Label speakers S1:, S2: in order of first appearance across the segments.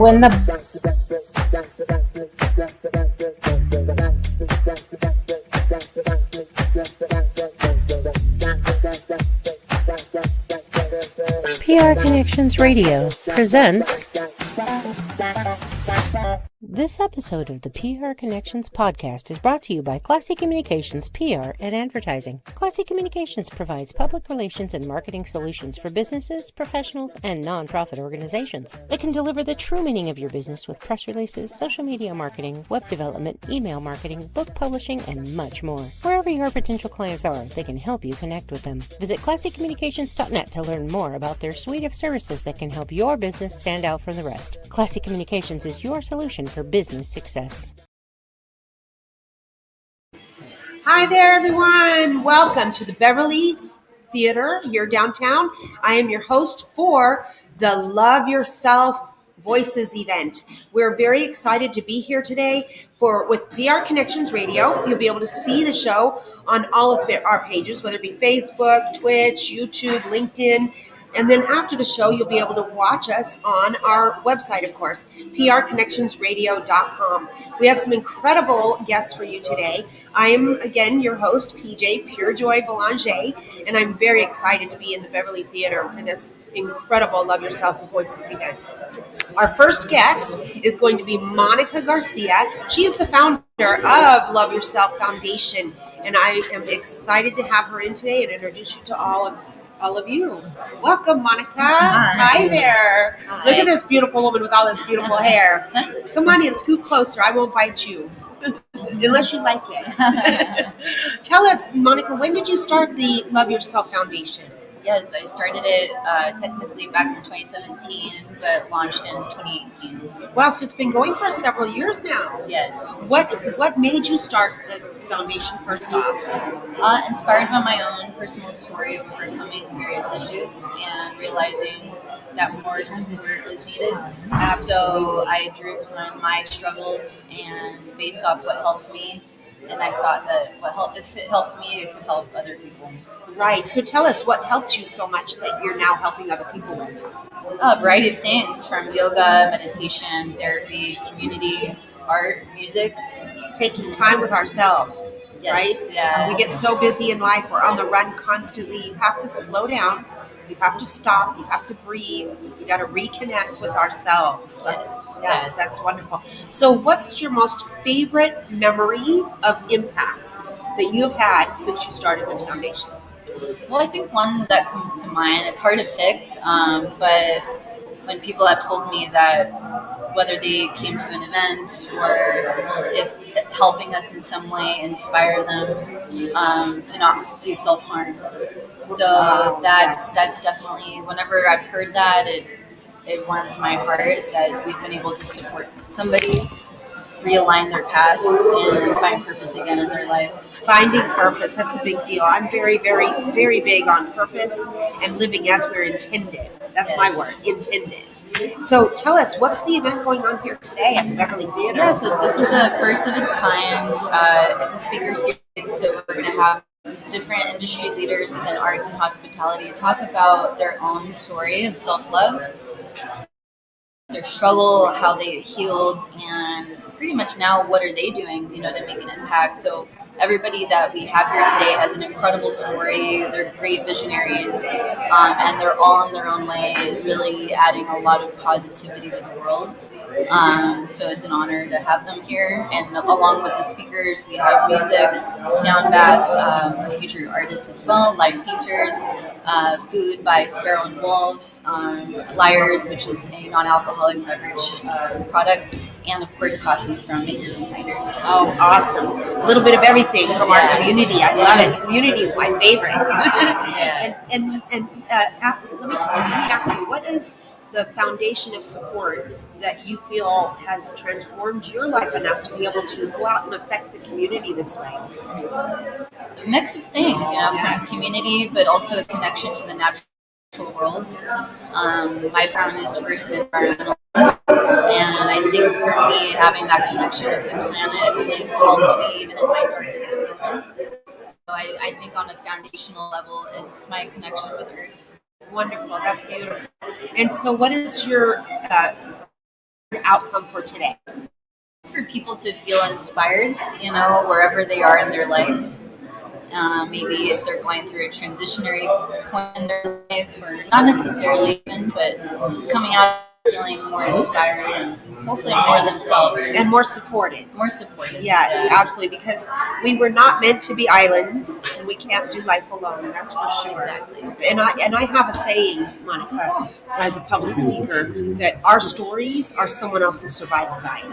S1: When the PR Connections Radio presents this episode of the PR Connections podcast is brought to you by Classy Communications PR and Advertising. Classy Communications provides public relations and marketing solutions for businesses, professionals, and nonprofit organizations. They can deliver the true meaning of your business with press releases, social media marketing, web development, email marketing, book publishing, and much more. Wherever your potential clients are, they can help you connect with them. Visit classycommunications.net to learn more about their suite of services that can help your business stand out from the rest. Classy Communications is your solution for business success.
S2: Hi there, everyone. Welcome to the Beverly Theater here downtown. I am your host for the Love Yourself Voices event. We're very excited to be here today with PR Connections Radio. You'll be able to see the show on all of our pages, whether it be Facebook, Twitch, YouTube, LinkedIn. And then after the show, you'll be able to watch us on our website, of course, prconnectionsradio.com. We have some incredible guests for you today. I am, again, your host, PJ Purejoy Belanger, and I'm very excited to be in the Beverly Theater for this incredible Love Yourself Voices event. Our first guest is going to be Monica Garcia. She's the founder of Love Yourself Foundation, and I am excited to have her in today and introduce you to all of you. Welcome, Monica. Hi there.
S3: Hi.
S2: Look at this beautiful woman with all this beautiful hair. Come on in, scoot closer. I won't bite you. Unless you like it. Tell us, Monica, when did you start the Love Yourself Foundation?
S3: Yes, I started it technically back in 2017, but launched in 2018.
S2: Wow, so it's been going for several years now.
S3: Yes.
S2: What made you start the foundation first off?
S3: Inspired by my own personal story of overcoming various issues and realizing that more support was needed. So I drew upon my struggles and based off what helped me. And I thought that if it helped me, it could help other people.
S2: Right. So tell us what helped you so much that you're now helping other people with.
S3: A variety of things from yoga, meditation, therapy, community, art, music.
S2: Taking time with ourselves,
S3: Yes,
S2: right?
S3: yeah.
S2: We get so busy in life. We're on the run constantly. You have to slow down. You have to stop. You have to breathe. You got to reconnect with ourselves. That's wonderful. So what's your most favorite memory of impact that you've had since you started this foundation?
S3: Well, I think one that comes to mind, it's hard to pick, but when people have told me that whether they came to an event or if helping us in some way inspired them to not do self-harm. So that's definitely, whenever I've heard that, it warms my heart that we've been able to support somebody realign their path and find purpose again in their life.
S2: Finding purpose, that's a big deal. I'm very, very, very big on purpose and living as we're intended. That's my word, intended. So tell us, what's the event going on here today at the Beverly Theater?
S3: Yeah, so this is the first of its kind. It's a speaker series, so we're going to have different industry leaders within arts and hospitality talk about their own story of self-love, their struggle, how they healed, and pretty much now what are they doing, to make an impact. So everybody that we have here today has an incredible story. They're great visionaries, and they're all in their own way, really adding a lot of positivity to the world. So it's an honor to have them here. And along with the speakers, we have music, sound bath, featured artists as well, live painters, food by Sparrow and Wolves, Liars, which is a non-alcoholic beverage product, and of course coffee from Makers and Finders.
S2: Oh, awesome. A little bit of everything from our community. I love it. Community is my favorite.
S3: Yeah.
S2: And let me ask you, what is the foundation of support that you feel has transformed your life enough to be able to go out and affect the community this way?
S3: A mix of things, from community, but also a connection to the natural world. My background is first in environmental, and I think for me, having that connection with the planet has helped me even in my darkest of moments. So I think on a foundational level, it's my connection with Earth.
S2: Wonderful. That's beautiful. And so what is your outcome for today?
S3: For people to feel inspired, wherever they are in their life. Maybe if they're going through a transitionary point in their life, or not necessarily even, but just coming out feeling more inspired and hopefully more themselves.
S2: And more supported.
S3: More supported.
S2: Yes, absolutely, because we were not meant to be islands, and we can't do life alone, that's for sure.
S3: Exactly.
S2: And I have a saying, Monica, as a public speaker, that our stories are someone else's survival guide.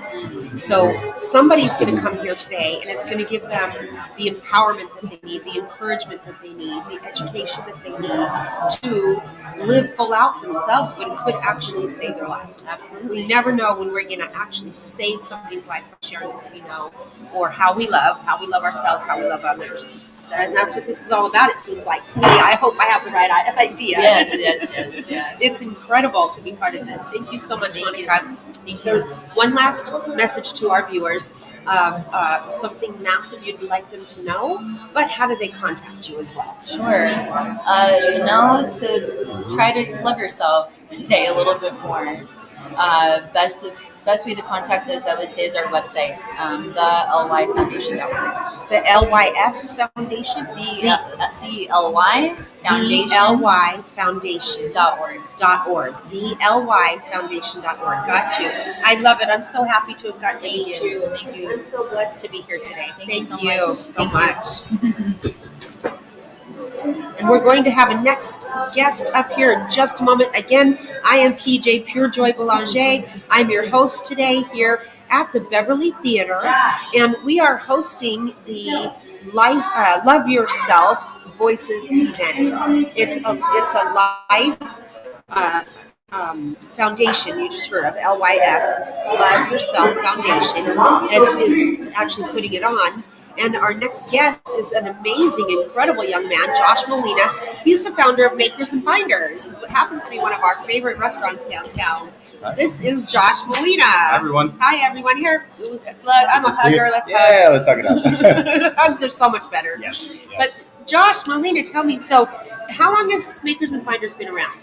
S2: So somebody's going to come here today, and it's going to give them the empowerment that they need, the encouragement that they need, the education that they need to live full out themselves, but it could actually save their lives.
S3: Absolutely.
S2: We never know when we're going to actually save somebody's life by sharing what we know, or how we love ourselves, how we love others. And that's what this is all about, it seems like to me. I hope I have the right idea.
S3: Yes.
S2: It's incredible to be part of this. Thank you so much, Monica. One last message to our viewers, something massive you'd like them to know, but how do they contact you as well?
S3: Sure. To try to love yourself today a little bit more. Best way to contact us, I would say, is our website, the LYFoundation.org.
S2: The LYF Foundation?
S3: The LY Foundation.
S2: The LY Foundation.
S3: .org.
S2: The LY Foundation.org. Got you. I love it. I'm so happy to have gotten to meet you.
S3: Thank you.
S2: I'm so blessed to be here today. Thank
S3: you
S2: you
S3: so
S2: so much. And we're going to have a next guest up here in just a moment. Again, I am PJ Purejoy Boulanger. I'm your host today here at the Beverly Theater, and we are hosting the Love Yourself Voices event. It's a life foundation you just heard of, LYF, Love Yourself Foundation, is actually putting it on. And our next guest is an amazing, incredible young man, Josh Molina. He's the founder of Makers and Finders. This is what happens to be one of our favorite restaurants downtown.
S4: Hi.
S2: This is Josh Molina.
S4: Hi, everyone.
S2: Hi, everyone. Here, look, I'm a hugger. Let's hug.
S4: Yeah, let's hug it out.
S2: Hugs are so much better.
S4: Yes.
S2: But Josh Molina, tell me, so how long has Makers and Finders been around?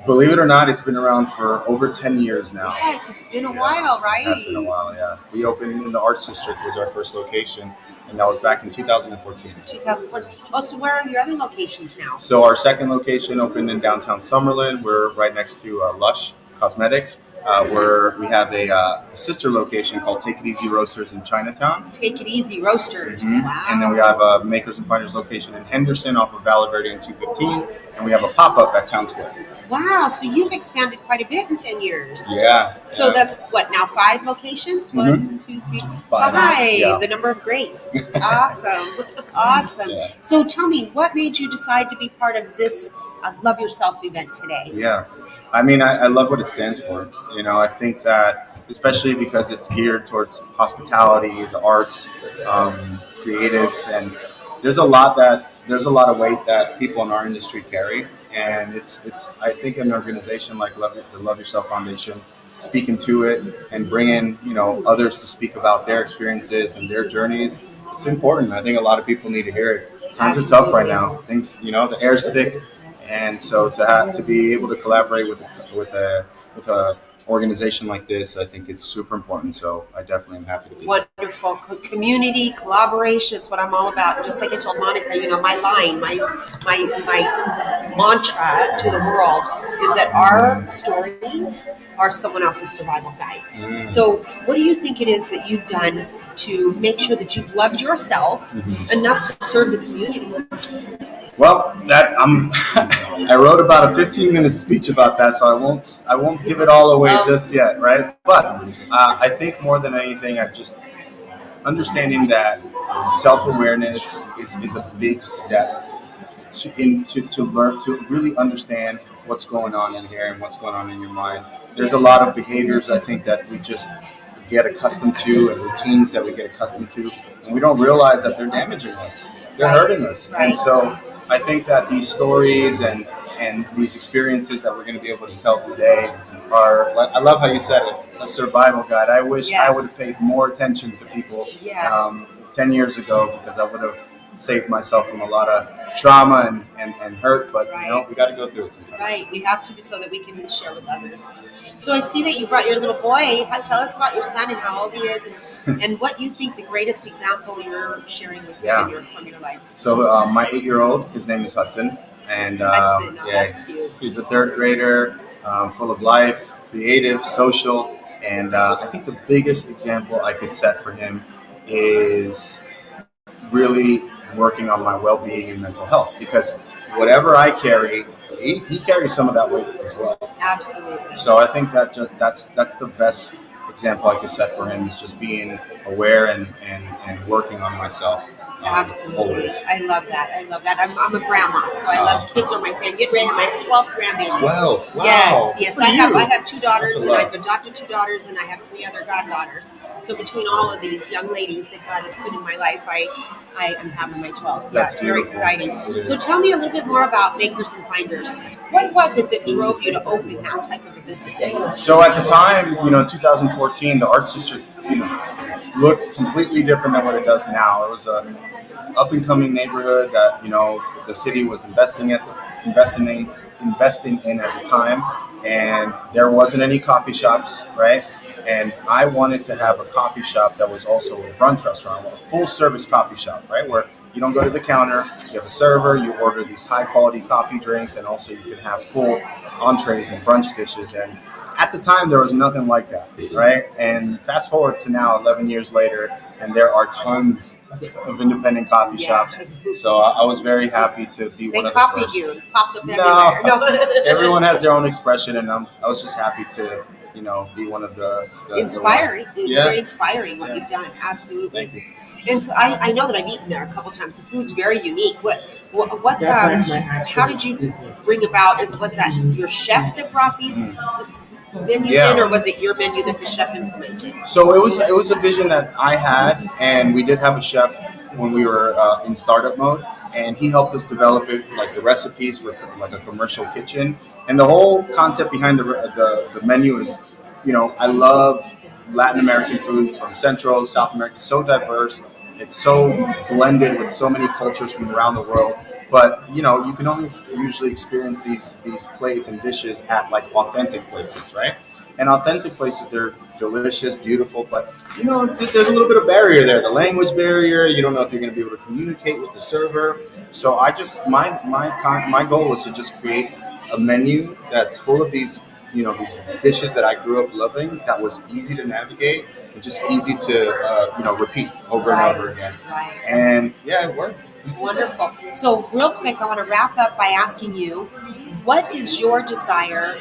S4: Believe it or not, it's been around for over 10 years now.
S2: Yes, it's been a while, right?
S4: It's been a while, yeah. We opened in the Arts District, was our first location, and that was back in 2014.
S2: 2014. Oh, so where are your other locations now?
S4: So our second location opened in downtown Summerlin. We're right next to Lush Cosmetics, where we have a sister location called Take It Easy Roasters in Chinatown.
S2: Take It Easy Roasters.
S4: Mm-hmm.
S2: Wow.
S4: And then we have a Makers and Finders location in Henderson off of Valley Verde and 215, and we have a pop-up at Town Square.
S2: Wow, so you've expanded quite a bit in 10 years.
S4: Yeah.
S2: So that's what, now 5 locations?
S4: Mm-hmm.
S2: 1, 2, 3,
S4: 5.
S2: 5.
S4: Yeah.
S2: The number of grace. Awesome. Awesome.
S4: Yeah.
S2: So tell me, what made you decide to be part of this Love Yourself event today?
S4: Yeah. I mean, I love what it stands for. I think that, especially because it's geared towards hospitality, the arts, creatives, and there's a lot of weight that people in our industry carry. And it's I think an organization like the Love Yourself Foundation, speaking to it and bringing others to speak about their experiences and their journeys, it's important. I think a lot of people need to hear it. Times are tough right now. Things, the air's thick, and so to be able to collaborate with a organization like this, I think it's super important. So I definitely am happy to be here.
S2: Wonderful. Community, collaboration, it's what I'm all about. And just like I told Monica, my line, my mantra to the world is that our stories are someone else's survival guide.
S4: Mm.
S2: So what do you think it is that you've done to make sure that you've loved yourself enough to serve the community?
S4: Well, I wrote about a 15-minute speech about that, so I won't give it all away just yet, right? But I think more than anything, I've just understanding that self-awareness is a big step to learn to really understand what's going on in here and what's going on in your mind. There's a lot of behaviors I think that we just get accustomed to and routines that we get accustomed to, and we don't realize that they're damaging us. They're hurting us. And so I think that these stories and these experiences that we're going to be able to tell today are, I love how you said it, a survival guide. I wish I would have paid more attention to people 10 years ago, because I would have saved myself from a lot of trauma and hurt. But we got to go through it sometimes.
S2: Right, we have to so that we can share with others. So I see that you brought your little boy. Tell us about your son and how old he is, and what you think the greatest example you're sharing with him from your life.
S4: So my 8-year-old, his name is Hudson, and
S2: that's cute.
S4: He's a 3rd grader, full of life, creative, social, and I think the biggest example I could set for him is really working on my well-being and mental health, because whatever I carry, he carries some of that weight as well.
S2: Absolutely.
S4: So I think that's the best example I could set for him, is just being aware and working on myself.
S2: Absolutely. I love that. I'm a grandma, so I love kids are my thing. Get ready, my 12th grandbaby.
S4: Wow.
S2: Yes. I have 2 daughters, and I've adopted 2 daughters, and I have 3 other goddaughters. So between all of these young ladies that God has put in my life, I am having my 12th.
S4: That's
S2: it's very
S4: beautiful.
S2: exciting. So tell me a little bit more about Makers and Finders. What was it that drove you to open that type of a business?
S4: So at the time, 2014, the Arts District, looked completely different than what it does now. It was a up-and-coming neighborhood that the city was investing in at the time, and there wasn't any coffee shops, right? And I wanted to have a coffee shop that was also a brunch restaurant, a full-service coffee shop, right, where you don't go to the counter, you have a server, you order these high-quality coffee drinks, and also you can have full entrees and brunch dishes. And at the time, there was nothing like that, right? And fast forward to now, 11 years later, and there are tons of independent coffee shops. So I was very happy to be one of the first.
S2: They copied you, popped up everywhere.
S4: No, everyone has their own expression, and I was just happy to, be one of the
S2: inspiring. It's very inspiring what you've done. Absolutely.
S4: Thank you.
S2: And so I know that I've eaten there a couple times. The food's very unique. How did you bring about? What's that? Your chef that brought these menus in, or was it your menu that the chef implemented?
S4: So it was a vision that I had, and we did have a chef when we were in startup mode, and he helped us develop it, like the recipes for like a commercial kitchen, and the whole concept behind the menu is, I love Latin American food from Central, South America, so diverse. It's so blended with so many cultures from around the world. But, you can only usually experience these plates and dishes at like authentic places, right? And authentic places, they're delicious, beautiful, but, there's a little bit of barrier there. The language barrier, you don't know if you're going to be able to communicate with the server. So my goal was to just create a menu that's full of these dishes that I grew up loving, that was easy to navigate and just easy to, repeat over and over again.
S2: Right.
S4: And it worked.
S2: Wonderful. So real quick, I want to wrap up by asking you, what is your desire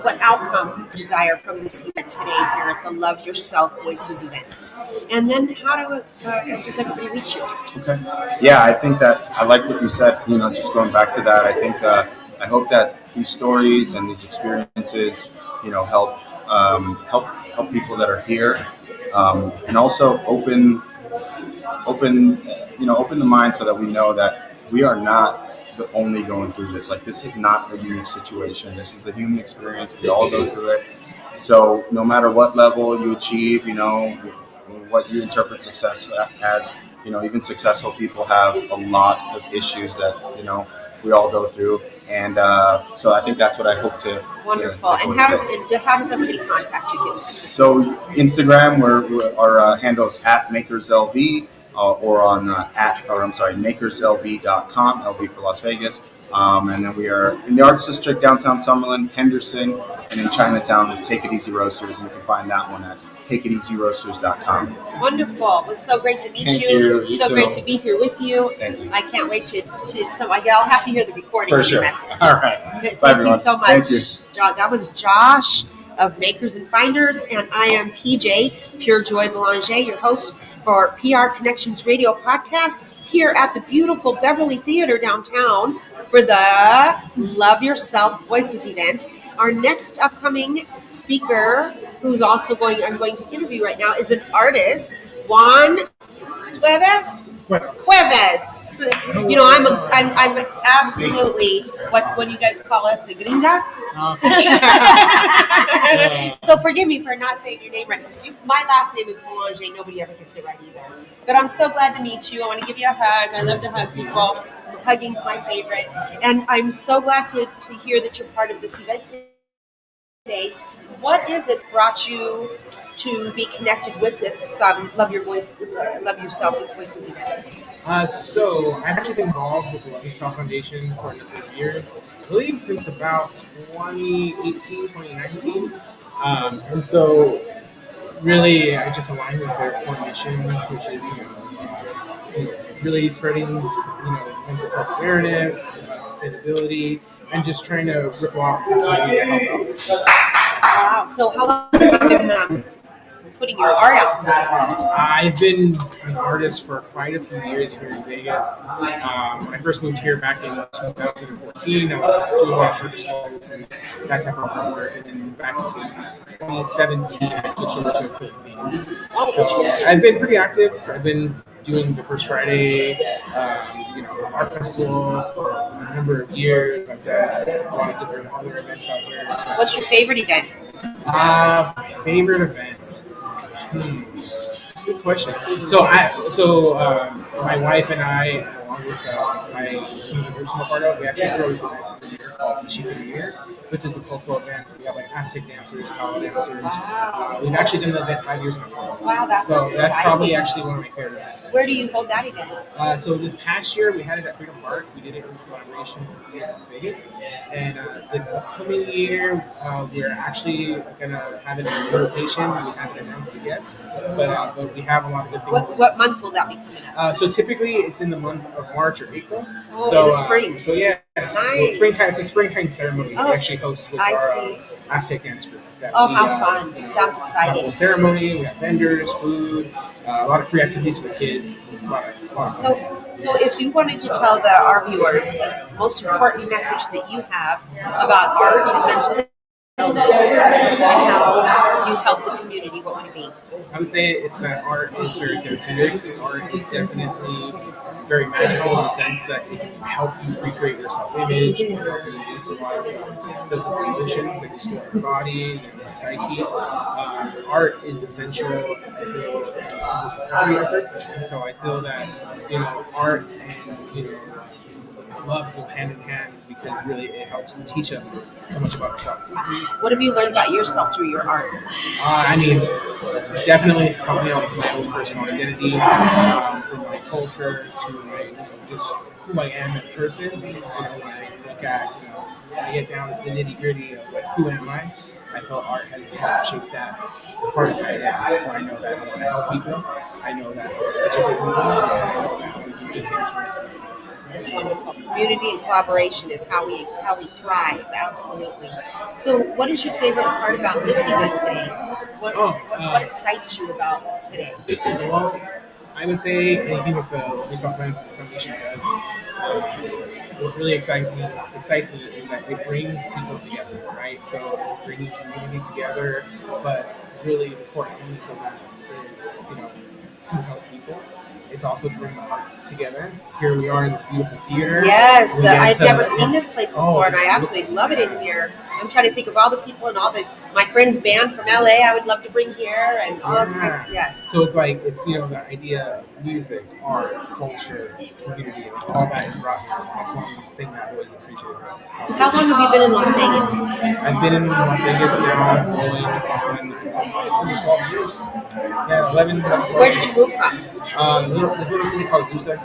S2: what outcome you desire from this event today here at the Love Yourself Voices event? And then how does everybody reach you?
S4: Okay. Yeah, I think that I like what you said, just going back to that. I think I hope that these stories and these experiences, help people that are here, and also open the mind, so that we know that we are not the only going through this. Like, this is not a unique situation. This is a human experience. We all go through it. So no matter what level you achieve, what you interpret success as, even successful people have a lot of issues that, we all go through. And so I think that's what I hope to.
S2: Wonderful. And how does everybody contact you?
S4: So Instagram, our handle is @MakersLV, or on makerslv.com, LV for Las Vegas. And then we are in the Arts District, downtown Summerlin, Henderson, and in Chinatown with Take It Easy Roasters. And you can find that one at takeiteasyroasters.com.
S2: Wonderful. It was so great to meet
S4: Thank you.
S2: So
S4: too.
S2: great to be here with you.
S4: Thank you.
S2: I can't wait I'll have to hear the recording
S4: For
S2: of
S4: sure.
S2: your message.
S4: All right.
S2: Thank
S4: Bye,
S2: you so much.
S4: Thank you.
S2: That was Josh of Makers and Finders, and I am PJ, Pure Joy Belanger, your host for PR Connections Radio Podcast here at the beautiful Beverly Theater downtown for the Love Yourself Voices event. Our next upcoming speaker, I'm going to interview right now, is an artist, Juan Jueves? Jueves. You know, I'm absolutely, what do you guys call us, a gringa? So forgive me for not saying your name right. My last name is Boulanger. Nobody ever gets it right either. But I'm so glad to meet you. I want to give you a hug. I love to hug people. Hugging's my favorite. And I'm so glad to hear that you're part of this event today. What is it brought you to be connected with this Love Your Voice, Love Yourself with Voices event?
S5: So I've actually been involved with the Love Yourself Foundation for a number of years. I believe since about 2018, 2019. And so really I just aligned with their core mission, which is, really spreading, mental health awareness, sustainability, and just trying to ripple off society to help others.
S2: Wow. So how long have you been putting your art out?
S5: I've been an artist for quite a few years here in Vegas. When I first moved here back in 2014, I was doing sugar stalls and that type of artwork. And then back in 2017, I switched over to acrylic paintings. So I've been pretty active. I've been doing the First Friday, art festival for a number of years. I've done a lot of different other events out here.
S2: What's your favorite event?
S5: Favorite events? That's a good question. My wife and I, along with some of the groups I'm a part of, we actually throw this event every year called Chica New Year, which is a cultural event. We have like Aztec dancers, Palo dancers. We've actually done the event 5 years in a row.
S2: Wow, that's
S5: that's probably actually one of my favorite events.
S2: Where do you hold that event?
S5: So this past year we had it at Freedom Park. We did it in collaboration with the Las Vegas. And this upcoming year, we're actually going to have it in rotation. We haven't announced it yet, but we have a lot of good things.
S2: What month will that be coming up?
S5: So typically it's in the month of March or April.
S2: Oh, in the spring.
S5: So yeah,
S2: nice.
S5: Springtime. It's a springtime ceremony. We actually host with our Aztec dance group.
S2: How fun! It sounds exciting.
S5: Ceremony. We have vendors, food, a lot of free activities for the kids. It's a lot of fun.
S2: So if you wanted to tell our viewers the most important message that you have about art and mental illness and how you help the community, what would it be?
S5: I would say it's that art is very therapeutic. Art is definitely very magical in the sense that it can help you recreate your self-image, it can help you release a lot of those emotions that store your body and your psyche. Art is essential, I feel, in those recovery efforts, and so I feel that, art and, love go hand in hand because really it helps teach us so much about ourselves.
S2: What have you learned about yourself through your art?
S5: Definitely it's helped me out with my own personal identity, from my culture to just who I am as a person. When I look at, when I get down to the nitty gritty of who am I feel art has helped shape that part of my identity. So I know that I want to help people. I know that I want to do good things for them.
S2: It's wonderful. Community and collaboration is how we thrive. Absolutely. So, what is your favorite part about this event today? What excites you about today?
S5: Well, I would say anything that the Love Yourself Foundation does. What really excites me is that it brings people together, right? So it's bringing community together, but really the core elements of that is, to help people. It's also bringing hearts together. Here we are in this beautiful theater.
S2: Yes, I've never seen this place before, and I absolutely love it in here. I'm trying to think of all the people and my friend's band from LA I would love to bring here, and all kinds. Yes.
S5: So it's the idea of music, art, culture, community, all that is brought here. That's one thing that I always appreciate about it.
S2: How long have you been in Las Vegas?
S5: I've been in Las Vegas now going on 12 years. Yeah, 11.
S2: Where did you move from?
S5: This little city called Azusa,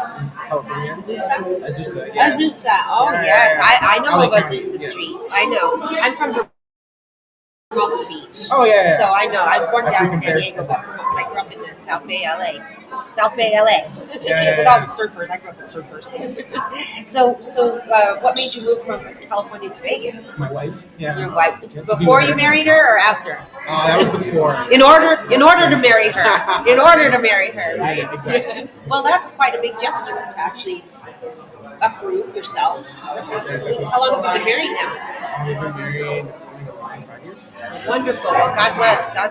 S5: California.
S2: Azusa?
S5: Yes.
S2: Azusa. Oh, yes. I know of Azusa Street. I know. I'm from Hermosa Beach.
S5: Oh, yeah.
S2: So I know. I was born down in San Diego, but I grew up in the South Bay, LA. With all the surfers. I grew up with surfers. So, what made you move from California to Vegas?
S5: My wife. Yeah.
S2: Your wife. Before you married her or after?
S5: That was before.
S2: In order to marry her. In order to marry her. Right?
S5: Yeah, exactly.
S2: Well, that's quite a big gesture to actually uproot yourself. Absolutely. How long have you been married now?
S5: We've been married 5 years.
S2: Wonderful. Well, God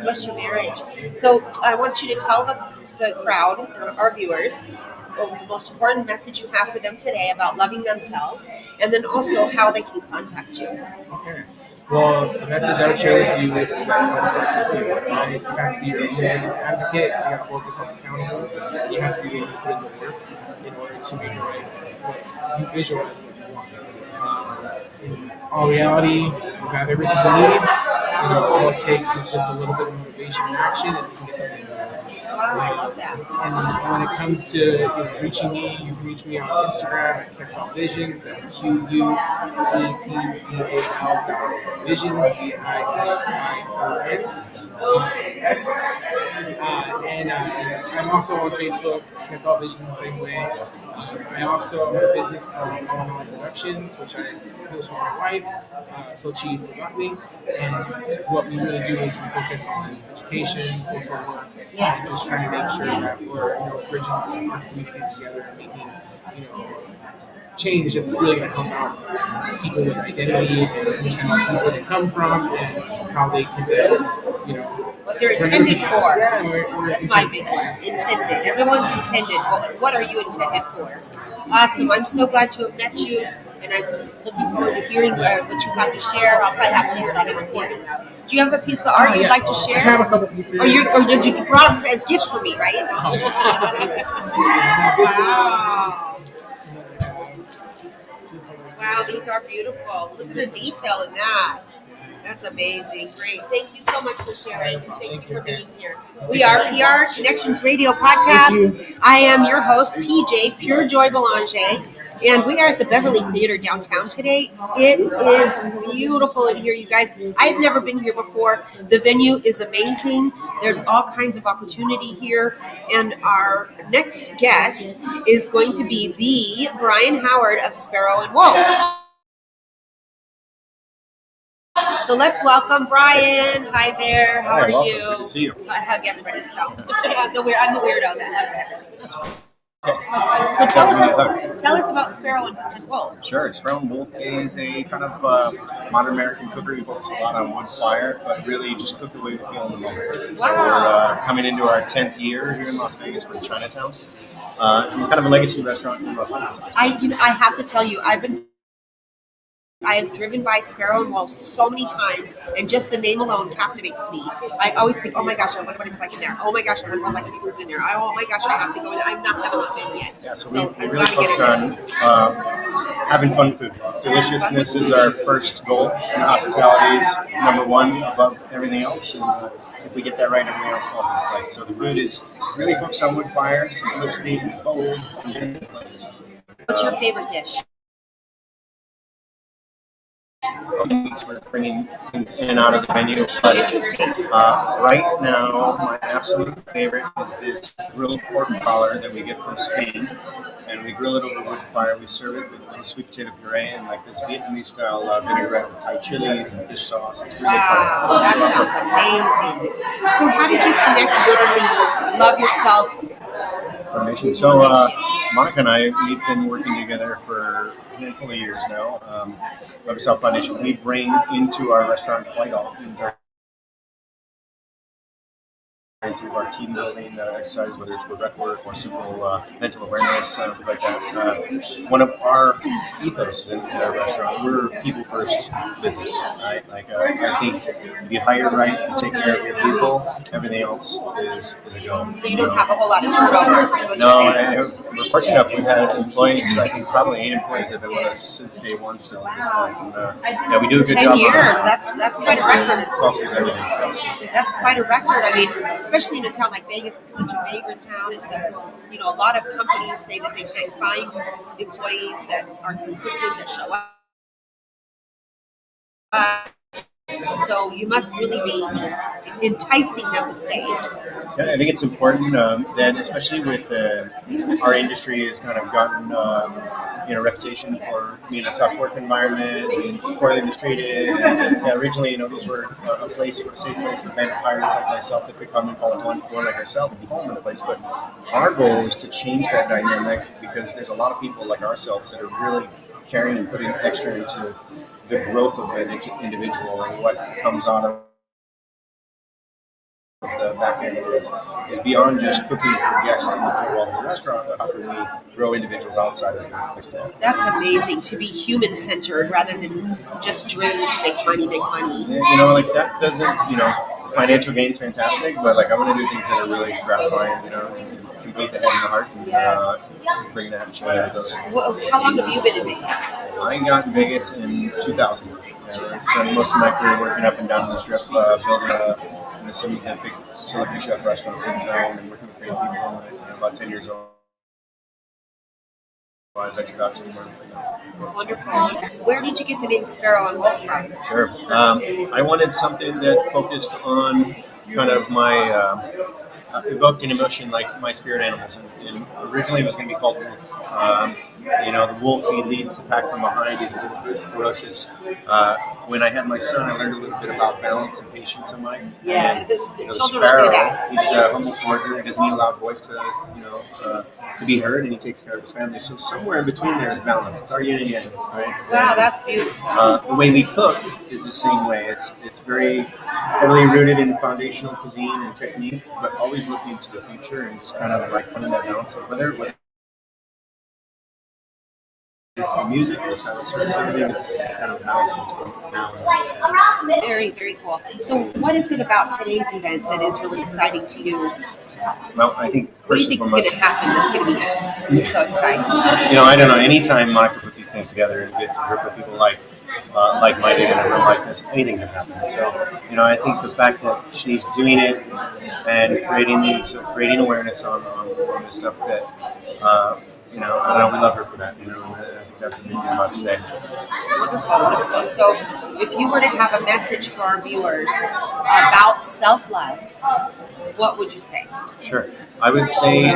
S2: bless your marriage. So I want you to tell the crowd, our viewers, the most important message you have for them today about loving themselves, and then also how they can contact you.
S5: Okay. Well, the message I would share with you is that you have to be your own biggest advocate. You have to hold yourself accountable. You have to be able to put in the work in order to make your life what you visualize what you want. In all reality, you have everything you need. All it takes is just a little bit of motivation and action, and you can get something done.
S2: Wow, I love that.
S5: And when it comes to reaching me, you can reach me on Instagram at Quetzal Visions. That's QUETZAL Visions, VISIONS. And I'm also on Facebook, Quetzal Visions the same way. I also have a business called Online Productions, which I host with my wife, Sochi Sagatli. And what we really do is we focus on education, cultural work, and just trying to make sure that we're bridging our communities together and making change that's really going to help out people with identity and understand where they come from and how they can
S2: what they're intended for.
S5: Yeah, we're
S2: That's my big one. Intended. Everyone's intended. What are you intended for? Awesome. I'm so glad to have met you, and I'm just looking forward to hearing what you have to share. I'll probably have to hear it on a recording. Do you have a piece of art you'd like to share?
S5: I have a couple pieces.
S2: Or did you brought as gifts for me, right? Wow. Wow, these are beautiful. Look at the detail in that. That's amazing. Great. Thank you so much for sharing. Thank you for being here. We are PR Connections Radio Podcast. I am your host, PJ, Pure Joy Belanger, and we are at the Beverly Theater downtown today. It is beautiful in here, you guys. I've never been here before. The venue is amazing. There's all kinds of opportunity here, and our next guest is going to be the Brian Howard of Sparrow and Wolf. So let's welcome Brian. Hi there. How are you?
S4: Good to see you.
S2: I have everybody. So I'm the weirdo that So tell us about Sparrow and Wolf.
S4: Sure. Sparrow and Wolf is a kind of modern American cookery. We focus a lot on wood fire, but really just cook the way we feel in the moment.
S2: Wow.
S4: So we're coming into our 10th year here in Las Vegas. We're in Chinatown. We're kind of a legacy restaurant in Las Vegas.
S2: I have to tell you, I have driven by Sparrow and Wolf so many times, and just the name alone captivates me. I always think, oh my gosh, I wonder what it's like in there. Oh my gosh, I wonder what the food's in there. Oh my gosh, I have to go in there. I have not been yet.
S4: Yeah, so we really focus on having fun food. Deliciousness is our first goal, and hospitality is number one above everything else. And if we get that right, everything else falls into place. So the food is really focused on wood fire, simplicity, bold, and
S2: What's your favorite dish?
S4: We're bringing things in and out of the menu. But,
S2: Interesting.
S4: Right now, my absolute favorite is this grilled pork collar that we get from Spain. And we grill it over wood fire. We serve it with a little sweet potato puree and like this Vietnamese style vinaigrette with Thai chilies and fish sauce. It's really
S2: Wow,
S4: fun.
S2: that sounds amazing. So how did you connect with the Love Yourself
S4: Foundation? So Monica and I, we've been working together for a handful of years now. Love Yourself Foundation, we bring into our restaurant quite often of our team building exercise, whether it's for breath work or simple mental awareness, things like that. One of our ethos in our restaurant, we're people first business. Right? I think if you hire right, you take care of your people, everything else is a go.
S2: So you don't have a whole lot of turnover?
S4: No, we're fortunate enough. We've had employees, I think probably 8 employees that have been with us since day one still at this point. And, yeah, we do a good
S2: 10
S4: job.
S2: years, that's quite a record.
S4: Culture's everything.
S2: That's quite a record. I mean, especially in a town like Vegas, it's such a vagrant town. It's a lot of companies say that they can't find employees that are consistent, that show up. So you must really be enticing them to stay.
S4: Yeah, I think it's important that, especially with our industry, has kind of gotten reputation for being a tough work environment, being poorly mistreated. Originally, these were a place, a safe place for vampires like myself that could come and call it one floor like ourselves and be home in the place. But our goal is to change that dynamic because there's a lot of people like ourselves that are really caring and putting extra into the growth of an individual and what comes out of
S6: the back end is beyond just cooking for guests in the four walls of the restaurant, but how can we grow individuals outside of the
S2: That's amazing, to be human-centered rather than just driven to make money, make money.
S6: You know, like that doesn't, you know, financial gain's fantastic, but like I want to do things that are really gratifying, you know, and complete the head and the heart, and bring that joy to those.
S2: How long have you been in Vegas?
S6: I got in Vegas in 2000. I spent most of my career working up and down the strip, building some big celebrity chef restaurants in town and working with great people. And about 10 years old, I ventured out to the market.
S2: Wonderful. Where did you get the name Sparrow and Wolf from?
S6: Sure. I wanted something that focused on kind of my evoked an emotion like my spirit animals. And originally it was going to be called Wolf. You know, the wolf, he leads the pack from behind. He's a little bit ferocious. When I had my son, I learned a little bit about balance and patience in life.
S2: Yeah,
S6: and, you know,
S2: children
S6: Sparrow,
S2: will do that.
S6: he's a humble forager. He doesn't need a loud voice to, you know, to be heard, and he takes care of his family. So somewhere in between there is balance. It's our yin and yang, right?
S2: Wow, that's beautiful.
S6: The way we cook is the same way. It's very heavily rooted in foundational cuisine and technique, but always looking to the future and just kind of like finding that balance of whether it's the music, the style of service, everything is kind of balanced.
S2: Very, very cool. So what is it about today's event that is really exciting to you?
S6: Well, I think
S2: What do you think is going to happen that's going to be so exciting?
S6: You know, I don't know. Anytime Monica puts these things together and gets a group of people like-minded and everyone like this, anything can happen. So, you know, I think the fact that she's doing it and creating awareness on this stuff that, you know, I don't know, we love her for that. You know, and I think that's a big thing about today.
S2: Wonderful, wonderful. So if you were to have a message for our viewers about self-love, what would you say?
S6: Sure. I would say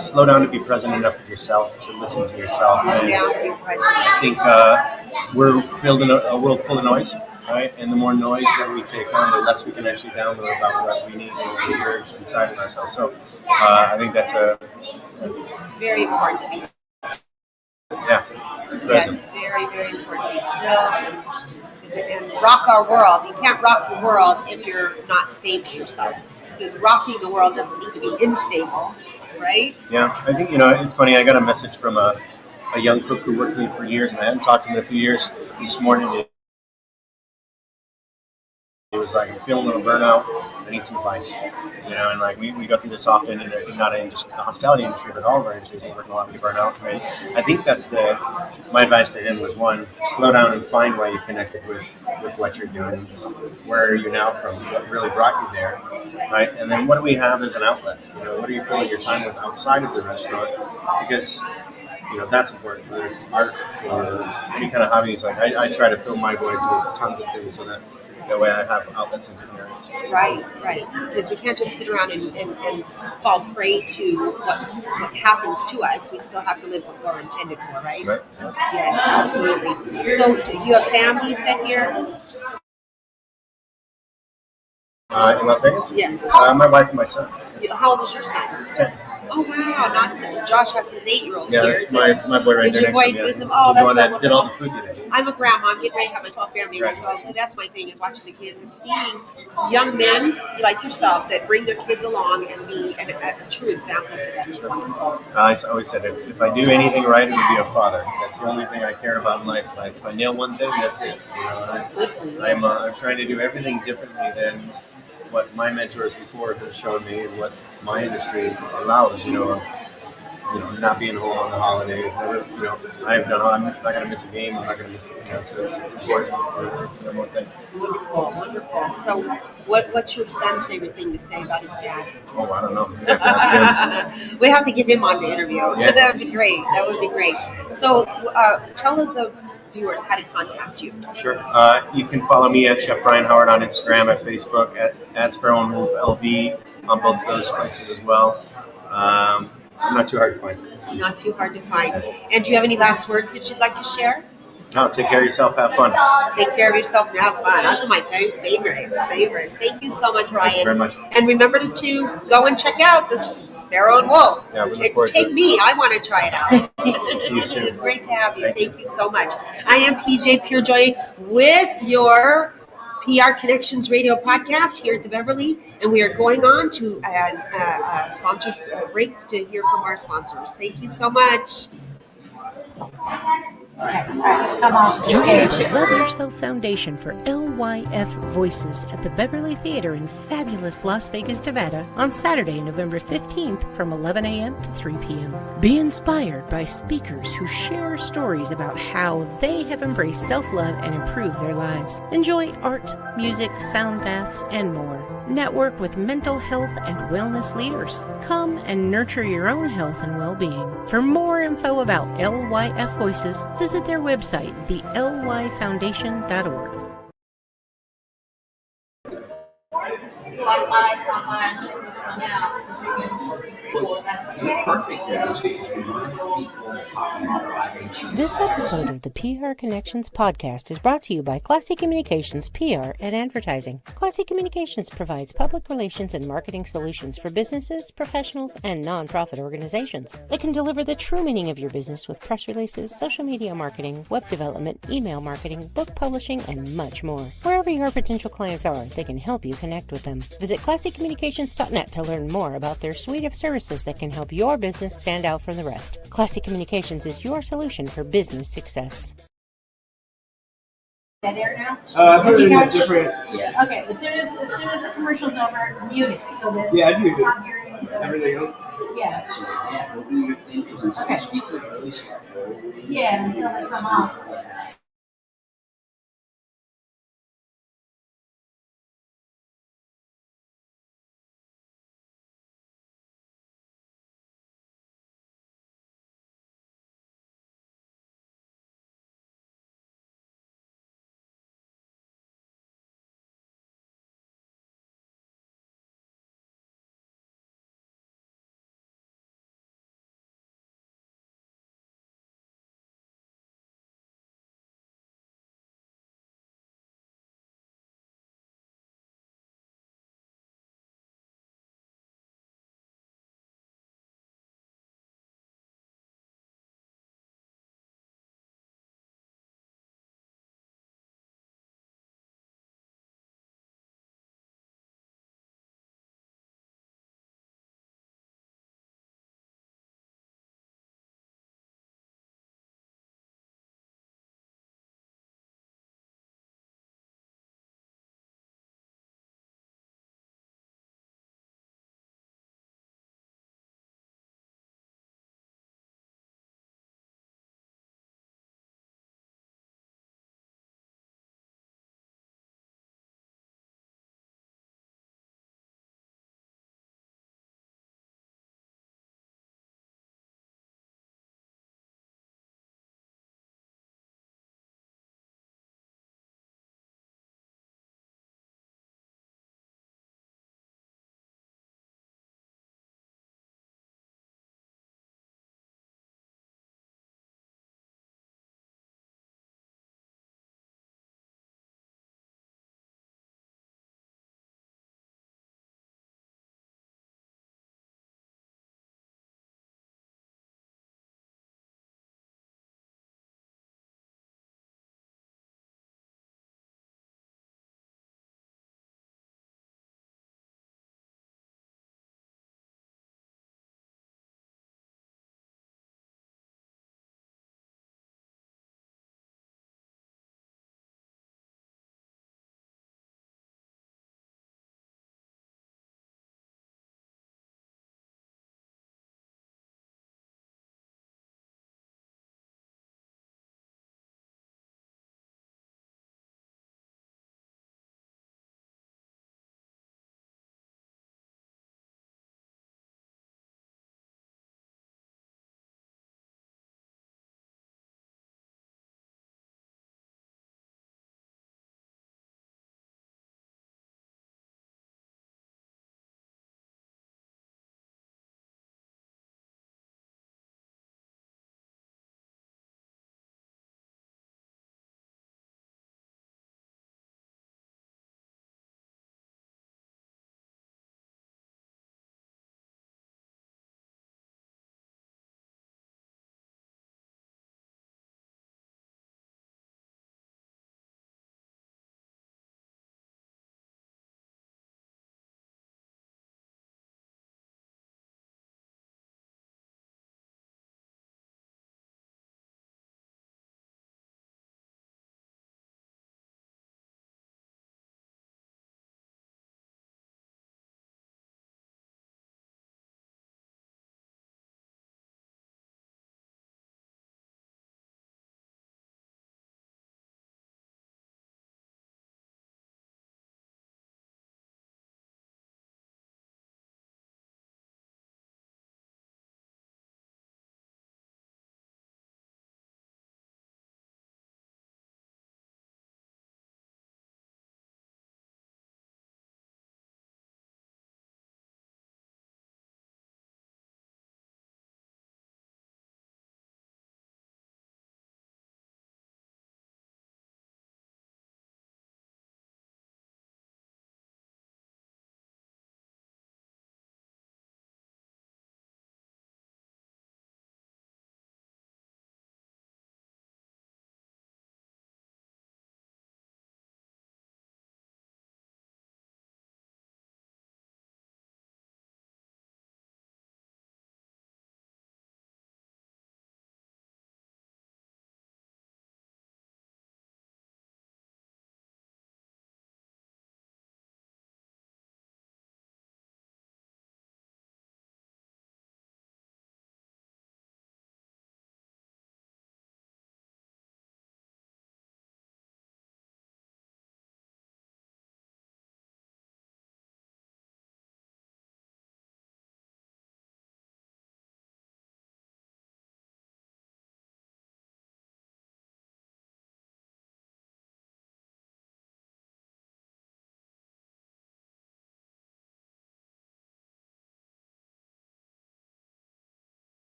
S6: slow down to be present enough with yourself, to listen to yourself.
S2: Slow down, be present.
S6: I think we're filled in a world full of noise, right? And the more noise that we take on, the less we can actually download about what we need and what we hear inside of ourselves. So I think that's
S2: very important to be still.
S6: Present.
S2: Yes, very, very important to be still and rock our world. You can't rock the world if you're not stable yourself. Because rocking the world doesn't need to be unstable, right?
S6: Yeah, I think, you know, it's funny. I got a message from a young cook who worked with me for years, and I hadn't talked to him in a few years. This morning, he was like, I'm feeling a little burnout. I need some advice. You know, and like we go through this often, and not in just the hospitality industry, but all of our industries. We work a lot with burnout. Right? I think that's my advice to him was, one, slow down and find why you connected with what you're doing. Where are you now from? What really brought you there? Right? And then what do we have as an outlet? You know, what are you filling your time with outside of the restaurant? Because, you know, that's important, whether it's art or any kind of hobbies. Like I try to fill my voids with tons of things so that way I have outlets in different areas.
S2: Right. Because we can't just sit around and fall prey to what happens to us. We still have to live what we're intended for, right? Yes, absolutely. So you have family, you said, here?
S6: In Las Vegas?
S2: Yes.
S6: My wife and my son.
S2: How old is your son?
S6: He's 10.
S2: Oh, wow. Josh has his 8-year-old
S6: Yeah,
S2: here.
S6: that's my boy right
S2: is
S6: there
S2: your
S6: next
S2: boy
S6: to me.
S2: with him? Oh,
S6: He's
S2: that's
S6: the one
S2: so
S6: that did all
S2: wonderful.
S6: the food today.
S2: I'm a grandma. I'm getting ready to have my 12th grandbaby,
S6: Right.
S2: so that's my thing, is watching the kids and seeing young men like yourself that bring their kids along and be a true example to them. Is wonderful.
S6: I always said, if I do anything right, it would be a father. That's the only thing I care about in life. Like, if I nail one thing, that's it. You know, I'm trying to do everything differently than what my mentors before have shown me and what my industry allows. You know, not being home on the holidays. Never, you know, I'm not going to miss a game. I'm not going to miss it. You know, so it's important. It's the number one thing.
S2: Wonderful. So, what's your son's favorite thing to say about his dad?
S6: Oh, I don't know. That's
S2: We have to get him on the interview.
S6: Yeah.
S2: That would be great. So, tell the viewers how to contact you.
S6: Sure. You can follow me at Chef Brian Howard on Instagram, at Facebook, at Sparrow and Wolf LV on both of those places as well. I'm not too hard to find.
S2: Not too hard to find. And do you have any last words that you'd like to share?
S6: No, take care of yourself. Have fun.
S2: Take care of yourself and have fun. That's one of my favorites. Thank you so much, Ryan.
S6: Thank you very much.
S2: And remember to go and check out this Sparrow and Wolf.
S6: Yeah, we look forward to
S2: Take
S6: it.
S2: me. I want to try it out.
S6: See you soon.
S2: It's great to have you.
S6: Thank
S2: Thank you so much. I am PJ Purejoy with your PR Connections radio podcast here at the Beverly, and we are going on to a sponsored break to hear from our sponsors. Thank you so much.
S7: Come off the
S1: Join
S7: stage.
S1: the Love Yourself Foundation for LYF Voices at the Beverly Theater in fabulous Las Vegas, Nevada on Saturday, November 15th from 11 a.m. to 3 p.m. Be inspired by speakers who share stories about how they have embraced self-love and improved their lives. Enjoy art, music, sound baths, and more. Network with mental health and wellness leaders. Come and nurture your own health and well-being. For more info about LYF Voices, visit their website, thelyfoundation.org.
S3: So I thought I'd stop by and check this one out because they've been posting pretty cool events.
S8: Perfect for this because we want people talking about libations.
S1: This episode of the PR Connections podcast is brought to you by Classy Communications PR and Advertising. Classy Communications provides public relations and marketing solutions for businesses, professionals, and nonprofit organizations. They can deliver the true meaning of your business with press releases, social media marketing, web development, email marketing, book publishing, and much more. Wherever your potential clients are, they can help you connect with them. Visit classycommunications.net to learn more about their suite of services that can help your business stand out from the rest. Classy Communications is your solution for business success.
S7: There now?
S5: Put it in a different.
S7: Okay, as soon as the commercial's over, mute it so that
S5: Yeah, I do.
S7: it's not hearing
S5: Everything else.
S7: Yeah,
S8: So yeah, go do your thing because until
S7: Okay.
S8: the speakers really start rolling.
S7: yeah, until they come off.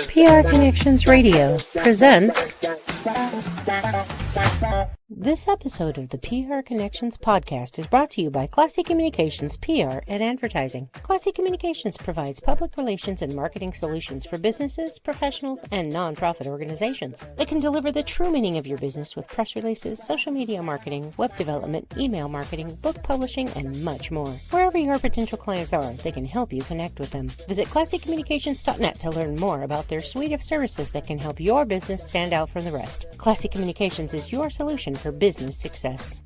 S1: PR Connections Radio presents. This episode of the PR Connections podcast is brought to you by Classy Communications PR and Advertising. Classy Communications provides public relations and marketing solutions for businesses, professionals, and nonprofit organizations. They can deliver the true meaning of your business with press releases, social media marketing, web development, email marketing, book publishing, and much more. Wherever your potential clients are, they can help you connect with them. Visit classycommunications.net to learn more about their suite of services that can help your business stand out from the rest. Classy Communications is your solution for business success.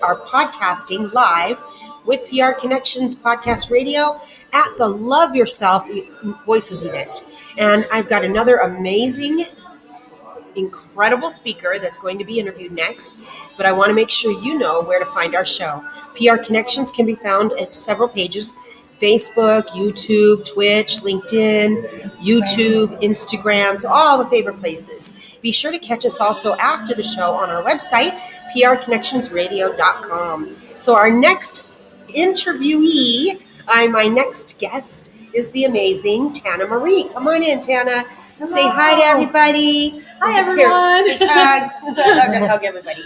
S2: Are podcasting live with PR Connections Podcast Radio at the Love Yourself Voices event. And I've got another amazing, incredible speaker that's going to be interviewed next, but I want to make sure you know where to find our show. PR Connections can be found at several pages: Facebook, YouTube, Twitch, LinkedIn, YouTube, Instagram, so all the favorite places. Be sure to catch us also after the show on our website, prconnectionsradio.com. So our next interviewee, my next guest, is the amazing Tana Marie. Come on in, Tana.
S7: Hello.
S2: Say hi to everybody.
S7: Hi, everyone.
S2: Here, big hug. I'm going to hug everybody.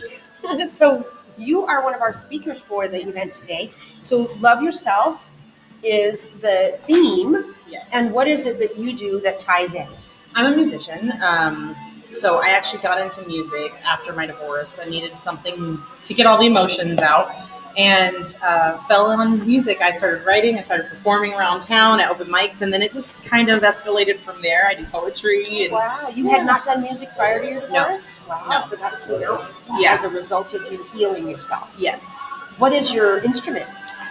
S2: So you are one of our speakers for the event today. So Love Yourself is the theme.
S9: Yes.
S2: And what is it that you do that ties in?
S9: I'm a musician. So I actually got into music after my divorce. I needed something to get all the emotions out, and fell on music. I started writing. I started performing around town at open mics, and then it just kind of escalated from there. I do poetry. And
S2: Wow. You had not done music prior to your
S9: No.
S2: divorce? Wow.
S9: No.
S2: So that came out
S9: Yeah.
S2: as a result of you healing yourself.
S9: Yes,
S2: What is your instrument?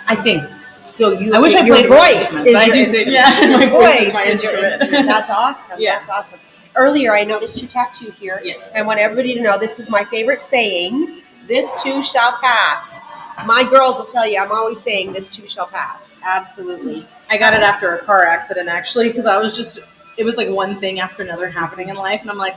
S9: I sing.
S2: So you,
S9: I wish I
S2: your
S9: played
S2: voice
S9: instruments,
S2: is
S9: but I
S2: your
S9: do sing.
S2: instrument.
S9: Yeah, my
S2: Your
S9: voice is
S2: voice
S9: my
S2: is your
S9: instrument.
S2: instrument. That's awesome.
S9: Yeah.
S2: That's awesome. Earlier, I noticed your tattoo here.
S9: Yes.
S2: I want everybody to know this is my favorite saying: "This too shall pass." My girls will tell you I'm always saying "this too shall pass." Absolutely.
S9: I got it after a car accident, actually, because it was like one thing after another happening in life, and I'm like,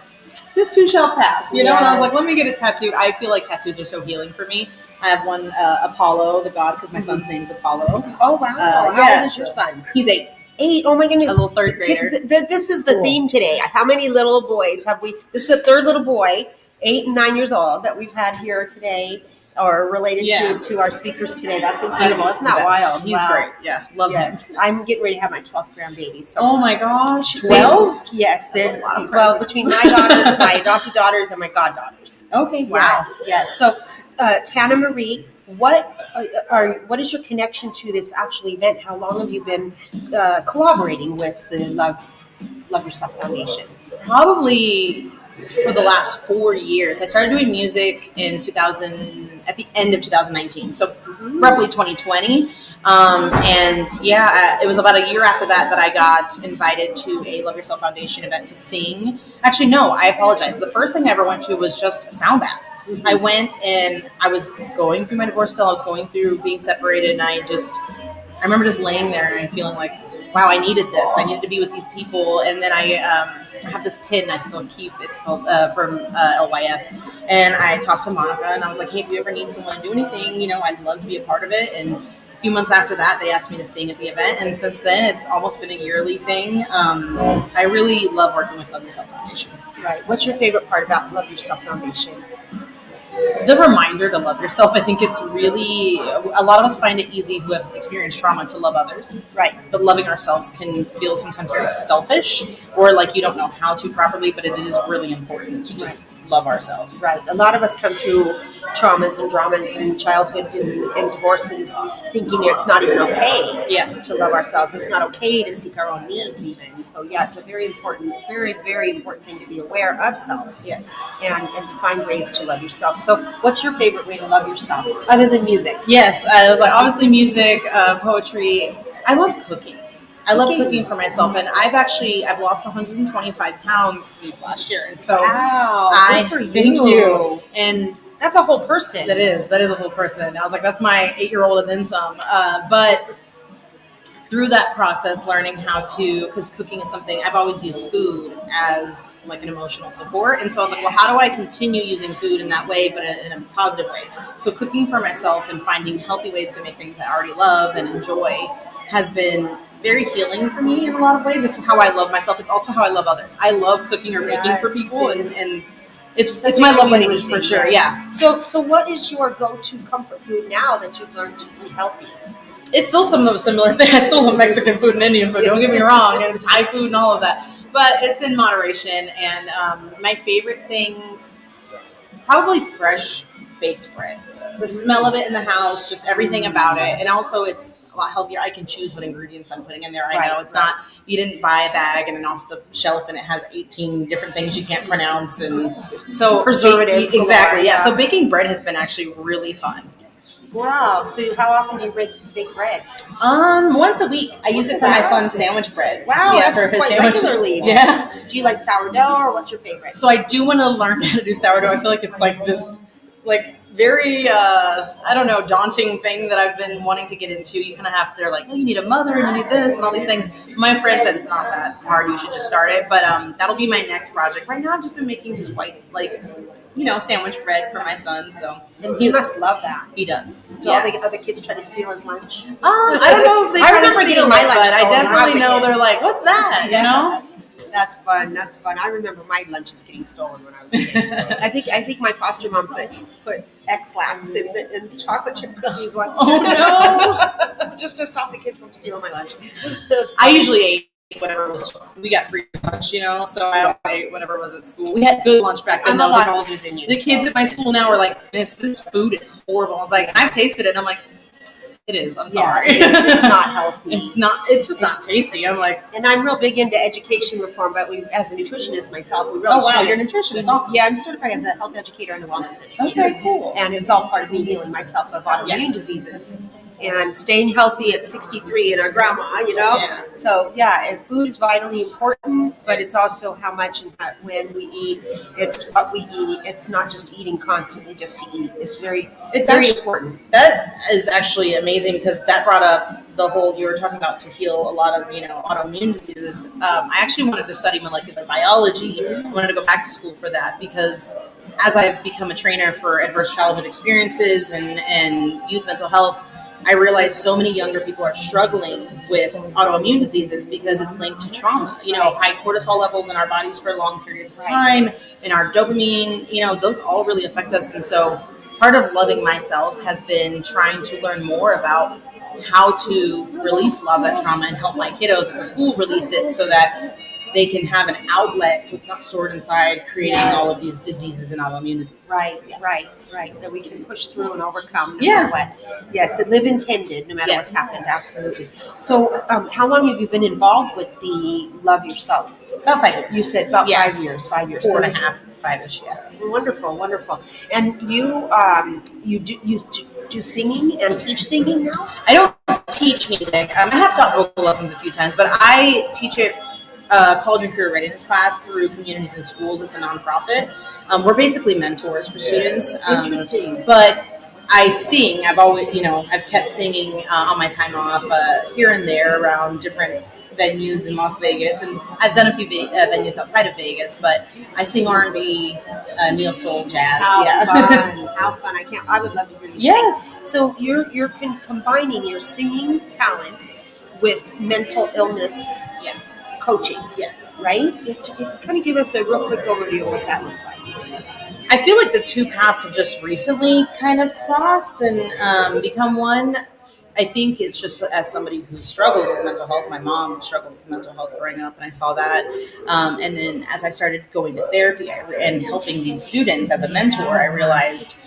S9: this too shall pass, you know? And I was like, let me get it tattooed. I feel like tattoos are so healing for me. I have one, Apollo, the god, because my son's name is Apollo.
S2: Oh wow! How old is your son?
S9: He's 8.
S2: 8. Oh my goodness!
S9: A little third grader.
S2: This is the theme today. How many little boys have we? This is the third little boy, 8 and 9 years old, that we've had here today, or related to our speakers today. That's incredible. Isn't that wild?
S9: He's
S2: Wow.
S9: great. Yeah, love
S2: Yes,
S9: him.
S2: I'm getting ready to have my 12th grandbaby. So
S9: Oh my gosh,
S2: 12? Yes, they're
S9: a lot of
S2: well
S9: presents.
S2: between my daughters, my adopted daughters, and my goddaughters.
S9: Okay, wow.
S2: Yes. So, Tana Marie, what is your connection to this actual event? How long have you been collaborating with the Love Yourself Foundation?
S9: Probably for the last 4 years. I started doing music in at the end of 2019, so roughly 2020. And yeah, it was about a year after that I got invited to a Love Yourself Foundation event to sing. Actually, no, I apologize. The first thing I ever went to was just a sound bath. I went and I was going through my divorce still. I was going through being separated, and I remember just laying there and feeling like, wow, I needed this. I needed to be with these people. And then I have this pin I still keep. It's called from LYF. And I talked to Monica, and I was like, hey, if you ever need someone to do anything, I'd love to be a part of it. And a few months after that, they asked me to sing at the event. And since then, it's almost been a yearly thing. I really love working with Love Yourself Foundation.
S2: Right. What's your favorite part about Love Yourself Foundation?
S9: The reminder to love yourself. I think it's really, a lot of us find it easy who have experienced trauma to love others.
S2: Right.
S9: But loving ourselves can feel sometimes very selfish, or like you don't know how to properly, but it is really important to just love ourselves.
S2: Right. A lot of us come through traumas and dramas in childhood and divorces thinking it's not even okay to love ourselves. It's not okay to seek our own needs even. So yeah, it's a very important, very, very important thing to be aware of self.
S9: Yes.
S2: And to find ways to love yourself. So what's your favorite way to love yourself other than music?
S9: Yes. I was like, obviously music, poetry. I love cooking. I love cooking for myself, and I've lost 125 pounds since last year, and so
S2: Wow, good for you.
S9: Thank you. And
S2: that's a whole person.
S9: That is a whole person. I was like, that's my 8-year-old and then some. But through that process, learning how to, because cooking is something I've always used food as like an emotional support, and so I was like, well, how do I continue using food in that way, but in a positive way? So cooking for myself and finding healthy ways to make things I already love and enjoy has been very healing for me in a lot of ways. It's how I love myself. It's also how I love others. I love cooking or baking for people, and it's my love language for sure. Yeah.
S2: So what is your go-to comfort food now that you've learned to eat healthy?
S9: It's still some of the similar things. I still love Mexican food and Indian food. Don't get me wrong, and Thai food and all of that. But it's in moderation. And my favorite thing, probably fresh baked breads. The smell of it in the house, just everything about it. And also it's a lot healthier. I can choose what ingredients I'm putting in there. I know it's not, you didn't buy a bag and then off the shelf and it has 18 different things you can't pronounce. And so
S2: preservatives.
S9: Exactly. Yeah. So baking bread has been actually really fun.
S2: Wow. So how often do you bake bread?
S9: Once a week. I use it for my son's sandwich bread.
S2: Wow,
S9: yeah,
S2: that's
S9: for his
S2: quite
S9: sandwiches.
S2: regularly.
S9: Yeah.
S2: Do you like sourdough or what's your favorite?
S9: So I do want to learn how to do sourdough. I feel like it's like this, like very, daunting thing that I've been wanting to get into. You kind of have, they're like, oh, you need a mother and you need this and all these things. My friend said it's not that hard. You should just start it. But that'll be my next project. Right now I've just been making just white, sandwich bread for my son. So
S2: and he must love that.
S9: He does.
S2: Do all the other kids try to steal his lunch?
S9: I don't know if they try to steal my lunch, but I definitely know they're like, what's that?
S2: Yeah.
S9: You know?
S2: That's fun. I remember my lunches getting stolen when I was a kid. I think my foster mom put X-Lax in chocolate chip cookies once.
S9: Oh no!
S2: just to stop the kids from stealing my lunch.
S9: I usually ate whatever we got free lunch, so I ate whatever was at school. We had good lunch back then.
S2: I'm a lot older than you.
S9: The kids at my school now were like, this food is horrible. I was like, I've tasted it, and I'm like, it is. I'm sorry.
S2: It's not healthy.
S9: It's just not tasty. I'm like,
S2: and I'm real big into education reform, but as a nutritionist myself, we really
S9: you're a nutritionist. Awesome.
S2: Yeah, I'm certified as a health educator and a wellness educator.
S9: Okay, cool.
S2: And it was all part of me healing myself of autoimmune diseases and staying healthy at 63 and our grandma,
S9: Yeah.
S2: So and food is vitally important, but it's also how much and when we eat. It's what we eat. It's not just eating constantly just to eat. It's very important.
S9: That is actually amazing because that brought up the whole, you were talking about to heal a lot of, autoimmune diseases. I actually wanted to study molecular biology. I wanted to go back to school for that because as I've become a trainer for adverse childhood experiences and youth mental health, I realize so many younger people are struggling with autoimmune diseases because it's linked to trauma. High cortisol levels in our bodies for long periods of time, and our dopamine, those all really affect us. And so part of loving myself has been trying to learn more about how to release a lot of that trauma and help my kiddos in the school release it so that they can have an outlet so it's not stored inside, creating all of these diseases and autoimmune diseases.
S2: Right. That we can push through and overcome no matter what. Yes, and live intended no matter what's happened. Absolutely. So how long have you been involved with the Love Yourself?
S9: About 5 years.
S2: You said about 5 years. 5 years.
S9: 4.5, 5-ish, yeah.
S2: Wonderful. And you do singing and teach singing now?
S9: I don't teach music. I have taught vocal lessons a few times, but I teach it College and Career Readiness class through Communities in Schools. It's a nonprofit. We're basically mentors for students.
S2: Interesting.
S9: But I sing. I've always, I've kept singing on my time off here and there around different venues in Las Vegas, and I've done a few venues outside of Vegas. But I sing R&B, neo soul, jazz.
S2: How fun! I would love to hear you sing.
S9: Yes.
S2: So you're combining your singing talent with mental illness.
S9: Yeah.
S2: Coaching.
S9: Yes.
S2: Right? Kind of give us a real quick overview of what that looks like.
S9: I feel like the two paths have just recently kind of crossed and become one. I think it's just as somebody who struggled with mental health, my mom struggled with mental health growing up, and I saw that. And then as I started going to therapy and helping these students as a mentor, I realized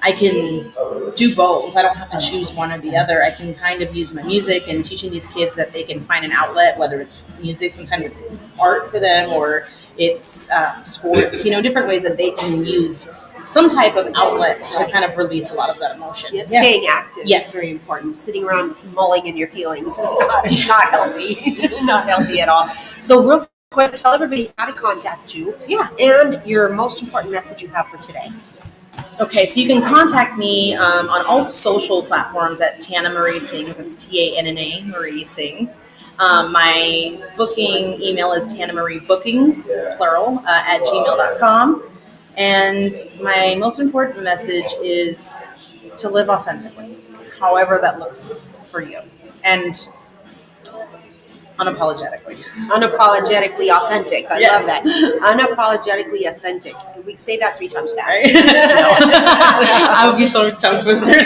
S9: I can do both. I don't have to choose one or the other. I can kind of use my music and teaching these kids that they can find an outlet, whether it's music, sometimes it's art for them, or it's sports, different ways that they can use some type of outlet to kind of release a lot of that emotion.
S2: Yeah, staying active
S9: Yes.
S2: is very important. Sitting around mulling in your feelings is not healthy. Not healthy at all. So real quick, tell everybody how to contact you.
S9: Yeah.
S2: And your most important message you have for today.
S9: Okay, so you can contact me on all social platforms at Tana Marie Sings. It's TANNA Marie Sings. My booking email is TanaMarieBookings, plural, at gmail.com. And my most important message is to live authentically, however that looks for you. And unapologetically.
S2: Unapologetically authentic. I
S9: Yes.
S2: love that. Unapologetically authentic. Can we say that 3 times fast?
S9: Right? I would be so tongue twister.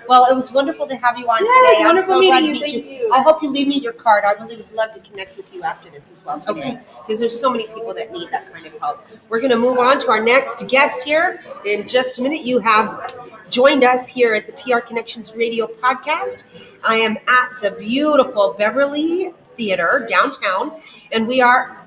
S2: Well, it was wonderful to have you on
S9: Yes,
S2: today. I'm
S9: wonderful
S2: so glad to
S9: meeting you.
S2: meet
S9: Thank
S2: you.
S9: you.
S2: I hope you leave me your card. I really would love to connect with you after this as well today, because there's so many people that need that kind of help. We're going to move on to our next guest here in just a minute. You have joined us here at the PR Connections Radio podcast. I am at the beautiful Beverly Theater downtown, and we are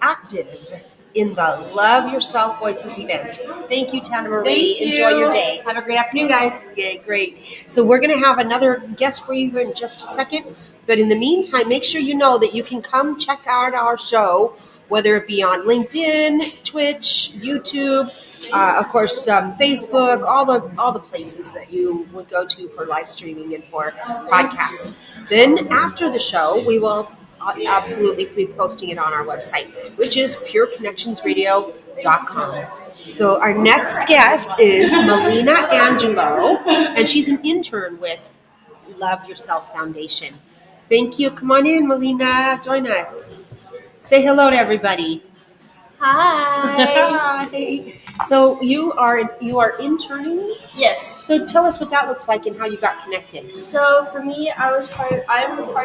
S2: active in the Love Yourself Voices event. Thank you, Tana Marie.
S9: Thank you.
S2: Enjoy your day.
S9: Have a great afternoon, guys.
S2: Okay, great. So we're going to have another guest for you here in just a second. But in the meantime, make sure you know that you can come check out our show, whether it be on LinkedIn, Twitch, YouTube, of course, Facebook, all the places that you would go to for live streaming and for podcasts. Then after the show, we will absolutely be posting it on our website, which is pureconnectionsradio.com. So our next guest is Melina Angelo, and she's an intern with Love Yourself Foundation. Thank you. Come on in, Melina. Join us. Say hello to everybody.
S10: Hi.
S2: Hi. So you are interning.
S10: Yes.
S2: So tell us what that looks like and how you got connected.
S10: So for me, I'm part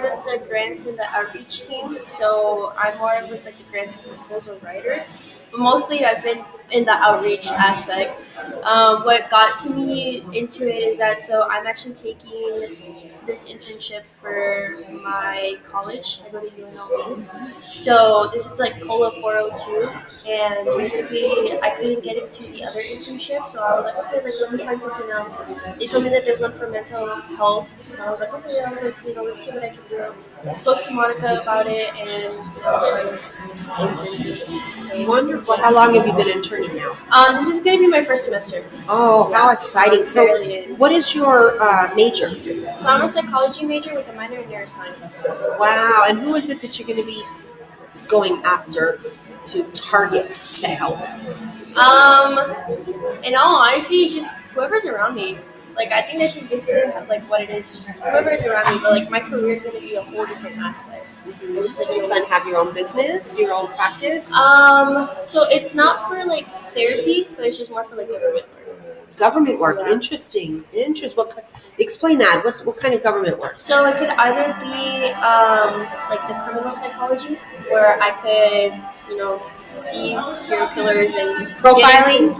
S10: of the grants and the outreach team. So I'm more of like the grants and proposal writer. But mostly I've been in the outreach aspect. What got to me into it is that I'm actually taking this internship for my college. I go to UNLV. So this is like COLA 402, and basically I couldn't get into the other internship, so I was like, okay, let me find something else. They told me that there's one for mental health, so I was like, okay, let's see what I can do. I spoke to Monica about it, and
S2: So wonderful. How long have you been interning now?
S10: This is going to be my first semester.
S2: Oh, how exciting! So, what is your major?
S10: So I'm a psychology major with a minor in neuroscience.
S2: Wow! And who is it that you're going to be going after to target to help?
S10: In all honesty, it's just whoever's around me. Like, I think that's just basically like what it is. It's just whoever is around me. But like, my career is going to be a whole different aspect.
S2: Just like you plan to have your own business, your own practice.
S10: So it's not for like therapy, but it's just more for like government work.
S2: Government work, interesting. Explain that. What kind of government work?
S10: So it could either be like the criminal psychology, where I could, see serial killers and
S2: Profiling,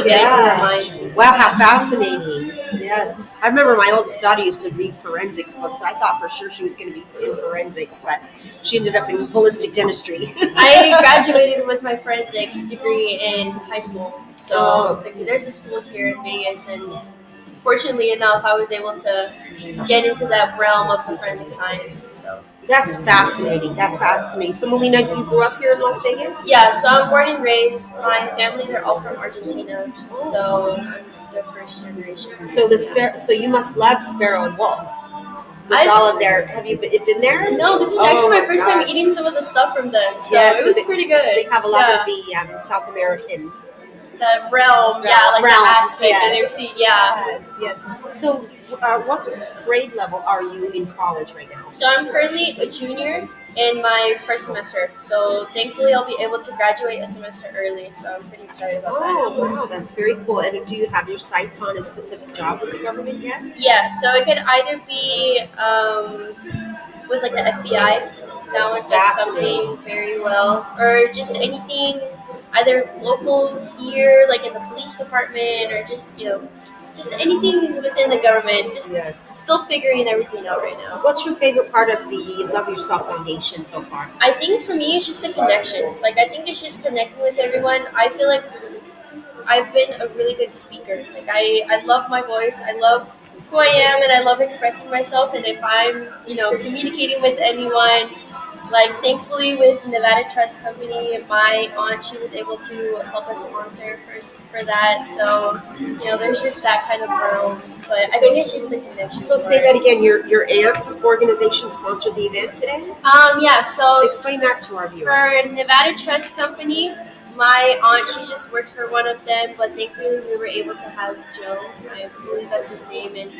S10: get into their minds.
S2: Wow, how fascinating! Yes, I remember my oldest daughter used to read forensics books. So I thought for sure she was going to be in forensics, but she ended up in holistic dentistry.
S10: I graduated with my forensics degree in high school. So there's a school here in Vegas, and fortunately enough, I was able to get into that realm of the forensic science. So
S2: that's fascinating. So Melina, you grew up here in Las Vegas?
S10: Yeah. So I'm born and raised. My family, they're all from Argentina. So I'm the first generation.
S2: So so you must love Sparrow and Wolf. Have you been there?
S10: No, this is actually my first time eating some of the stuff from them. So it was pretty good.
S2: They have a lot of the South American.
S10: The realm, the Aztec and everything,
S2: Yes. So, what grade level are you in college right now?
S10: So I'm currently a junior in my first semester. So thankfully, I'll be able to graduate a semester early. So I'm pretty excited about that.
S2: Oh, wow, that's very cool. And do you have your sights on a specific job with the government yet?
S10: Yeah. So it could either be with like the FBI. That one's like something very well, or just anything. Either local here, like in the police department, or just anything within the government. Just still figuring everything out right now.
S2: What's your favorite part of the Love Yourself Foundation so far?
S10: I think for me, it's just the connections. Like, I think it's just connecting with everyone. I feel like I've been a really good speaker. Like I love my voice. I love who I am, and I love expressing myself. And if I'm, communicating with anyone, like thankfully with Nevada Trust Company, my aunt, she was able to help us sponsor for that. So, there's just that kind of room. But I think it's just the connection.
S2: So say that again. Your aunt's organization sponsored the event today.
S10: Yeah. So
S2: explain that to our viewers.
S10: For Nevada Trust Company, my aunt, she just works for one of them, but thankfully we were able to have Joe, I believe that's his name, and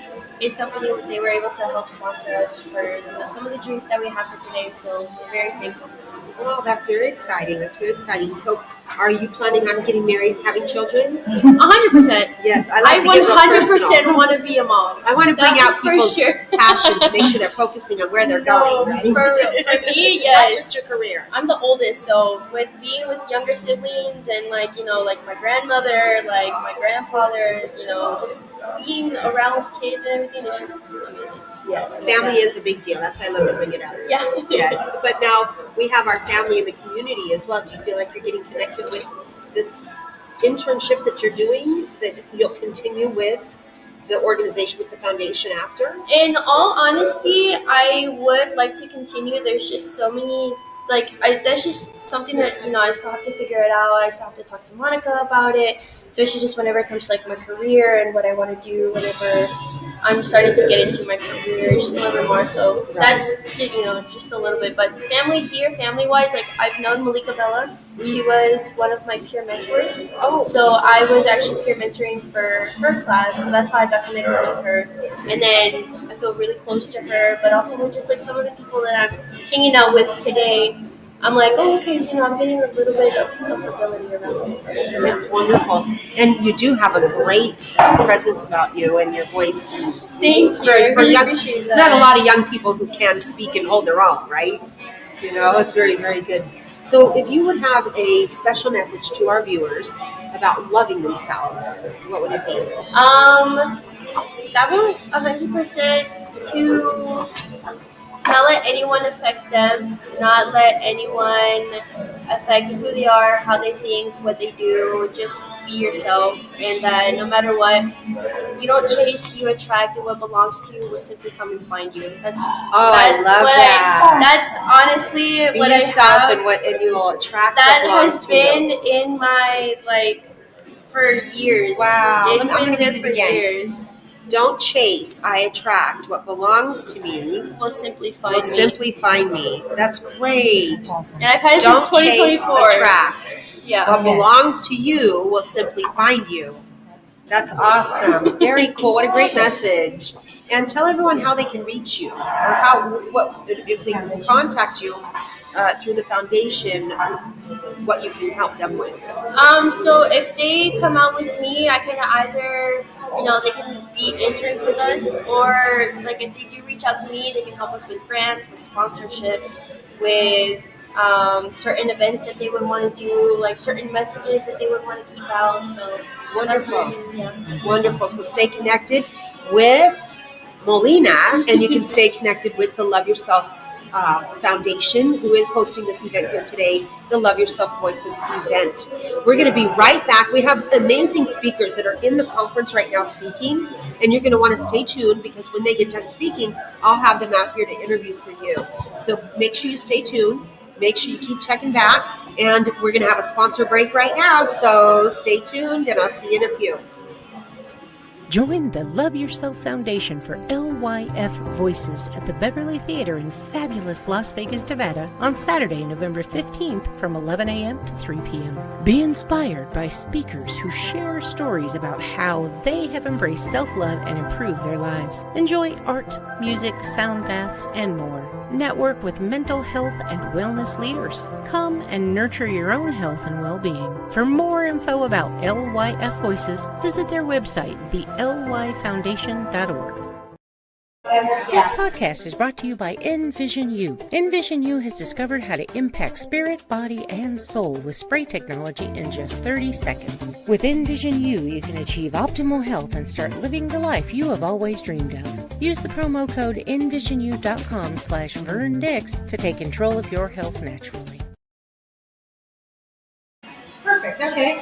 S10: his company, they were able to help sponsor us for some of the drinks that we have for today, so we're very thankful.
S2: Well, that's very exciting. That's very exciting. So, are you planning on getting married, having children?
S10: 100%.
S2: Yes, I like to get real personal.
S10: 100% want to be a mom.
S2: I want to bring out people's
S10: sure.
S2: passion to make sure they're focusing on where they're going. Right?
S10: For real. For me, yes.
S2: Not just your career.
S10: I'm the oldest, so with being with younger siblings and like my grandmother, like my grandfather, just being around with kids and everything, it's just amazing.
S2: Yes, family is a big deal. That's why I love to bring it up.
S10: Yeah.
S2: Yes, but now we have our family in the community as well. Do you feel like you're getting connected with this internship that you're doing, that you'll continue with the organization, with the foundation after?
S10: In all honesty, I would like to continue. There's just so many, that's just something that, I still have to figure it out. I still have to talk to Monica about it. Especially just whenever it comes to my career and what I want to do, whenever I'm starting to get into my career just a little bit more. So that's, just a little bit. But family-wise, I've known Malika Bella. She was one of my peer mentors.
S2: Oh.
S10: So I was actually peer mentoring for her class. So that's how I got connected with her. And then I feel really close to her, but also with just some of the people that I'm hanging out with today. I'm like, oh, okay, I'm getting a little bit of comfortability around it.
S2: So that's wonderful. And you do have a great presence about you and your voice.
S10: Thank you. I really appreciate that.
S2: It's not a lot of young people who can speak and hold their own, right? It's very, very good. So if you would have a special message to our viewers about loving themselves, what would it be?
S10: That would 100% to not let anyone affect them, not let anyone affect who they are, how they think, what they do. Just be yourself, and that no matter what, you don't chase, you attract, and what belongs to you will simply come and find you. That's
S2: I love that.
S10: That's honestly
S2: be
S10: what
S2: yourself
S10: I have.
S2: and you will attract
S10: That
S2: what belongs
S10: has
S2: to you.
S10: been in my for years.
S2: Wow.
S10: It's
S2: I'm
S10: been
S2: gonna
S10: there
S2: read it
S10: for
S2: again.
S10: years.
S2: Don't chase, I attract. What belongs to me
S10: Will simply find
S2: will
S10: me.
S2: simply find me. That's great.
S10: And I've had it since
S2: Don't chase,
S10: 2024.
S2: attract.
S10: Yeah.
S2: What belongs to you will simply find you. That's awesome. Very cool. What a great message. And tell everyone how they can reach you, or if they can contact you through the foundation, what you can help them with.
S10: So if they come out with me, I can either, they can be interns with us, or if they do reach out to me, they can help us with grants, with sponsorships, with certain events that they would want to do, certain messages that they would want to keep out. So
S2: Wonderful.
S10: Yeah.
S2: Wonderful. So stay connected with Molina, and you can stay connected with the Love Yourself Foundation, who is hosting this event here today, the Love Yourself Voices event. We're going to be right back. We have amazing speakers that are in the conference right now speaking, and you're going to want to stay tuned, because when they get done speaking, I'll have them out here to interview for you. So make sure you stay tuned. Make sure you keep checking back, and we're going to have a sponsor break right now, so stay tuned, and I'll see you in a few.
S1: Join the Love Yourself Foundation for LYF Voices at the Beverly Theater in fabulous Las Vegas, Nevada on Saturday, November 15th from 11 a.m. to 3 p.m. Be inspired by speakers who share stories about how they have embraced self-love and improved their lives. Enjoy art, music, sound baths, and more. Network with mental health and wellness leaders. Come and nurture your own health and well-being. For more info about LYF Voices, visit their website, thelyfoundation.org. This podcast is brought to you by Envision You. Envision You has discovered how to impact spirit, body, and soul with spray technology in just 30 seconds. With Envision You, you can achieve optimal health and start living the life you have always dreamed of. Use the promo code envisionu.com/VernDix to take control of your health naturally.
S7: Perfect. Okay.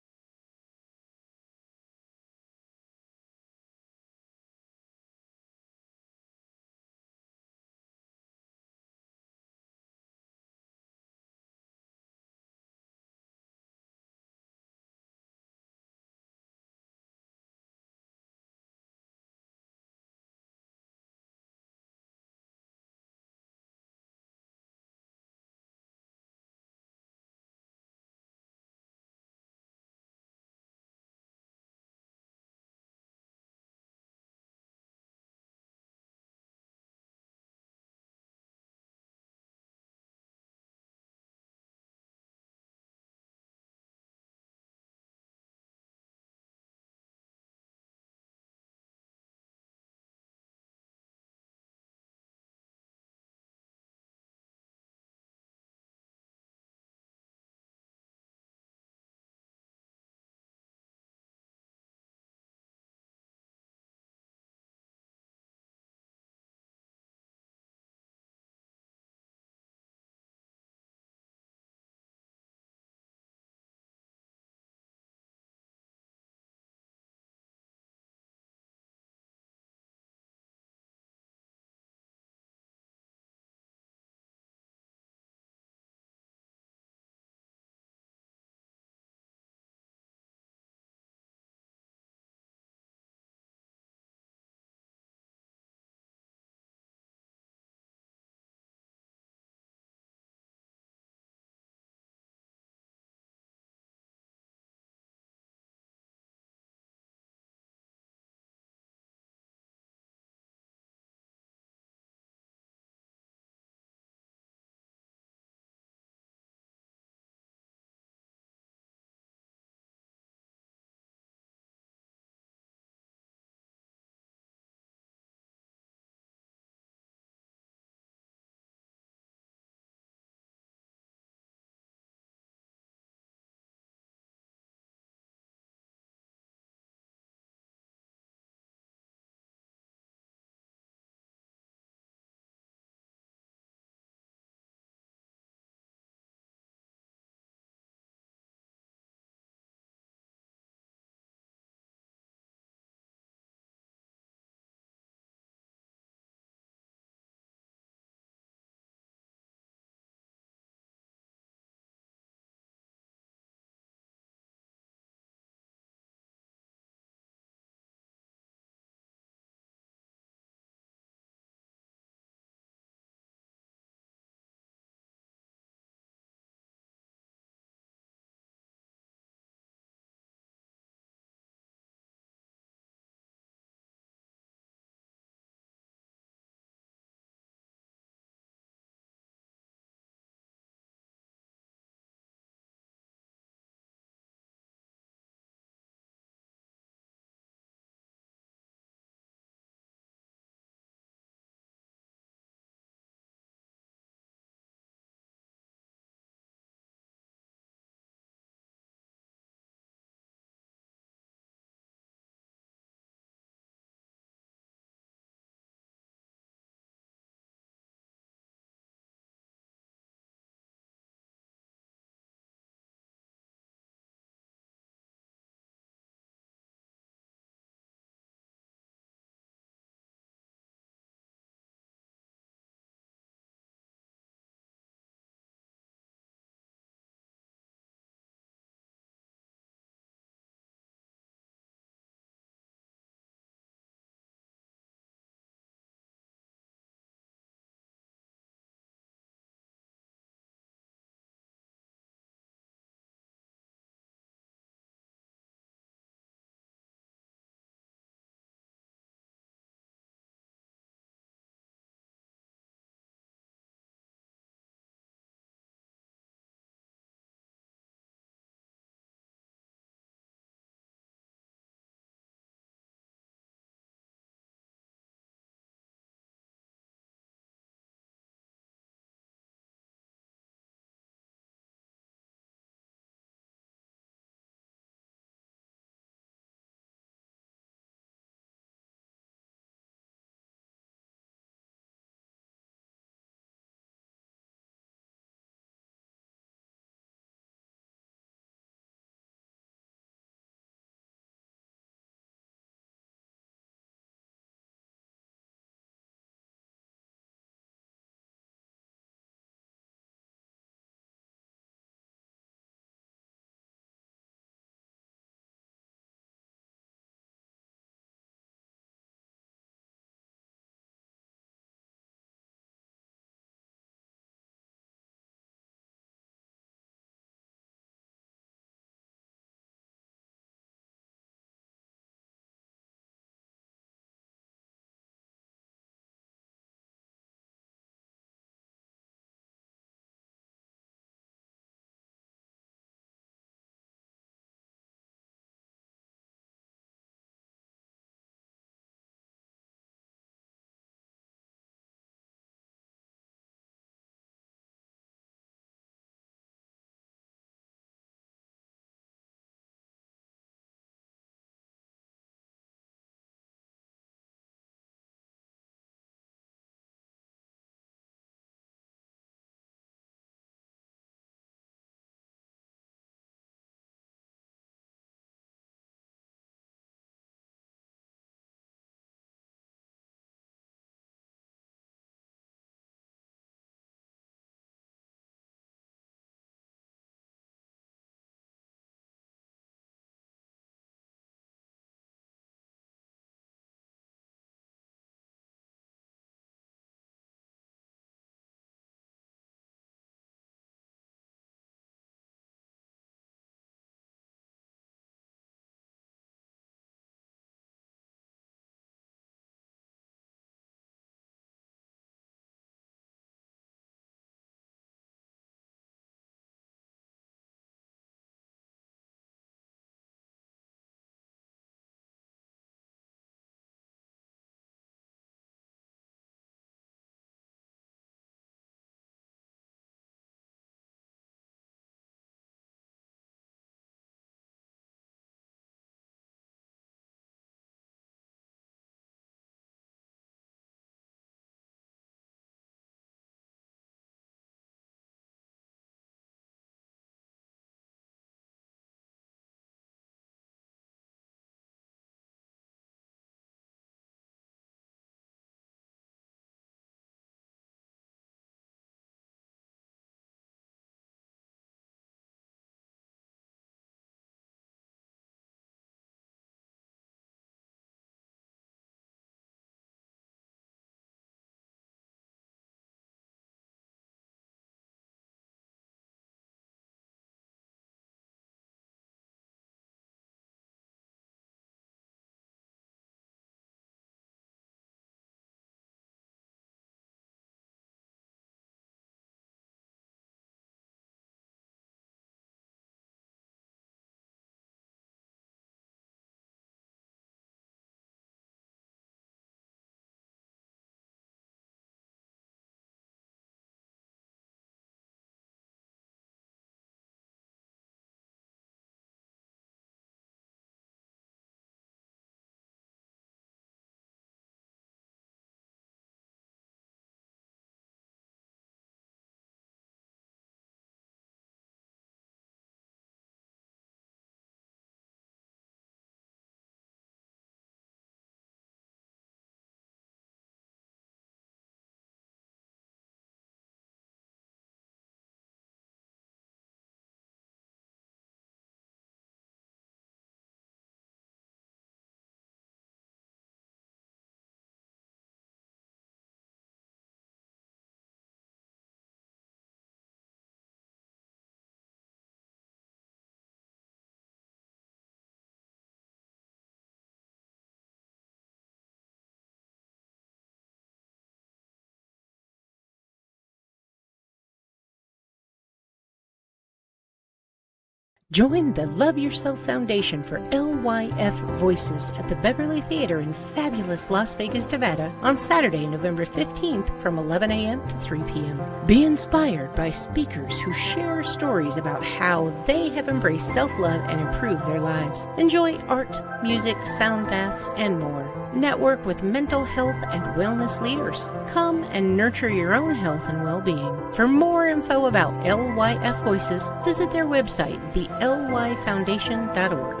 S1: Join the Love Yourself Foundation for LYF Voices at the Beverly Theater in fabulous Las Vegas, Nevada on Saturday, November 15th from 11 a.m. to 3 p.m. Be inspired by speakers who share stories about how they have embraced self-love and improved their lives. Enjoy art, music, sound baths, and more. Network with mental health and wellness leaders. Come and nurture your own health and well-being. For more info about LYF Voices, visit their website, thelyfoundation.org.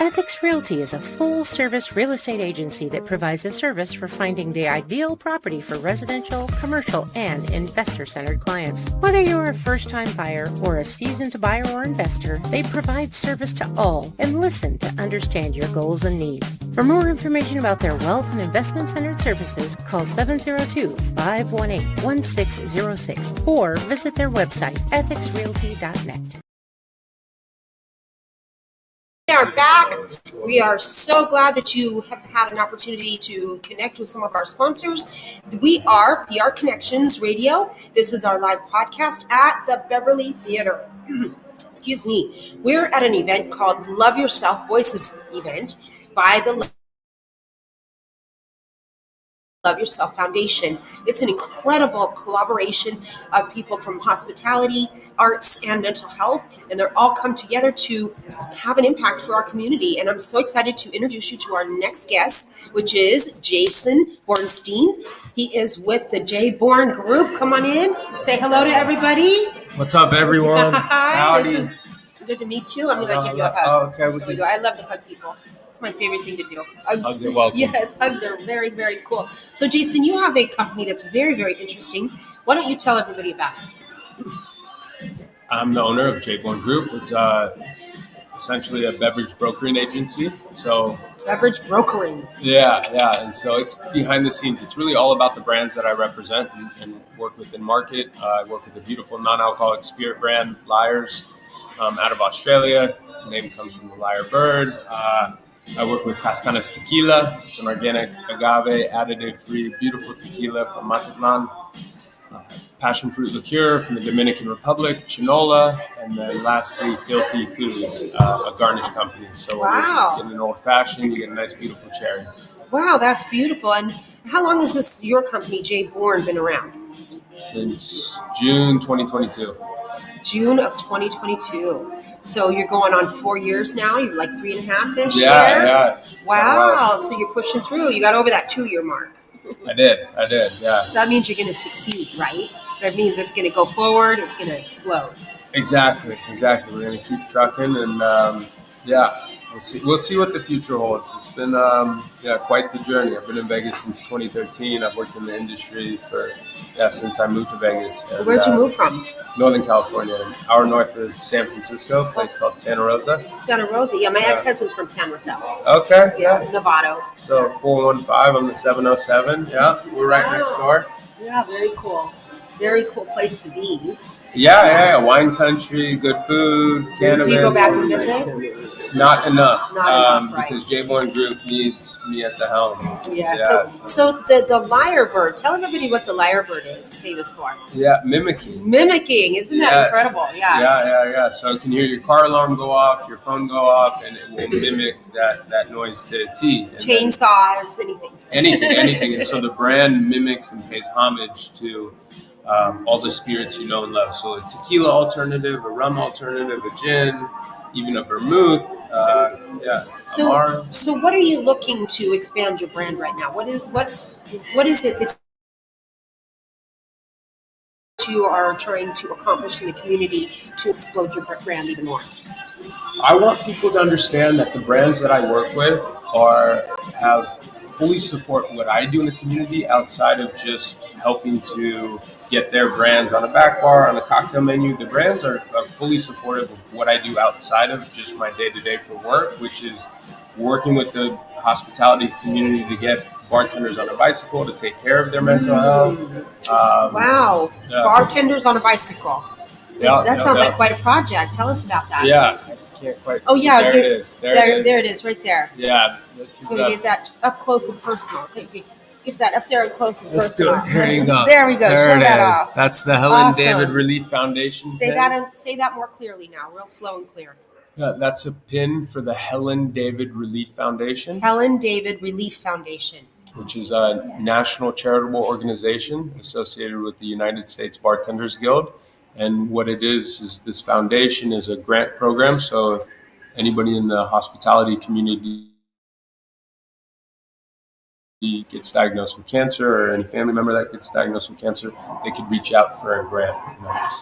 S1: Ethics Realty is a full-service real estate agency that provides a service for finding the ideal property for residential, commercial, and investor-centered clients. Whether you're a first-time buyer or a seasoned buyer or investor, they provide service to all and listen to understand your goals and needs. For more information about their wealth and investment-centered services, call 702-518-1606 or visit their website, ethicsrealty.net.
S2: We are back. We are so glad that you have had an opportunity to connect with some of our sponsors. We are PR Connections Radio. This is our live podcast at the Beverly Theater. Excuse me. We're at an event called Love Yourself Voices event by the Love Yourself Foundation. It's an incredible collaboration of people from hospitality, arts, and mental health, and they're all come together to have an impact for our community. And I'm so excited to introduce you to our next guest, which is Jason Bornstein. He is with the J. Born Group. Come on in. Say hello to everybody.
S11: What's up, everyone?
S2: Hi. This is good to meet you. I'm going to give you a hug.
S11: Oh, okay.
S2: I love to hug people. It's my favorite thing to do.
S11: Hugs are welcome.
S2: Yes, hugs are very, very cool. So, Jason, you have a company that's very, very interesting. Why don't you tell everybody about it?
S11: I'm the owner of J. Born Group. It's essentially a beverage brokering agency. So
S2: beverage brokering.
S11: Yeah. And so it's behind the scenes. It's really all about the brands that I represent and work with in market. I work with a beautiful non-alcoholic spirit brand, Lyres, out of Australia. The name comes from the lyre bird. I work with Cascanas Tequila. It's an organic, agave, additive-free, beautiful tequila from Mazatlan. Passion fruit liqueur from the Dominican Republic, Chinola, and then lastly, Filthy Foods, a garnish company. So when you're getting an old-fashioned, you get a nice, beautiful cherry.
S2: Wow, that's beautiful. And how long has your company, J. Born, been around?
S11: Since June 2022.
S2: June of 2022. So you're going on 4 years now? You're like 3.5-ish?
S11: Yeah.
S2: Wow. So you're pushing through. You got over that 2-year mark.
S11: I did. Yeah.
S2: So that means you're going to succeed, right? That means it's going to go forward. It's going to explode.
S11: Exactly. We're going to keep trucking, and we'll see what the future holds. It's been quite the journey. I've been in Vegas since 2013. I've worked in the industry since I moved to Vegas. And,
S2: where'd you move from?
S11: Northern California, an hour north of San Francisco, a place called Santa Rosa.
S2: Santa Rosa, yeah. My ex-husband's from San Rafael.
S11: Okay.
S2: Yeah, Novato.
S11: So 415, I'm the 707. Yeah, we're right next door.
S2: Yeah, very cool. Very cool place to be.
S11: Yeah. Wine country, good food, cannabis.
S2: Do you go back and visit?
S11: Not enough.
S2: Right.
S11: Because J. Born Group needs me at the helm.
S2: Yeah. So the lyre bird. Tell everybody what the lyre bird is famous for.
S11: Yeah, mimicking.
S2: Isn't that incredible?
S11: Yeah. So it can hear your car alarm go off, your phone go off, and it will mimic that noise to a T.
S2: Chainsaws,
S11: anything. And so the brand mimics and pays homage to all the spirits you know and love. So a tequila alternative, a rum alternative, a gin, even a vermouth.
S2: So what are you looking to expand your brand right now? What is it that you are trying to accomplish in the community to explode your brand even more?
S11: I want people to understand that the brands that I work with have fully support what I do in the community outside of just helping to get their brands on a back bar, on a cocktail menu. The brands are fully supportive of what I do outside of just my day-to-day for work, which is working with the hospitality community to get bartenders on a bicycle to take care of their mental health.
S2: Wow. Yeah. Bartenders on a bicycle.
S11: Yeah,
S2: that sounds like quite a project. Tell us about that.
S11: Yeah. I can't quite
S2: there
S11: it is.
S2: There it is, right there.
S11: Yeah. This is
S2: get that up close and personal. Good. Get that up there and close and
S11: Let's do it. Here you go.
S2: There we go.
S11: There
S2: Show
S11: it
S2: that
S11: is.
S2: off.
S11: That's the Helen
S2: Awesome.
S11: David Relief Foundation
S2: Say
S11: pin.
S2: that more clearly now, real slow and clear.
S11: That's a pin for the Helen David Relief Foundation.
S2: Helen David Relief Foundation,
S11: which is a national charitable organization associated with the United States Bartenders Guild. And what it is this foundation is a grant program. So if anybody in the hospitality community gets diagnosed with cancer, or any family member that gets diagnosed with cancer, they could reach out for a grant.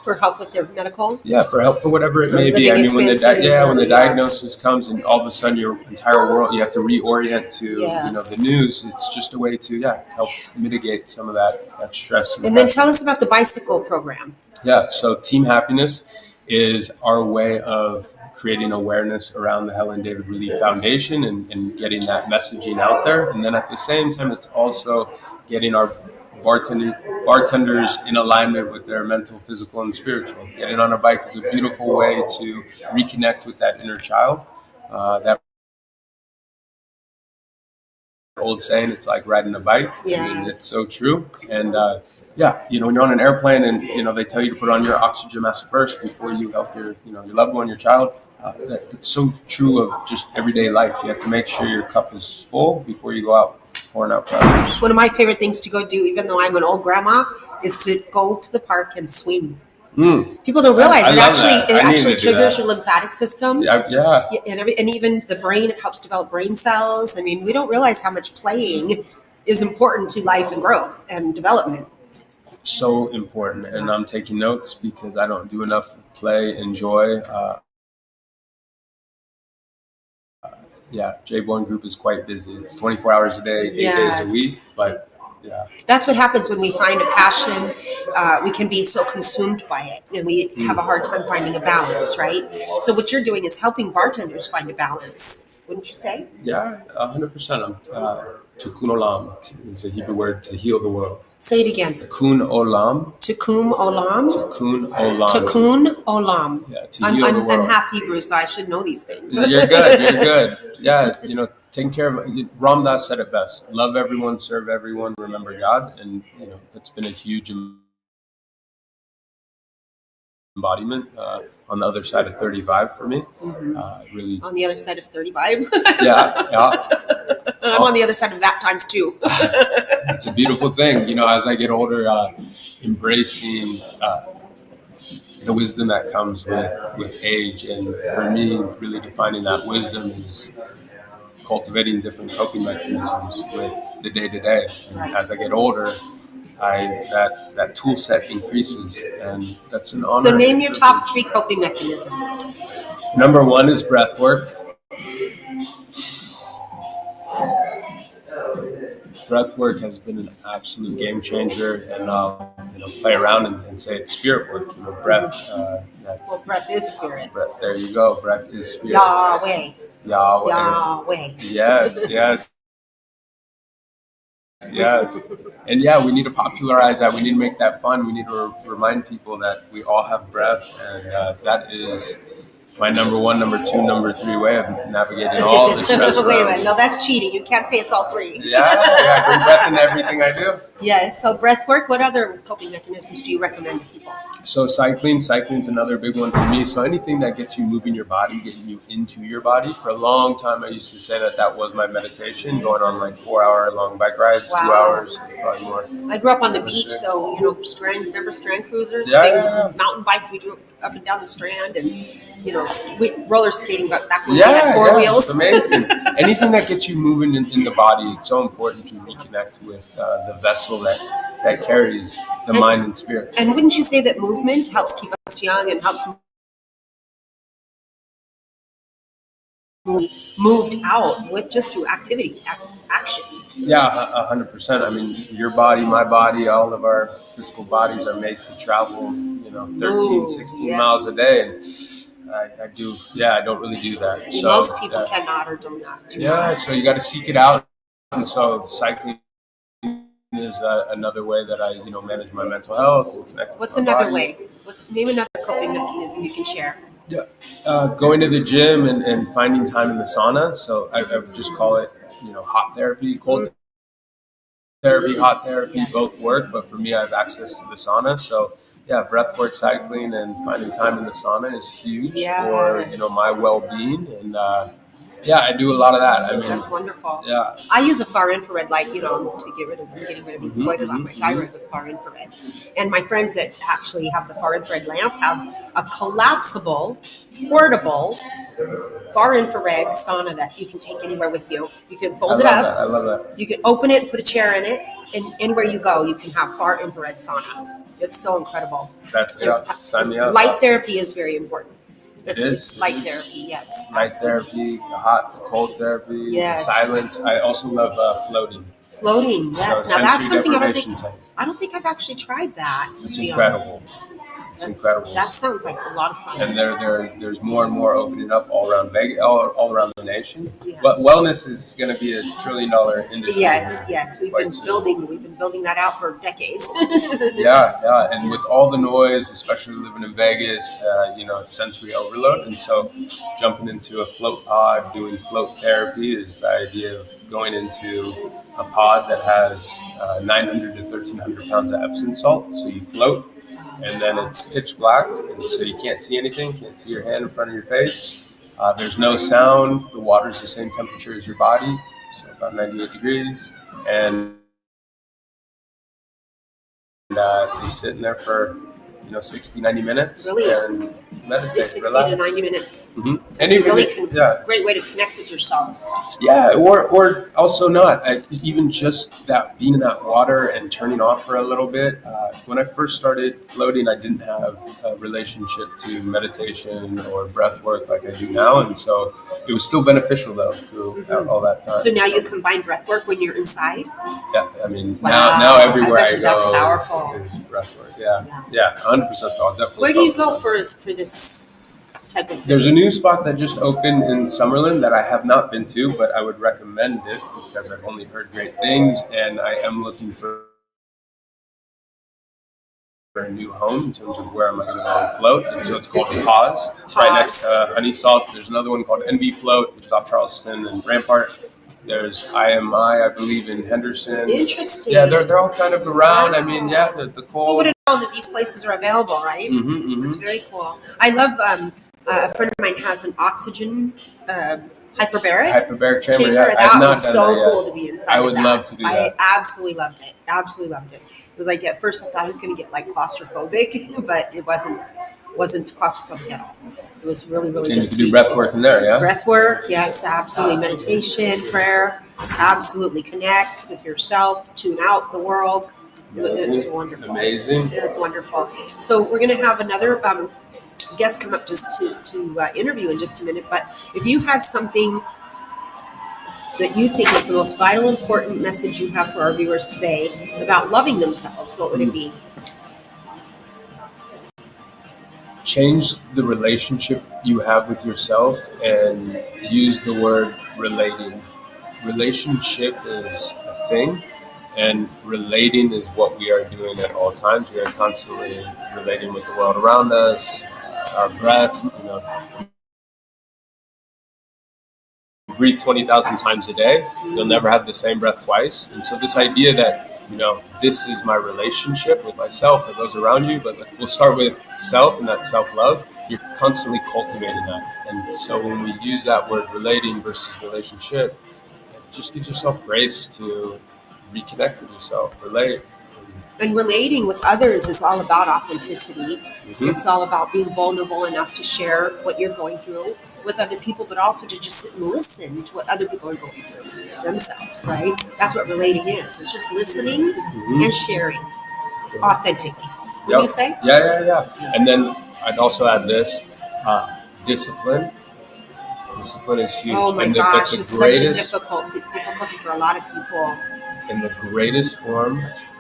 S2: For help with their medical?
S11: Yeah, for help for whatever it may be. I mean, when the diagnosis comes and all of a sudden your entire world, you have to reorient to the news. It's just a way to help mitigate some of that stress.
S2: And then tell us about the bicycle program.
S11: Yeah, so Team Happiness is our way of creating awareness around the Helen David Relief Foundation and getting that messaging out there. And then at the same time, it's also getting our bartenders in alignment with their mental, physical, and spiritual. Getting on a bike is a beautiful way to reconnect with that inner child. That old saying, it's like riding a bike.
S2: Yeah.
S11: I mean, it's so true. And when you're on an airplane and they tell you to put on your oxygen mask first before you help your loved one, your child. It's so true of just everyday life. You have to make sure your cup is full before you go out pouring out for others.
S2: One of my favorite things to go do, even though I'm an old grandma, is to go to the park and swim. People don't realize it actually triggers your lymphatic system.
S11: Yeah.
S2: And even the brain, it helps develop brain cells. I mean, we don't realize how much playing is important to life and growth and development.
S11: So important. And I'm taking notes because I don't do enough play and joy. J-Born Group is quite busy. It's 24 hours a day, 8 days a week, but
S2: that's what happens when we find a passion. We can be so consumed by it, and we have a hard time finding a balance, right? So what you're doing is helping bartenders find a balance, wouldn't you say?
S11: Yeah, 100%. Tikkun Olam is a Hebrew word to heal the world.
S2: Say it again.
S11: Tikkun Olam.
S2: Tikkun Olam.
S11: Tikkun Olam.
S2: Tikkun Olam.
S11: Yeah, to heal the world.
S2: I'm half Hebrew, so I should know these things.
S11: You're good. Yeah, taking care of. Ram Dass said it best: love everyone, serve everyone, remember God, and that's been a huge embodiment on the other side of 35 for me. Really.
S2: On the other side of 35.
S11: Yeah.
S2: I'm on the other side of that times two.
S11: It's a beautiful thing, as I get older, embracing the wisdom that comes with age. And for me, really defining that wisdom is cultivating different coping mechanisms with the day-to-day. And as I get older, that tool set increases, and that's an honor.
S2: So name your top 3 coping mechanisms.
S11: Number 1 is breath work. Breath work has been an absolute game changer, and play around and say it's spirit work. Breath.
S2: Well, breath is spirit.
S11: Breath, there you go. Breath is spirit.
S2: Yahweh.
S11: Yes. And we need to popularize that. We need to make that fun. We need to remind people that we all have breath, and that is my number 1, number 2, number 3 way of navigating all the stress.
S2: Wait a minute. No, that's cheating. You can't say it's all 3.
S11: Yeah. Bring breath into everything I do.
S2: Yeah. So breath work. What other coping mechanisms do you recommend to people?
S11: So cycling's another big one for me. So anything that gets you moving your body, getting you into your body. For a long time, I used to say that was my meditation, going on like 4-hour-long bike rides, 2 hours, probably more.
S2: I grew up on the beach, so remember Strand Cruisers?
S11: Yeah.
S2: Mountain bikes. We drove up and down the Strand, and roller skating back when we had 4 wheels.
S11: It's amazing. Anything that gets you moving in the body, it's so important to reconnect with the vessel that carries the mind and spirit.
S2: And wouldn't you say that movement helps keep us young and helps moved out with just through activity, action?
S11: Yeah, 100%. I mean, your body, my body, all of our physical bodies are made to travel, 13, 16 miles a day. And I don't really do that. So,
S2: most people cannot or do not.
S11: So you got to seek it out. And so cycling is another way that I, manage my mental health and connect with
S2: What's
S11: my
S2: another
S11: body.
S2: way? Name another coping mechanism you can share.
S11: Yeah, going to the gym and finding time in the sauna. So I just call it, hot therapy, cold therapy, hot therapy, both work. But for me, I have access to the sauna. So yeah, breath work, cycling, and finding time in the sauna is huge for my well-being. And yeah, I do a lot of that. I mean,
S2: that's wonderful.
S11: Yeah,
S2: I use a far infrared light, to get rid of getting rid of the spoiler on my thyroid with far infrared. And my friends that actually have the far infrared lamp have a collapsible, portable far infrared sauna that you can take anywhere with you. You can fold it up.
S11: I love that.
S2: You can open it and put a chair in it, and anywhere you go, you can have far infrared sauna. It's so incredible.
S11: That's sign me up.
S2: Light therapy is very important.
S11: It's
S2: light therapy, yes.
S11: Light therapy, hot, cold therapy,
S2: yes.
S11: Silence. I also love floating.
S2: Floating, yes.
S11: So
S2: now that's something
S11: I
S2: don't think I've actually tried that.
S11: It's incredible. It's incredible.
S2: That sounds like a lot of fun.
S11: And there's more and more opening up all around Vegas, all around the nation.
S2: Yeah.
S11: But wellness is going to be a $1 trillion industry.
S2: Yes. We've been building that out for decades.
S11: Yeah. And with all the noise, especially living in Vegas, it's sensory overload. And so jumping into a float pod, doing float therapy is the idea of going into a pod that has 900 to 1,300 pounds of Epsom salt. So you float. And then it's pitch black, and so you can't see anything, can't see your hand in front of your face. There's no sound. The water's the same temperature as your body, so about 98 degrees. And you're sitting there for 60, 90 minutes and meditate,
S2: 60
S11: relax.
S2: to 90 minutes.
S11: Mm-hmm. And even,
S2: great way to connect with yourself.
S11: Yeah, or also not. Even just that being in that water and turning off for a little bit. When I first started floating, I didn't have a relationship to meditation or breath work like I do now, and so it was still beneficial though through all that time.
S2: So now you combine breath work when you're inside?
S11: Yeah, I mean now everywhere I go
S2: that's powerful.
S11: Is breath work. Yeah, 100%. I'll definitely.
S2: Where do you go for this? Type of thing?
S11: There's a new spot that just opened in Summerlin that I have not been to, but I would recommend it because I've only heard great things, and I am looking for a new home in terms of where am I going to go and float. And so it's called Pause. It's right next to Honey Salt. There's another one called NV Float, which is off Charleston and Rampart. There's IMI, I believe, in Henderson.
S2: Interesting.
S11: Yeah, they're all kind of around. I mean, the cool.
S2: You would have known that these places are available, right? It's very cool. I love. A friend of mine has an oxygen hyperbaric
S11: chamber.
S2: Yeah, that was so cool to be inside.
S11: I would love to do that.
S2: I absolutely loved it. It was like at first I thought I was going to get like claustrophobic, but it wasn't claustrophobic at all. It was really, really
S11: and
S2: just
S11: you do breath work in there, yeah?
S2: Breath work, yes, absolutely. Meditation, prayer, absolutely connect with yourself, tune out the world. It's wonderful.
S11: Amazing.
S2: It was wonderful. So we're going to have another guest come up just to interview in just a minute. But if you had something that you think is the most vital, important message you have for our viewers today about loving themselves, what would it be?
S11: Change the relationship you have with yourself and use the word relating. Relationship is a thing, and relating is what we are doing at all times. We are constantly relating with the world around us, our breath. Breathe 20,000 times a day. You'll never have the same breath twice. And so this idea that, this is my relationship with myself and those around you, but we'll start with self and that self-love. You're constantly cultivating that. And so when we use that word relating versus relationship, just give yourself grace to reconnect with yourself, relate.
S2: And relating with others is all about authenticity. Mm-hmm. It's all about being vulnerable enough to share what you're going through with other people, but also to just sit and listen to what other people are going through themselves, right? That's what relating is. It's just listening and sharing authentically. What do you say?
S11: Yeah. And then I'd also add this, discipline. Discipline is huge.
S2: Oh my gosh, it's such a difficulty for a lot of people.
S11: And the greatest form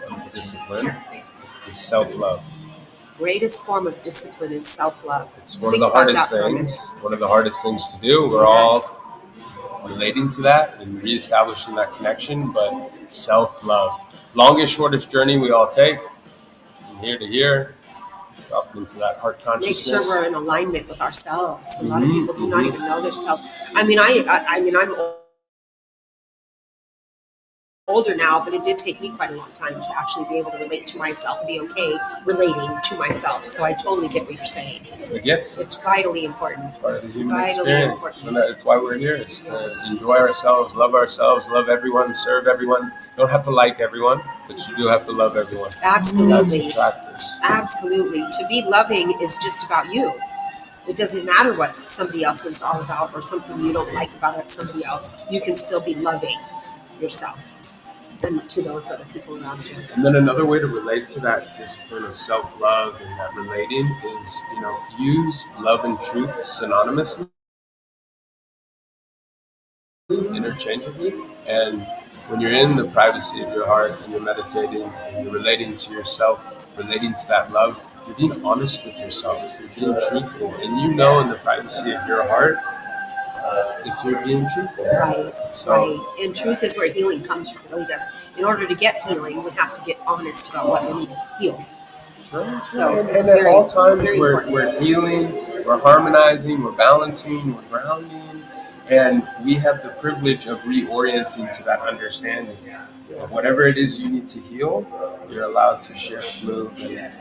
S11: of discipline is self-love.
S2: Greatest form of discipline is self-love.
S11: It's one of the hardest things. One of the hardest things to do. We're all relating to that and reestablishing that connection, but self-love. Longest, shortest journey we all take from here to here, up into that heart consciousness.
S2: Make sure we're in alignment with ourselves. A lot of people do not even know themselves. I mean, I'm older now, but it did take me quite a long time to actually be able to relate to myself and be okay relating to myself. So I totally get what you're saying.
S11: It's a gift.
S2: It's vitally important.
S11: It's part of the human
S2: Vitally
S11: experience.
S2: important.
S11: So that's why we're here, is to enjoy ourselves, love everyone, serve everyone. You don't have to like everyone, but you do have to love everyone.
S2: Absolutely.
S11: That's the practice.
S2: Absolutely. To be loving is just about you. It doesn't matter what somebody else is all about or something you don't like about somebody else. You can still be loving yourself and to those other people around you.
S11: And then another way to relate to that discipline of self-love and that relating is, use love and truth synonymously, interchangeably. And when you're in the privacy of your heart and you're meditating and you're relating to yourself, relating to that love, you're being honest with yourself, you're being truthful, and in the privacy of your heart, if you're being truthful.
S2: Right, right. And truth is where healing comes from, it really does. In order to get healing, we have to get honest about what we need healed.
S11: Sure.
S2: So,
S11: and at all times, we're healing, we're harmonizing, we're balancing, we're grounding, and we have the privilege of reorienting to that understanding. Whatever it is you need to heal, you're allowed to shift, move, and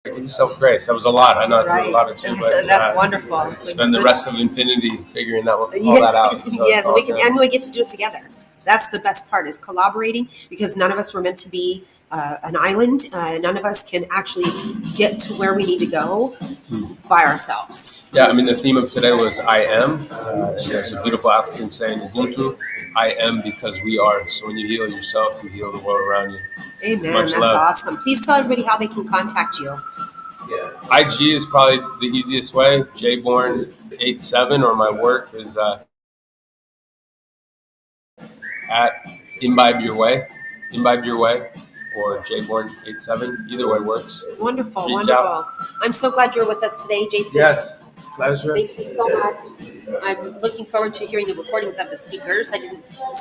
S11: give yourself grace. That was a lot. I know I threw a lot at you, but
S2: that's wonderful.
S11: Spend the rest of infinity figuring all that out. So
S2: yes, and we get to do it together. That's the best part, is collaborating, because none of us were meant to be an island. None of us can actually get to where we need to go by ourselves.
S11: Yeah, I mean, the theme of today was I am. There's a beautiful African saying, Ubuntu, I am because we are. So when you heal yourself, you heal the world around you.
S2: Amen. That's awesome. Please tell everybody how they can contact you.
S11: Yeah. IG is probably the easiest way. jborn87, or my work is at Imbibe Your Way, or jborn87. Either way works.
S2: Wonderful,
S11: Reach
S2: wonderful.
S11: out.
S2: I'm so glad you're with us today, Jason.
S11: Yes, pleasure.
S2: Thank you so much. I'm looking forward to hearing the recordings of the speakers.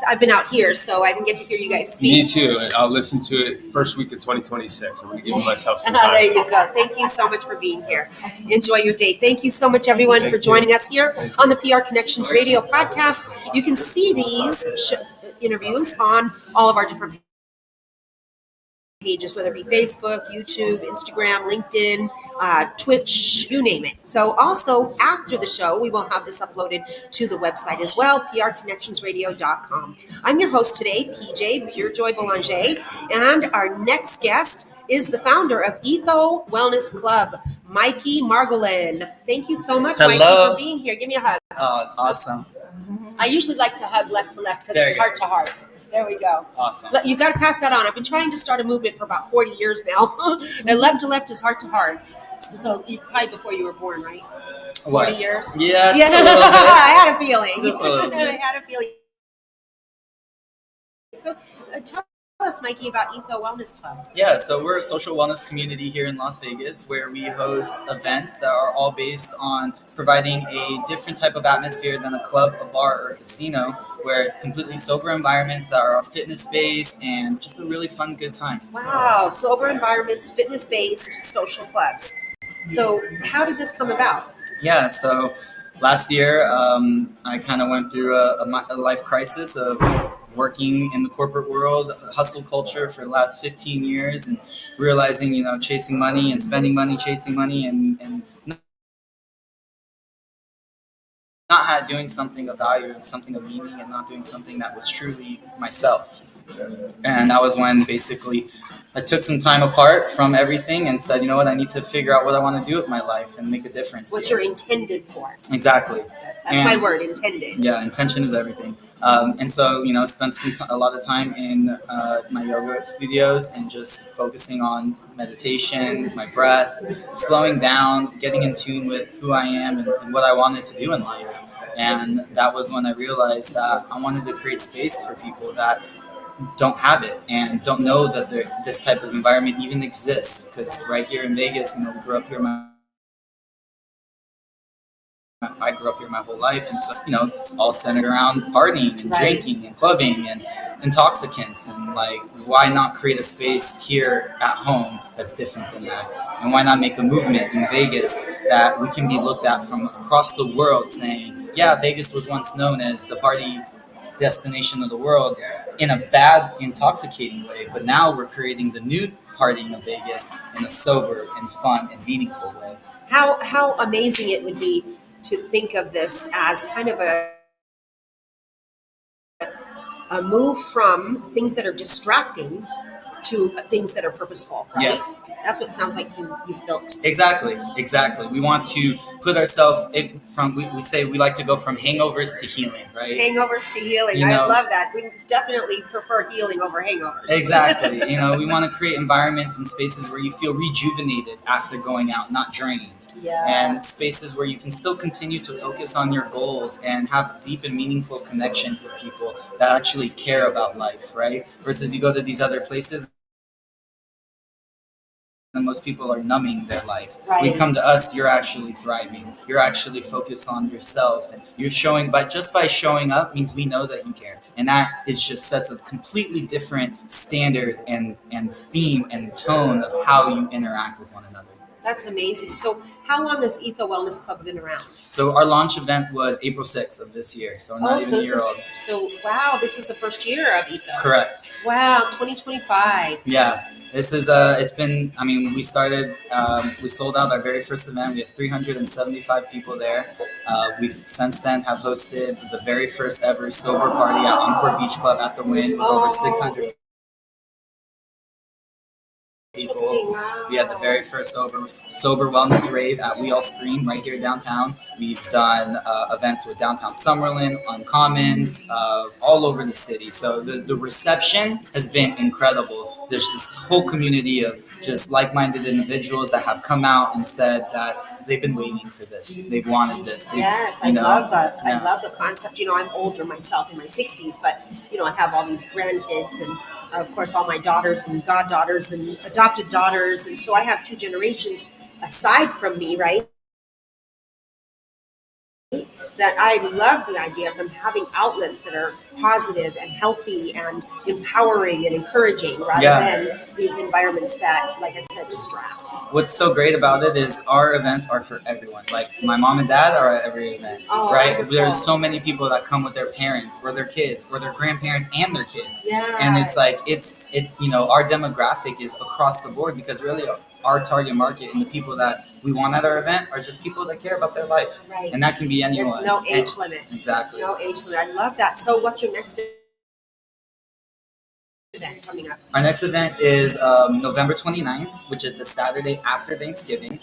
S2: I've been out here, so I didn't get to hear you guys speak.
S11: Me too. And I'll listen to it first week of 2026. I'm going to give myself some time.
S2: There you go. Thank you so much for being here. Enjoy your day. Thank you so much, everyone, for joining us here on the PR Connections Radio podcast. You can see these interviews on all of our different pages, whether it be Facebook, YouTube, Instagram, LinkedIn, Twitch, you name it. So also after the show, we will have this uploaded to the website as well, prconnectionsradio.com. I'm your host today, PJ, Pure Joy Boulanger, and our next guest is the founder of Etho Wellness Club, Mikey Margolin. Thank you so much,
S12: Hello.
S2: Mikey, for being here. Give me a hug.
S12: Oh, awesome.
S2: I usually like to hug left to left because
S12: There
S2: it's
S12: you go.
S2: heart to heart. There we go.
S12: Awesome.
S2: You got to pass that on. I've been trying to start a movement for about 40 years now. And left to left is heart to heart. So probably before you were born, right? 40
S12: What?
S2: years?
S12: Yeah,
S2: Yeah,
S12: just a little bit.
S2: I had a feeling.
S12: Just a little bit.
S2: I had a feeling. So tell us, Mikey, about Etho Wellness Club.
S12: Yeah, so we're a social wellness community here in Las Vegas where we host events that are all based on providing a different type of atmosphere than a club, a bar, or a casino, where it's completely sober environments that are fitness-based and just a really fun, good time.
S2: Wow, sober environments, fitness-based social clubs. So how did this come about?
S12: Yeah, so last year I kind of went through a life crisis of working in the corporate world, hustle culture for the last 15 years, and realizing, chasing money and spending money, chasing money, and not doing something of value and something of meaning, and not doing something that was truly myself. And that was when basically I took some time apart from everything and said, you know what, I need to figure out what I want to do with my life and make a difference.
S2: What you're intended for.
S12: Exactly.
S2: That's my word, intended.
S12: Yeah, intention is everything. And so, spent a lot of time in my yoga studios and just focusing on meditation, my breath, slowing down, getting in tune with who I am and what I wanted to do in life. And that was when I realized that I wanted to create space for people that don't have it and don't know that this type of environment even exists. Because right here in Vegas, we grew up here. I grew up here my whole life, and so it's all centered around partying and drinking and clubbing and intoxicants, and why not create a space here at home that's different than that? And why not make a movement in Vegas that we can be looked at from across the world, saying, yeah, Vegas was once known as the party destination of the world in a bad, intoxicating way. But now we're creating the new partying of Vegas in a sober and fun and meaningful way.
S2: How amazing it would be to think of this as kind of a move from things that are distracting to things that are purposeful. Right?
S12: Yes.
S2: That's what it sounds like you've built.
S12: Exactly. We want to put ourselves we say we like to go from hangovers to healing, right?
S2: Hangovers to healing. I love that. We definitely prefer healing over hangovers.
S12: Exactly. We want to create environments and spaces where you feel rejuvenated after going out, not drained.
S2: Yes.
S12: And spaces where you can still continue to focus on your goals and have deep and meaningful connections with people that actually care about life, right? Versus you go to these other places and most people are numbing their life.
S2: Right.
S12: When you come to us, you're actually thriving. You're actually focused on yourself. And you're showing, but just by showing up means we know that you care. And that is just sets a completely different standard and theme and tone of how you interact with one another.
S2: That's amazing. So how long has Etho Wellness Club been around?
S12: So our launch event was April 6th of this year. So not even a year old.
S2: So wow, this is the first year of Etho.
S12: Correct.
S2: Wow, 2025.
S12: Yeah. This is it's been, we started, we sold out our very first event. We have 375 people there. We've since then have hosted the very first ever sober party at Encore Beach Club at the Wynn with over 600 people.
S2: Wow.
S12: We had the very first sober wellness rave at We All Scream right here downtown. We've done events with Downtown Summerlin, on Commons, all over the city. So the reception has been incredible. There's this whole community of just like-minded individuals that have come out and said that they've been waiting for this. They've wanted this.
S2: Yes, I love that. Yeah. I love the concept. I'm older myself, in my 60s, but I have all these grandkids and of course all my daughters and goddaughters and adopted daughters, and so I have two generations aside from me, right? That I love the idea of them having outlets that are positive and healthy and empowering and encouraging rather than these environments that, like I said, distract.
S12: What's so great about it is our events are for everyone. Like my mom and dad are at every event, right?
S2: Wonderful.
S12: There's so many people that come with their parents or their kids or their grandparents and their kids.
S2: Yes.
S12: And it's like, our demographic is across the board because really our target market and the people that we want at our event are just people that care about their life.
S2: Right.
S12: And that can be anyone.
S2: There's no age limit.
S12: Exactly.
S2: No age limit. I love that. So what's your next event coming up?
S12: Our next event is November 29th, which is the Saturday after Thanksgiving.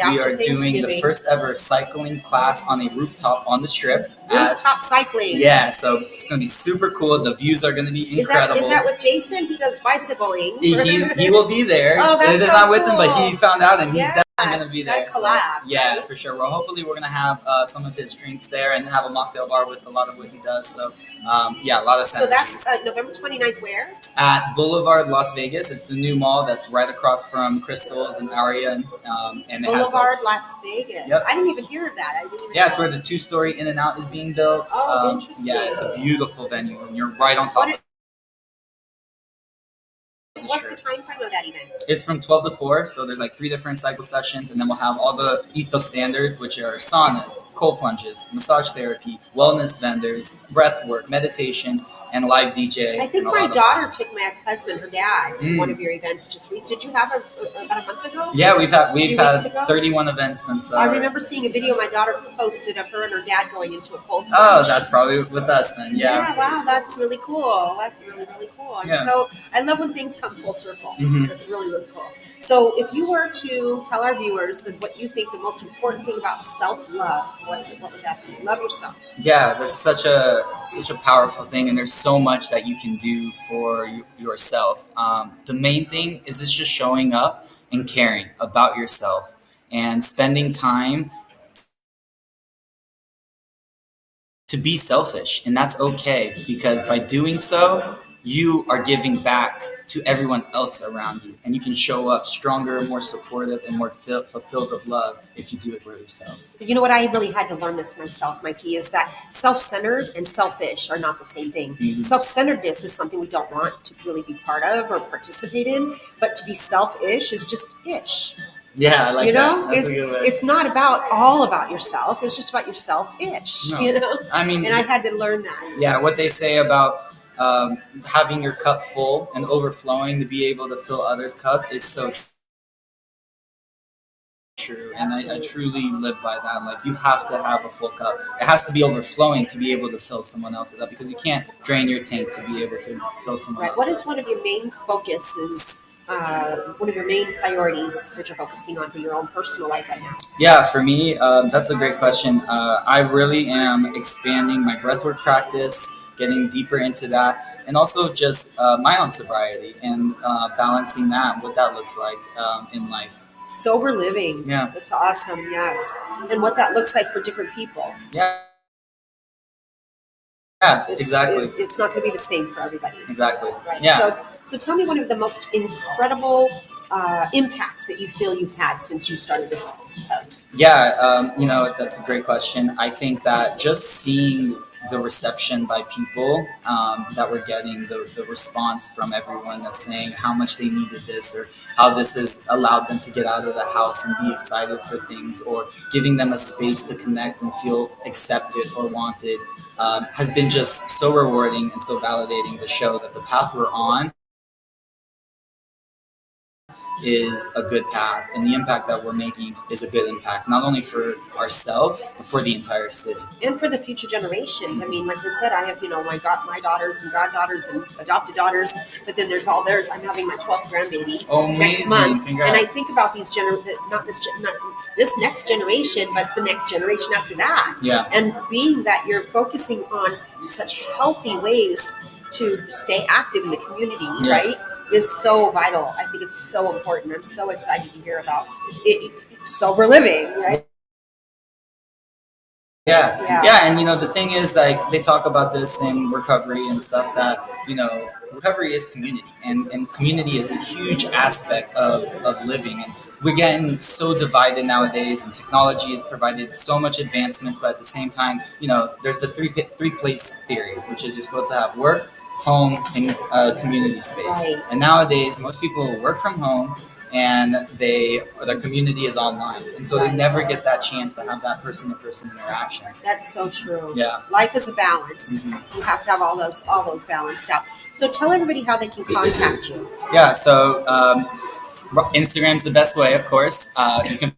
S2: We
S12: are doing the first ever cycling class on a rooftop on the Strip.
S2: Rooftop cycling.
S12: Yeah, so it's going to be super cool. The views are going to be incredible.
S2: Is that with Jason? He does bicycling.
S12: He will be there.
S2: Oh, that's
S12: It is
S2: so
S12: not with
S2: cool.
S12: him, but he found out and he's definitely going to be there.
S2: That collab.
S12: Yeah,
S2: right?
S12: for sure. Well, hopefully we're going to have some of his drinks there and have a mocktail bar with a lot of what he does. So, a lot of synergies.
S2: So that's November 29th where?
S12: At Boulevard, Las Vegas. It's the new mall that's right across from Crystals and Aria. And it
S2: Boulevard,
S12: has
S2: Las Vegas.
S12: Yep.
S2: I didn't even hear of that.
S12: it's where the 2-story In-N-Out is being built.
S2: Interesting.
S12: Yeah, it's a beautiful venue, and you're right on top of it.
S2: What's the time frame of that event?
S12: It's from 12 to 4, so there's like 3 different cycle sessions, and then we'll have all the ethos standards, which are saunas, cold plunges, massage therapy, wellness vendors, breath work, meditations, and live DJ.
S2: I think my daughter took my ex-husband, her dad, to one of your events just recently. Did you have her about a month ago?
S12: Yeah, we've had 31
S2: events
S12: events since.
S2: I remember seeing a video my daughter posted of her and her dad going into a cold plunge.
S12: Oh, that's probably with us then. Yeah.
S2: Wow, that's really cool. That's really, really cool. And so I love when things come full circle.
S12: Mm-hmm.
S2: That's really, really cool. So if you were to tell our viewers that what you think the most important thing about self-love, what would that be? Love yourself.
S12: Yeah, that's such a powerful thing, and there's so much that you can do for yourself. The main thing is it's just showing up and caring about yourself and spending time to be selfish, and that's okay because by doing so, you are giving back to everyone else around you, and you can show up stronger, more supportive, and more fulfilled of love if you do it for yourself.
S2: You know what? I really had to learn this myself, Mikey, is that self-centered and selfish are not the same thing. Mm-hmm. Self-centeredness is something we don't want to really be part of or participate in, but to be selfish is just ish.
S12: Yeah, I like
S2: You know,
S12: that. That's a good way.
S2: it's not all about yourself. It's just about yourself-ish.
S12: No.
S2: You know,
S12: I mean,
S2: and I had to learn that.
S12: yeah, what they say about having your cup full and overflowing to be able to fill others' cup is so true. And I truly live by that. Like, you have to have a full cup. It has to be overflowing to be able to fill someone else's up, because you can't drain your tank to be able to fill someone
S2: Right.
S12: else's
S2: What
S12: up.
S2: is one of your main focuses? One of your main priorities that you're focusing on for your own personal life right now?
S12: Yeah, for me, that's a great question. I really am expanding my breathwork practice, getting deeper into that, and also just my own sobriety and balancing that, what that looks like in life.
S2: Sober living.
S12: Yeah.
S2: That's awesome. Yes. And what that looks like for different people.
S12: Yeah. Yeah,
S2: It's,
S12: exactly.
S2: it's not going to be the same for everybody.
S12: Exactly.
S2: Right.
S12: Yeah.
S2: So tell me one of the most incredible impacts that you feel you've had since you started this.
S12: Yeah, that's a great question. I think that just seeing the reception by people that we're getting, the response from everyone that's saying how much they needed this, or how this has allowed them to get out of the house and be excited for things, or giving them a space to connect and feel accepted or wanted, has been just so rewarding and so validating to show that the path we're on is a good path, and the impact that we're making is a good impact, not only for ourselves but for the entire city
S2: and for the future generations. I mean, like I said, I have my daughters and goddaughters and adopted daughters, but then there's all theirs. I'm having my 12th grandbaby next month.
S12: Congrats.
S2: And I think about these not this next generation, but the next generation after that.
S12: Yeah.
S2: And being that you're focusing on such healthy ways to stay active in the community,
S12: Yes.
S2: right, is so vital. I think it's so important. I'm so excited to hear about it, sober living, right?
S12: Yeah, and the thing is, like, they talk about this in recovery and stuff, that recovery is community, and community is a huge aspect of living. And we're getting so divided nowadays, and technology has provided so much advancements, but at the same time, there's the three place theory, which is you're supposed to have work, home, and community space.
S2: Right.
S12: And nowadays, most people work from home, and their community is online, and so they never get that chance to have that person-to-person interaction.
S2: That's so true.
S12: Yeah.
S2: Life is a balance.
S12: Mm-hmm.
S2: You have to have all those balanced out. So tell everybody how they can contact you.
S12: Yeah, so Instagram's the best way, of course. You can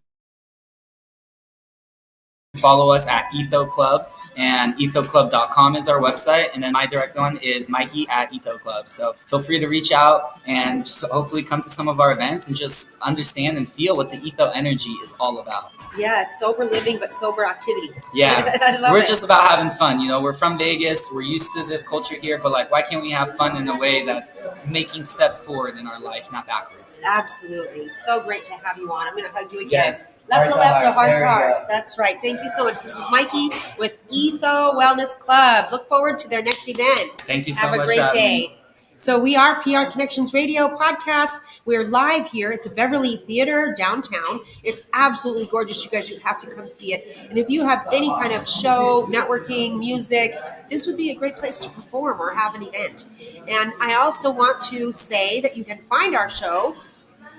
S12: follow us at Etho Club, and ethoclub.com is our website, and then my direct one is Mikey at Etho Club. So feel free to reach out and just hopefully come to some of our events and just understand and feel what the Etho energy is all about.
S2: Yeah, sober living, but sober activity.
S12: Yeah,
S2: I love
S12: we're
S2: it.
S12: just about having fun. We're from Vegas. We're used to the culture here, but why can't we have fun in a way that's making steps forward in our life, not backwards?
S2: Absolutely. So great to have you on. I'm going to hug you again.
S12: Yes.
S2: Left to left to heart
S12: There
S2: to
S12: we
S2: heart.
S12: go.
S2: That's right. Thank you so much. This is Mikey with Etho Wellness Club. Look forward to their next event.
S12: Thank you so
S2: Have
S12: much
S2: a great
S12: for having
S2: day.
S12: me.
S2: So we are PR Connections Radio Podcast. We're live here at the Beverly Theater downtown. It's absolutely gorgeous. You guys, you have to come see it. And if you have any kind of show, networking, music, this would be a great place to perform or have an event. And I also want to say that you can find our show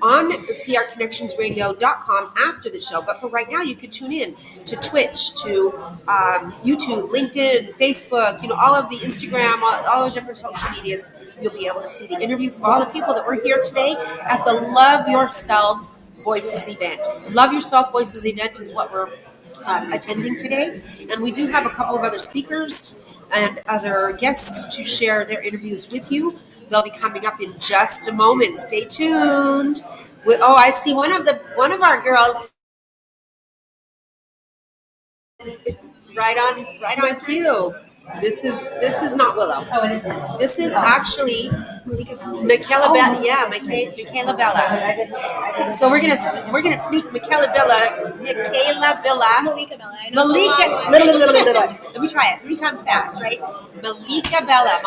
S2: on the prconnectionsradio.com after the show. But for right now, you can tune in to Twitch, to YouTube, LinkedIn, Facebook, all of the Instagram, all the different social medias. You'll be able to see the interviews of all the people that were here today at the Love Yourself Voices event. Love Yourself Voices event is what we're attending today. And we do have a couple of other speakers and other guests to share their interviews with you. They'll be coming up in just a moment. Stay tuned. I see one of our girls right on cue. This is not Willow.
S7: Oh, it is not.
S2: This is actually Michaela Bella. Yeah, Michaela Bella. So we're gonna sneak Michaela Bella.
S7: Malika Bella. I know
S2: Malika. Let me try it 3 times fast, right? Malika Bella.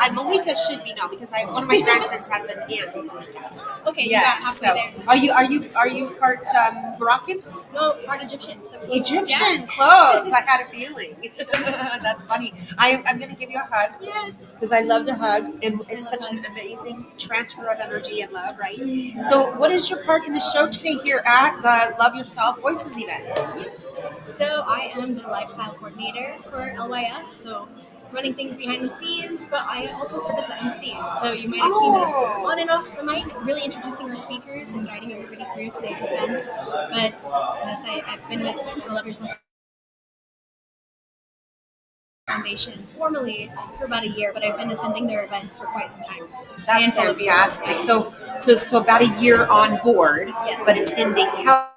S2: And Malika should be known because one of my grandsons has an aunt named Malika.
S7: Okay,
S2: Yes.
S7: you got halfway there.
S2: Are you part Moroccan?
S7: No, part Egyptian. So
S2: Egyptian clothes. I had a feeling. That's funny. I'm going to give you a hug.
S7: Yes.
S2: Because I love to hug, and it's such an amazing transfer of energy and love, right? So, what is your part in the show today here at the Love Yourself Voices event?
S7: Yes. So I am the lifestyle coordinator for LYF. So running things behind the scenes, but I also serve as the MC. So you might have seen me on and off the mic, really introducing our speakers and guiding everybody through today's event. But yes, I've been with the Love Yourself Foundation formally for about a year, but I've been attending their events for quite some time.
S2: That's fantastic. So about a year on board, but attending. How?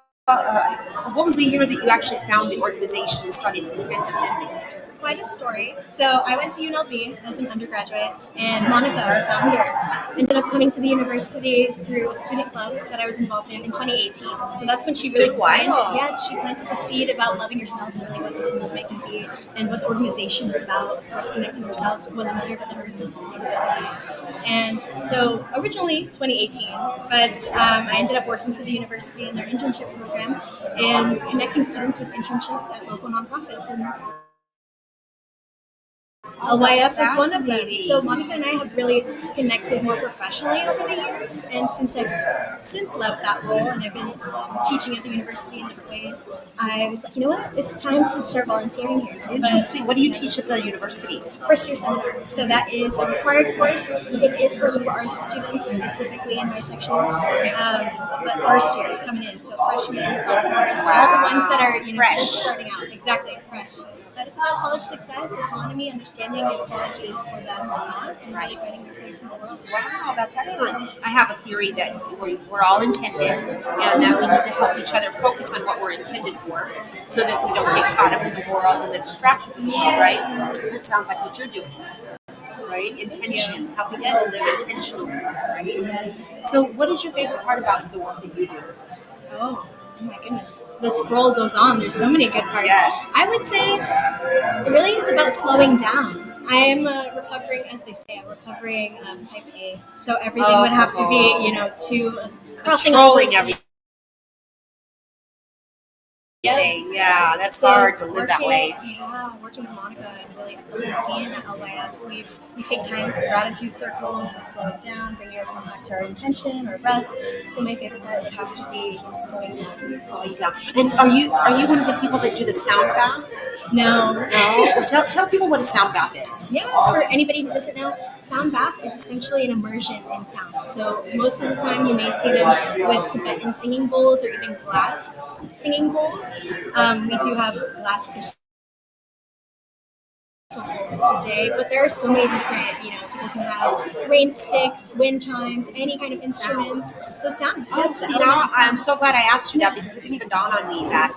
S2: What was the year that you actually found the organization and started attending?
S7: Quite a story. So I went to UNLV as an undergraduate, and Monica, our founder, ended up coming to the university through a student club that I was involved in 2018. So that's when she really planted the seed about loving yourself and really what this movement can be and what the organization is about, of course, connecting ourselves with one another, but the earth and sustainability. And so originally 2018, but I ended up working for the university in their internship program and connecting students with internships at local nonprofits. And LYF is one of them. So Monica and I have really connected more professionally over the years, and since I've left that role and I've been teaching at the university in different ways, I was like, you know what, it's time to start volunteering here.
S2: Interesting. What do you teach at the university?
S7: First year seminar. So that is a required course. It is for liberal arts students, specifically in my section. But first years coming in, so freshmen, sophomores, all the ones that are just starting out. Exactly, fresh. But it's about college success, autonomy, understanding if college is for them or not, and really finding their place in the world.
S2: Wow, that's excellent. I have a theory that we're all intended, and that we need to help each other focus on what we're intended for, so that we don't get caught up in the world and the distractions of the world, right? That sounds like what you're doing. Right? Intention. Helping people live intentionally, right?
S7: Yes.
S2: So what is your favorite part about the work that you do?
S7: Oh my goodness. The scroll goes on. There's so many good parts.
S2: Yes.
S7: I would say it really is about slowing down. I am recovering, as they say, a recovering type A. So everything would have to be,
S2: controlling everything. Yeah, that's hard to live that way.
S7: Yeah, working with Monica and really the team at LYF, we take time for gratitude circles and slow it down, bringing yourself back to our intention or breath. So my favorite part would have to be slowing down.
S2: And are you one of the people that do the sound bath?
S7: No.
S2: Tell people what a sound bath is.
S7: Yeah, for anybody who doesn't know, sound bath is essentially an immersion in sound. So most of the time you may see them with Tibetan singing bowls or even glass singing bowls. We do have glass crystals today, but there are so many different, people can have rain sticks, wind chimes, any kind of instruments. So sound.
S2: I'm so glad I asked you that, because it didn't even dawn on me that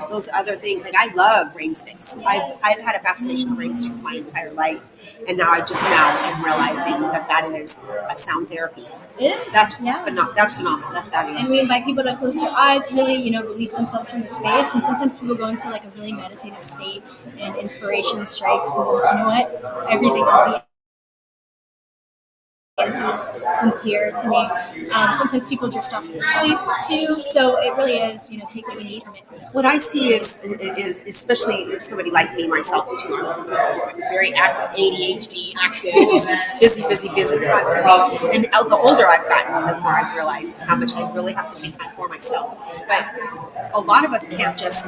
S2: those other things. Like, I love rain sticks.
S7: Yes.
S2: I've had a fascination with rain sticks my entire life, and now I just am realizing that is a sound therapy.
S7: It is.
S2: That's phenomenal. That's fabulous.
S7: And we invite people to close their eyes, really, release themselves from the space. And sometimes people go into like a really meditative state, and inspiration strikes, and they're like, you know what, everything will be answers come clear to me. Sometimes people drift off to sleep too, so it really is, take what you need from it.
S2: What I see is especially somebody like me, myself, too, I'm very active, ADHD, active, busy, constantly. And the older I've gotten, the more I've realized how much I really have to take time for myself. But a lot of us can't just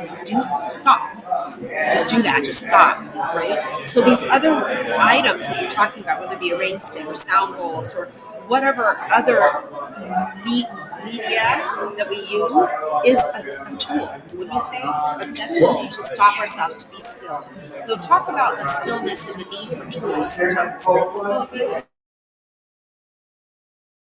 S2: stop. Just do that, just stop, right? So these other items that you're talking about, whether it be a rain stick or sound bowls or whatever other media that we use, is a tool, would you say? A tool to stop ourselves, to be still. So talk about the stillness and the need for tools.
S7: And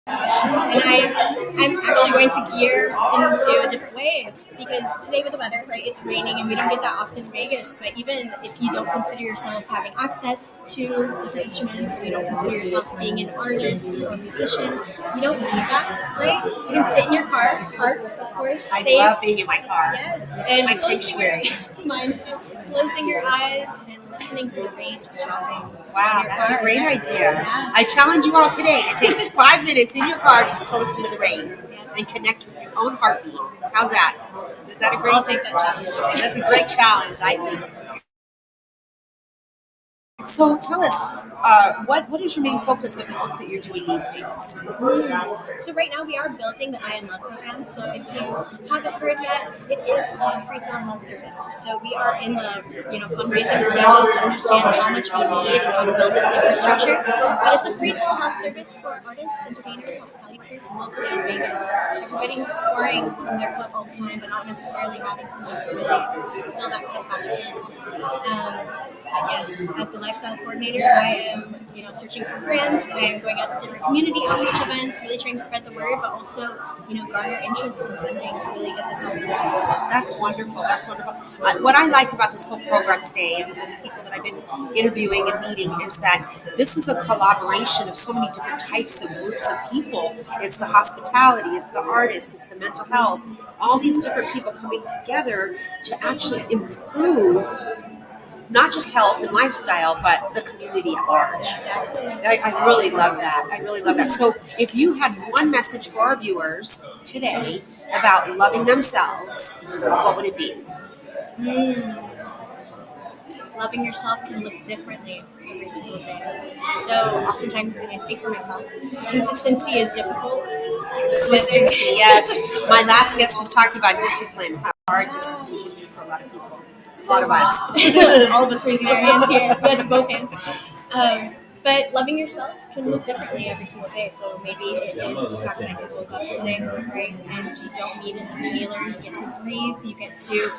S7: I'm actually going to gear into a different way, because today with the weather, right, it's raining and we don't get that often in Vegas, but even if you don't consider yourself having access to different instruments, or you don't consider yourself being an artist or a musician, you don't need that, right? You can sit in your car, parked, of course.
S2: I love being in my car.
S7: Yes. And
S2: my sanctuary.
S7: Mine too. Closing your eyes and listening to the rain just dropping.
S2: Wow, that's a great idea. Yeah. I challenge you all today to take 5 minutes in your car just to listen to the rain and connect with your own heartbeat. How's that? Does that a great?
S3: I'll take that challenge.
S2: That's a great challenge, I think. So tell us, what is your main focus of the work that you're doing these days?
S7: So right now we are building the I Am Love program. So if you haven't heard yet, it is a free telehealth service. So we are in the fundraising stages to understand how much we need and how to build this infrastructure. But it's a free telehealth service for artists, entertainers, hospitality workers locally in Vegas. So everybody who's pouring from their cup all the time, but not necessarily having someone to really fill that cup back in. Yes, as the lifestyle coordinator, I am, searching for grants. I am going out to different community outreach events, really trying to spread the word, but also, garner interest and funding to really get this off the ground.
S2: That's wonderful. That's wonderful. What I like about this whole program today, and the people that I've been interviewing and meeting, is that this is a collaboration of so many different types of groups of people. It's the hospitality, it's the artists, it's the mental health, all these different people coming together to actually improve not just health and lifestyle, but the community at large. I really love that. I really love that. So if you had one message for our viewers today about loving themselves, what would it be?
S7: Loving yourself can look differently every single day. So oftentimes when I speak for myself, consistency is difficult.
S2: Consistency, yes. My last guest was talking about discipline, how hard discipline can be for a lot of people. A lot of us.
S7: All of us raising our hands here. Yes, both hands. But loving yourself can look differently every single day. So maybe it is the fact that I just woke up today, right? And you don't need an inhaler. You get to breathe. You get to,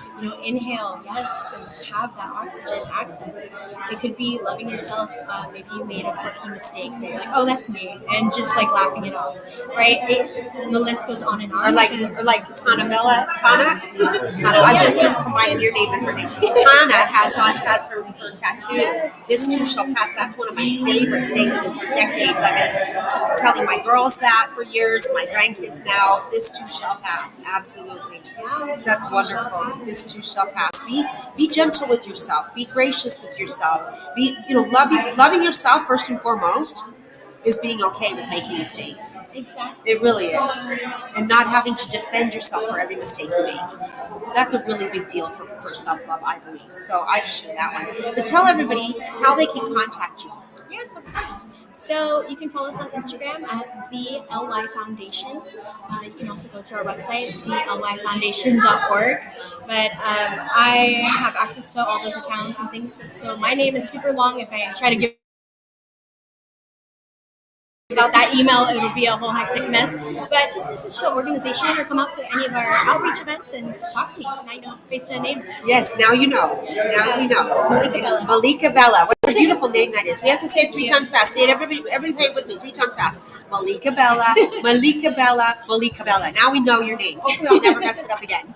S7: inhale, yes, and to have that oxygen access. It could be loving yourself. Maybe you made a quirky mistake. You're like, oh, that's me, and just like laughing it off, right? The list goes on and on.
S2: Or like Tana Bella. Tana. I'm just going to combine your name and her name. Tana has her tattoo. Yes. This too shall pass. That's one of my favorite statements for decades. I've been telling my girls that for years, my grandkids now. This too shall pass. Absolutely. Yes. That's wonderful. This too shall pass. Be gentle with yourself. Be gracious with yourself. Be loving yourself first and foremost is being okay with making mistakes.
S7: Exactly.
S2: It really is. And not having to defend yourself for every mistake you make. That's a really big deal for self-love, I believe. So I just share that one. But tell everybody how they can contact you.
S7: Yes, of course. So you can follow us on Instagram at the LY Foundation. You can also go to our website, thelyfoundation.org. But I have access to all those accounts and things. So my name is super long. If I try to give without that email, it would be a whole hectic mess. But just message to an organization or come out to any of our outreach events and talk to me. Now you know, face to a name.
S2: Yes, now you know. Now we know. It's Malika Bella. What a beautiful name that is. We have to say it 3 times fast. Say it, everybody say it with me 3 times fast. Malika Bella, Malika Bella, Malika Bella. Now we know your name. Hopefully I'll never mess it up again.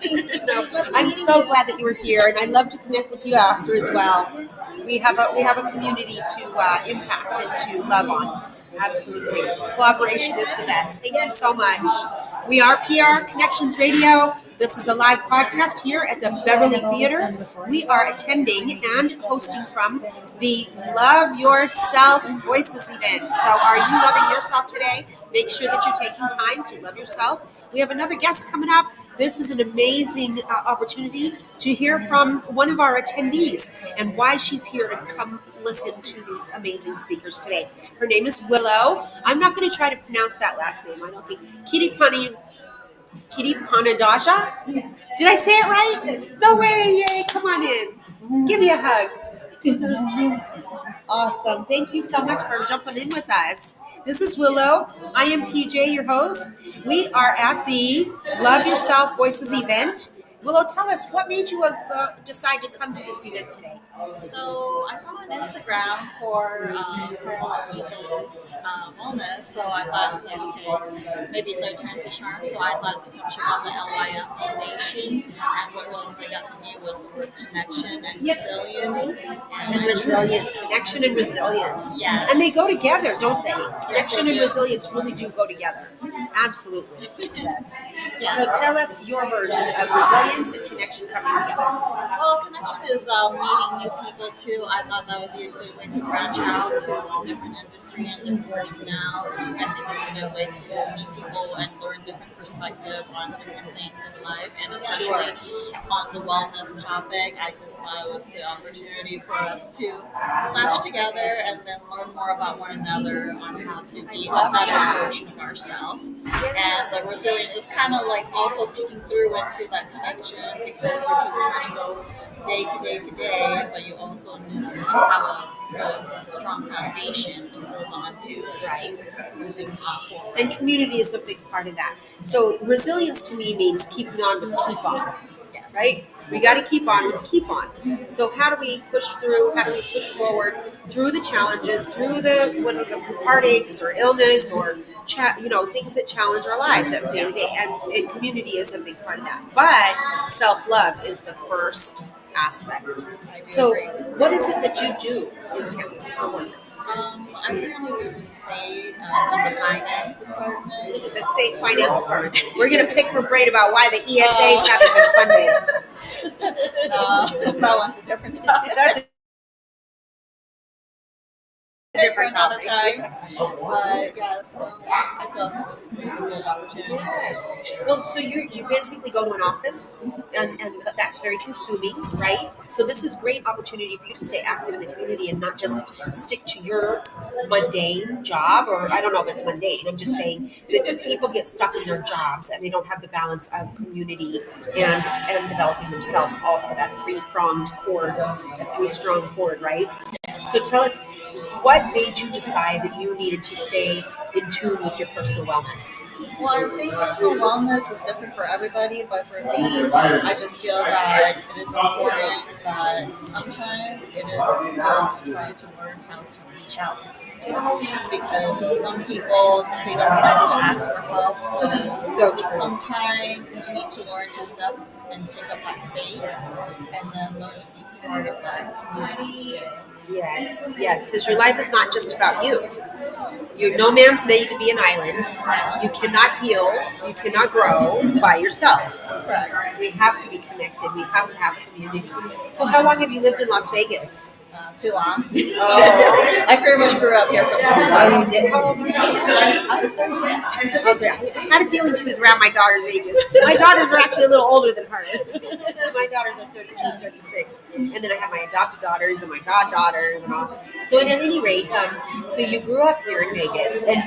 S2: I'm so glad that you were here, and I'd love to connect with you after as well. We have a community to impact and to love on. Absolutely. Cooperation is the best. Thank you so much. We are PR Connections Radio. This is a live podcast here at the Beverly Theater. We are attending and hosting from the Love Yourself Voices event. So are you loving yourself today? Make sure that you're taking time to love yourself. We have another guest coming up. This is an amazing opportunity to hear from one of our attendees and why she's here to come listen to these amazing speakers today. Her name is Willow. I'm not going to try to pronounce that last name. I don't think. Kitty Panadaja? Did I say it right? No way. Yay. Come on in. Give me a hug. Awesome. Thank you so much for jumping in with us. This is Willow. I am PJ, your host. We are at the Love Yourself Voices event. Willow, tell us, what made you decide to come to this event today?
S13: So I saw on Instagram for people's wellness, so I thought, okay, maybe third chance is charm, so I thought to come check out the LYF Foundation, and what really stuck out to me was the word connection and resilience.
S2: And resilience, connection and resilience.
S13: Yes.
S2: And they go together, don't they? Connection and resilience really do go together. Absolutely.
S13: Yeah.
S2: So tell us your version of resilience and connection coming together.
S13: Well, connection is meeting new people too. I thought that that would be a good way to branch out to a different industry and different personnel. I think it's a good way to meet people and learn different perspective on different things in life, and especially on the wellness topic. I just thought it was a good opportunity for us to clash together and then learn more about one another on how to be a better version of ourselves. And the resilient is kind of like also peeking through into that connection, because you're just trying to go day to day to day, but you also need to have a strong foundation to hold on to keep moving forward.
S2: And community is a big part of that. So resilience to me means keeping on with keep on,
S13: Yes.
S2: right? We got to keep on with keep on. So how do we push through? How do we push forward through the challenges, through whether the heartaches or illness or things that challenge our lives every day to day? And community is a big part of that. But self-love is the first aspect. So what is it that you do in town for work?
S13: I currently work in the state, in the finance department.
S2: The state finance department. We're going to pick her brain about why the ESAs haven't been funded.
S13: No, that one's a different topic.
S2: That's a
S13: different topic. But yeah, so I thought that was a good opportunity to do.
S2: Well, so you basically go to an office, and that's very consuming, right? So this is great opportunity for you to stay active in the community and not just stick to your mundane job, or I don't know if it's mundane. I'm just saying that people get stuck in their jobs and they don't have the balance of community and developing themselves. Also, that three-pronged cord, that three-strong cord, right? So tell us, what made you decide that you needed to stay in tune with your personal wellness?
S13: Well, I think personal wellness is different for everybody, but for me, I just feel that it is important that sometimes it is good to try to learn how to reach out to people, because some people, they don't know how to ask for help, so sometimes you need to learn to step and take up that space and then learn to be part of that community too.
S2: Yes, because your life is not just about you. No man's made to be an island. You cannot heal, you cannot grow by yourself.
S13: Correct.
S2: We have to be connected. We have to have community. So how long have you lived in Las Vegas?
S13: Too long.
S2: Oh.
S13: I pretty much grew up here for the most part.
S2: Oh, you did? How old are you? I had a feeling she was around my daughter's ages. My daughters are actually a little older than her. My daughters are 32, 36. And then I have my adopted daughters and my goddaughters and all. So at any rate, so you grew up here in Vegas and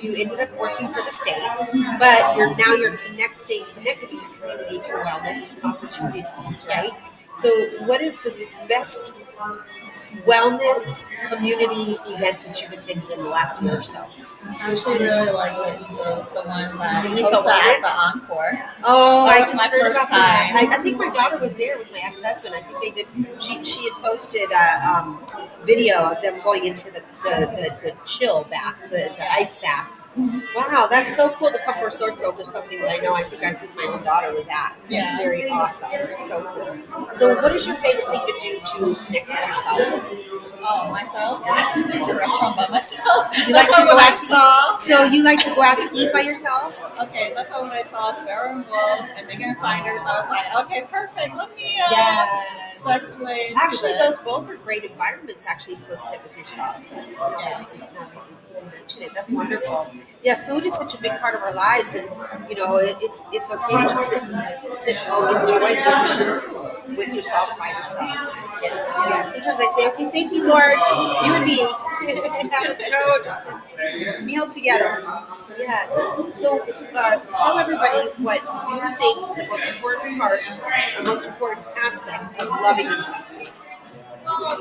S2: you ended up working for the state, but you're staying connected with your community through wellness opportunities, right? So what is the best wellness community event that you've attended in the last year or so?
S13: I actually really like the Eco's, the one that
S2: The
S13: hosted
S2: Eco
S13: at the Encore.
S2: Oh,
S13: that
S2: I
S13: was
S2: just
S13: my
S2: heard
S13: first
S2: about that.
S13: time.
S2: I think my daughter was there with my ex-husband. I think they did. She had posted a video of them going into the chill bath, the ice bath. Wow, that's so cool to come for a circle to something that I think my own daughter was at.
S13: Yeah.
S2: It's very awesome. So cool. So what is your favorite thing to do to connect with yourself?
S13: Oh, myself? Yes. I went to a restaurant by myself.
S2: You like to go out to eat? So you like to go out to eat by yourself?
S13: Okay, that's how when I saw Sparrow and Wolf and Megan Finders, I was like, okay, perfect. Let me segue into
S2: Actually,
S13: this.
S2: those both are great environments. Actually, to go sit with yourself.
S13: Yeah.
S2: Mention it. That's wonderful. Yeah, food is such a big part of our lives, and it's okay to just sit and enjoy something with yourself by yourself. Yeah. Sometimes I say, okay, thank you, Lord, you and me have a meal together. Yes. So tell everybody what you think the most important part, the most important aspect of loving themselves.
S13: Well,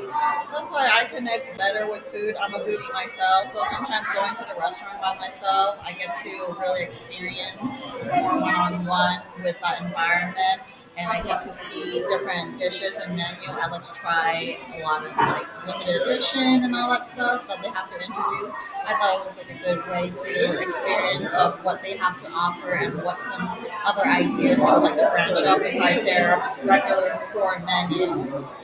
S13: that's why I connect better with food. I'm a foodie myself, so sometimes going to the restaurant by myself, I get to really experience more one-on-one with that environment, and I get to see different dishes and menu. I like to try a lot of limited edition and all that stuff that they have to introduce. I thought it was a good way to experience of what they have to offer and what some other ideas they would like to branch out besides their regular core menu.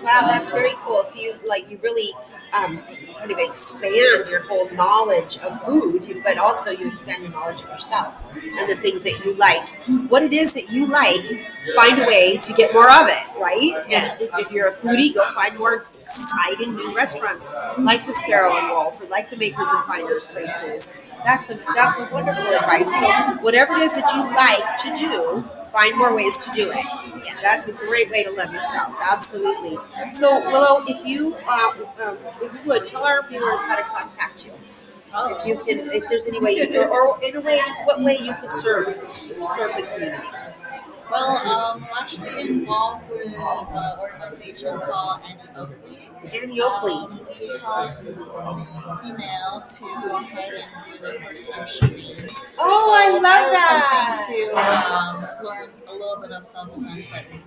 S2: Wow, that's very cool. So you really kind of expand your whole knowledge of food, but also you expand your knowledge of yourself and the things that you like. What it is that you like, find a way to get more of it, right?
S13: Yes.
S2: If you're a foodie, go find more exciting new restaurants like the Sparrow and Wolf, or like the Makers and Finders places. That's a wonderful advice. So whatever it is that you like to do, find more ways to do it. That's a great way to love yourself. Absolutely. So Willow, if you would tell our viewers how to contact you. If you can, if there's any way, or in a way, what way you could serve the community.
S13: Well, I'm actually involved with the organization called Annie Oakley.
S2: Annie Oakley.
S13: We help the female to go ahead and do their first time shooting.
S2: Oh, I love that.
S13: Something to learn a little bit of self-defense,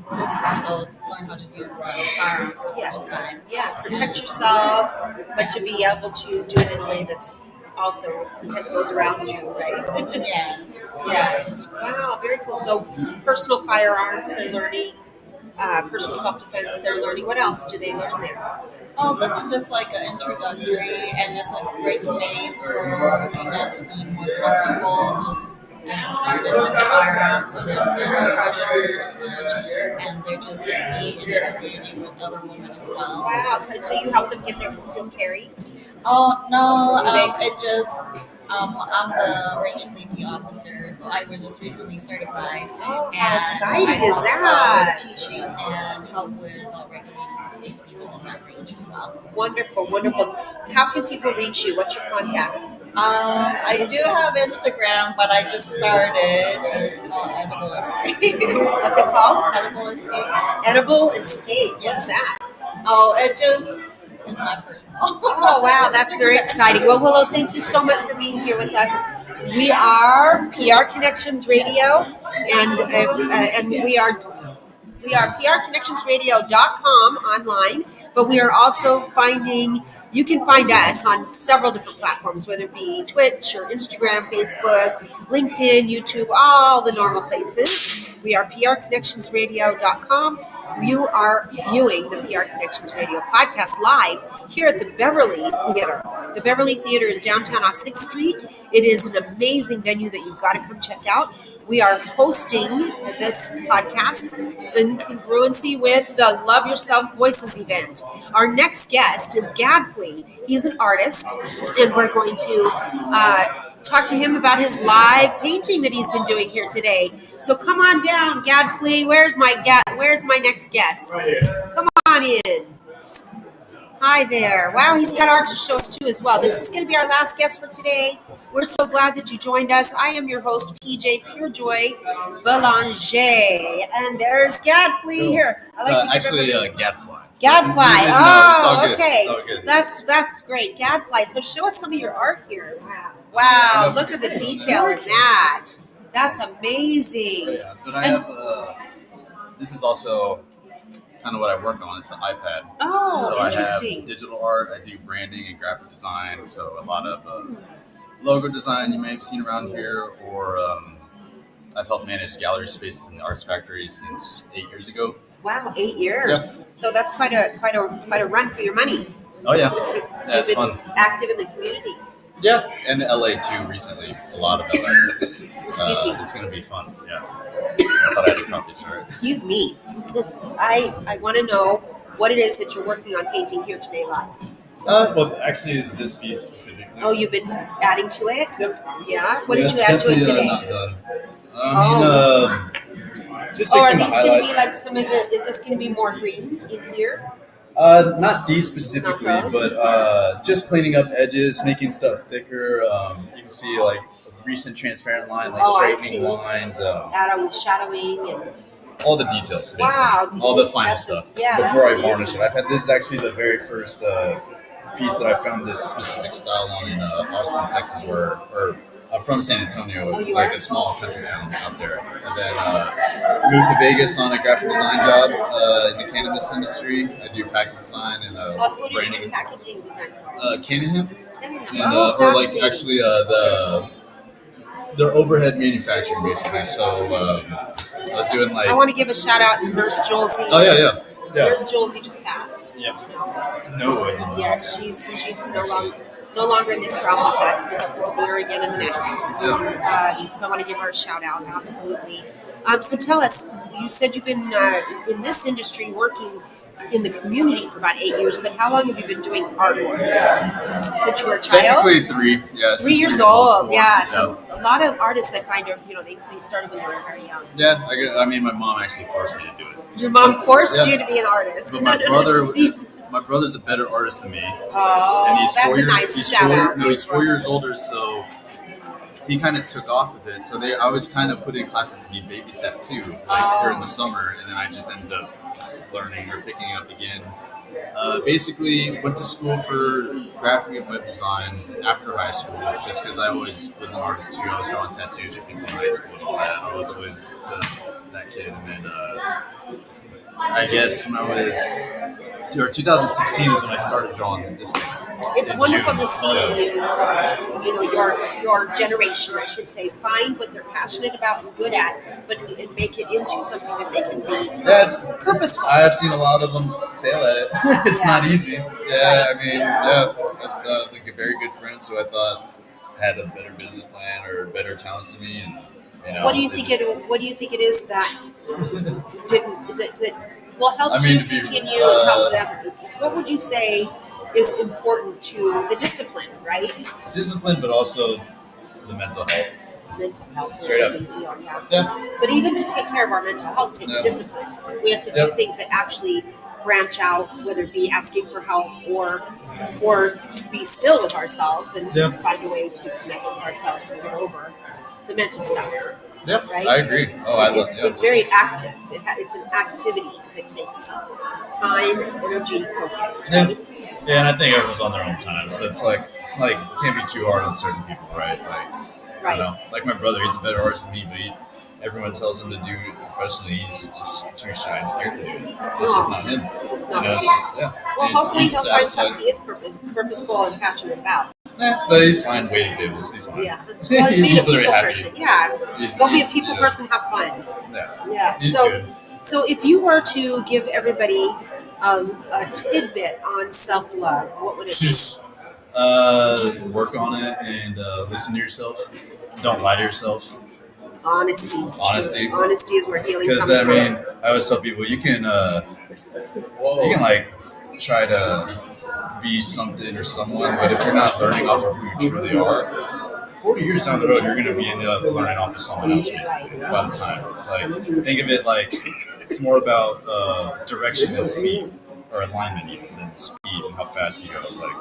S13: but this also learn how to use the firearm for the first time.
S2: Yeah, protect yourself, but to be able to do it in a way that's also protects those around you, right?
S13: Yes.
S2: Wow, very cool. So personal firearms, they're learning. Personal self-defense, they're learning. What else do they learn there?
S13: Oh, this is just like an introductory, and it's a great space for female to be more comfortable just getting started on the firearm, so they don't feel the pressure as much, and they're just getting to be in the community with other women as well.
S2: Wow, so you help them get their concealed carry?
S13: Oh, no, it just... I'm the range safety officer, so I was just recently certified.
S2: Oh, how exciting is that?
S13: I help with teaching and help with regulating the safety within that range as well.
S2: Wonderful, wonderful. How can people reach you? What's your contact?
S13: I do have Instagram, but I just started. It's called Edible Escape.
S2: What's it called?
S13: Edible Escape.
S2: Edible Escape. What's that?
S13: Oh, it's my personal.
S2: Oh, wow, that's very exciting. Well, Willow, thank you so much for being here with us. We are PR Connections Radio, and we are prconnectionsradio.com online, but we are also you can find us on several different platforms, whether it be Twitch or Instagram, Facebook, LinkedIn, YouTube, all the normal places. We are prconnectionsradio.com. You are viewing the PR Connections Radio podcast live here at the Beverly Theater. The Beverly Theater is downtown off 6th Street. It is an amazing venue that you've got to come check out. We are hosting this podcast in congruency with the Love Yourself Voices event. Our next guest is Gadfly. He's an artist, and we're going to talk to him about his live painting that he's been doing here today. So come on down, Gadfly. Where's my next guest? Come on in. Hi there. Wow, he's got art to show us too as well. This is going to be our last guest for today. We're so glad that you joined us. I am your host, PJ Purejoy Belanger. And there's Gadfly here. I like to
S14: actually Gadfly.
S2: Gadfly.
S14: No,
S2: Oh,
S14: it's all good.
S2: okay.
S14: It's all good.
S2: That's great. Gadfly. So show us some of your art here. Wow, look at the detail in that. That's amazing.
S14: Yeah, but I have, this is also kind of what I work on. It's an iPad.
S2: Oh,
S14: so
S2: interesting.
S14: I have digital art. I do branding and graphic design. So a lot of logo design you may have seen around here, or I've helped manage gallery spaces in the Arts Factory since 8 years ago.
S2: Wow, 8 years.
S14: Yep.
S2: So that's quite a run for your money.
S14: Oh yeah, it's
S2: You've been
S14: fun.
S2: active in the community.
S14: Yeah, and LA too recently. A lot of LA.
S2: Excuse me.
S14: It's gonna be fun. Yeah. I thought I had a coffee. Sorry.
S2: Excuse me. I want to know what it is that you're working on painting here today live.
S14: Well, actually, it's this piece specifically.
S2: Oh, you've been adding to it?
S14: Yep.
S2: Yeah? What did you add to it today?
S14: Not done. I mean, just
S2: are
S14: some
S2: these going to be
S14: highlights.
S2: like some of the, is this going to be more green in here?
S14: Not these specifically,
S2: Not those?
S14: but just cleaning up edges, making stuff thicker. You can see like a recent transparent line, like
S2: I
S14: straightening
S2: see.
S14: lines,
S2: Shadowing and...
S14: all the details. Basically.
S2: Wow.
S14: All the final
S2: That's
S14: stuff
S2: yeah,
S14: before I
S2: that's
S14: varnish
S2: amazing.
S14: it. I've had this is actually the very first piece that I found this specific style on in Austin, Texas, or I'm from San Antonio,
S2: Oh, you
S14: like
S2: are?
S14: a small country town out there. And then moved to Vegas on a graphic design job in the cannabis industry. I do package design and
S2: Who did you do
S14: branding.
S2: packaging design for?
S14: Canahan, and
S2: Oh,
S14: or like
S2: fascinating.
S14: actually their overhead manufacturing basically. So I was doing like.
S2: I want to give a shout out to Nurse Julesy.
S14: Oh yeah.
S2: Nurse Julesy just passed.
S14: Yep. No way.
S2: Yeah, she's no longer in this realm with us. We hope to see her again in the next. So I want to give her a shout out. Absolutely. So tell us, you said you've been in this industry working in the community for about 8 years, but how long have you been doing artwork? Since you were a child?
S14: Technically 3. Yeah.
S2: 3 years old. Yeah. So a lot of artists I find are, they started when they were very young.
S14: Yeah. I mean, my mom actually forced me to do it.
S2: Your mom forced you to be an artist.
S14: But my brother's a better artist than me.
S2: Oh,
S14: and he's
S2: that's
S14: 4
S2: a
S14: years,
S2: nice
S14: he's
S2: shout
S14: 4,
S2: out.
S14: No, he's 4 years older, so he kind of took off of it. So I was kind of put in classes to be babysat too, during the summer, and then I just ended up learning or picking up again. Basically, went to school for graphic and web design after high school, just because I always was an artist too. I was drawing tattoos for people in high school and all that. I was always that kid, and then I guess when I was 2016 is when I started drawing this thing.
S2: It's wonderful to see your generation, I should say, find what they're passionate about and good at, but and make it into something that they can be purposeful.
S14: I have seen a lot of them fail at it. It's not easy. Yeah, I mean, that's like a very good friends who I thought had a better business plan or better talents than me, and
S2: what do you think it is that will help you continue and help them? What would you say is important to the discipline, right?
S14: Discipline, but also the mental health.
S2: Mental health
S14: Straight
S2: is a big deal, yeah. But even to take care of our mental health takes discipline. We have to do things that actually branch out, whether it be asking for help or be still with ourselves and find a way to connect with ourselves and get over the mental stuff.
S14: Yeah,
S2: right?
S14: I agree. Oh, I love it.
S2: It's very active. It's an activity that takes time, energy, focus, right?
S14: Yeah, and I think everyone's on their own time, so it's like can't be too hard on certain people, right? I don't know. Like my brother, he's a better artist than me, but everyone tells him to do it professionally. He's just too shy and scared to do it. It's just not him.
S2: It's not
S14: him.
S2: Well, hopefully he'll find something he is purposeful and passionate about.
S14: But he's fine waiting tables. He's fine.
S2: Yeah. Well,
S14: he's
S2: being a people
S14: happy.
S2: person. Yeah. Go be a people person. Have fun.
S14: Yeah. He's
S2: so,
S14: good.
S2: So if you were to give everybody a tidbit on self-love, what would it be?
S14: Work on it and listen to yourself. Don't lie to yourself.
S2: Honesty. Honesty is where healing comes
S14: from.
S2: Because
S14: I always tell people you can like try to be something or someone, but if you're not learning off of who you truly are, 40 years down the road, you're going to be learning off of someone else basically by the time. Like, think of it like it's more about direction and speed, or alignment even, than speed and how fast you go. Like,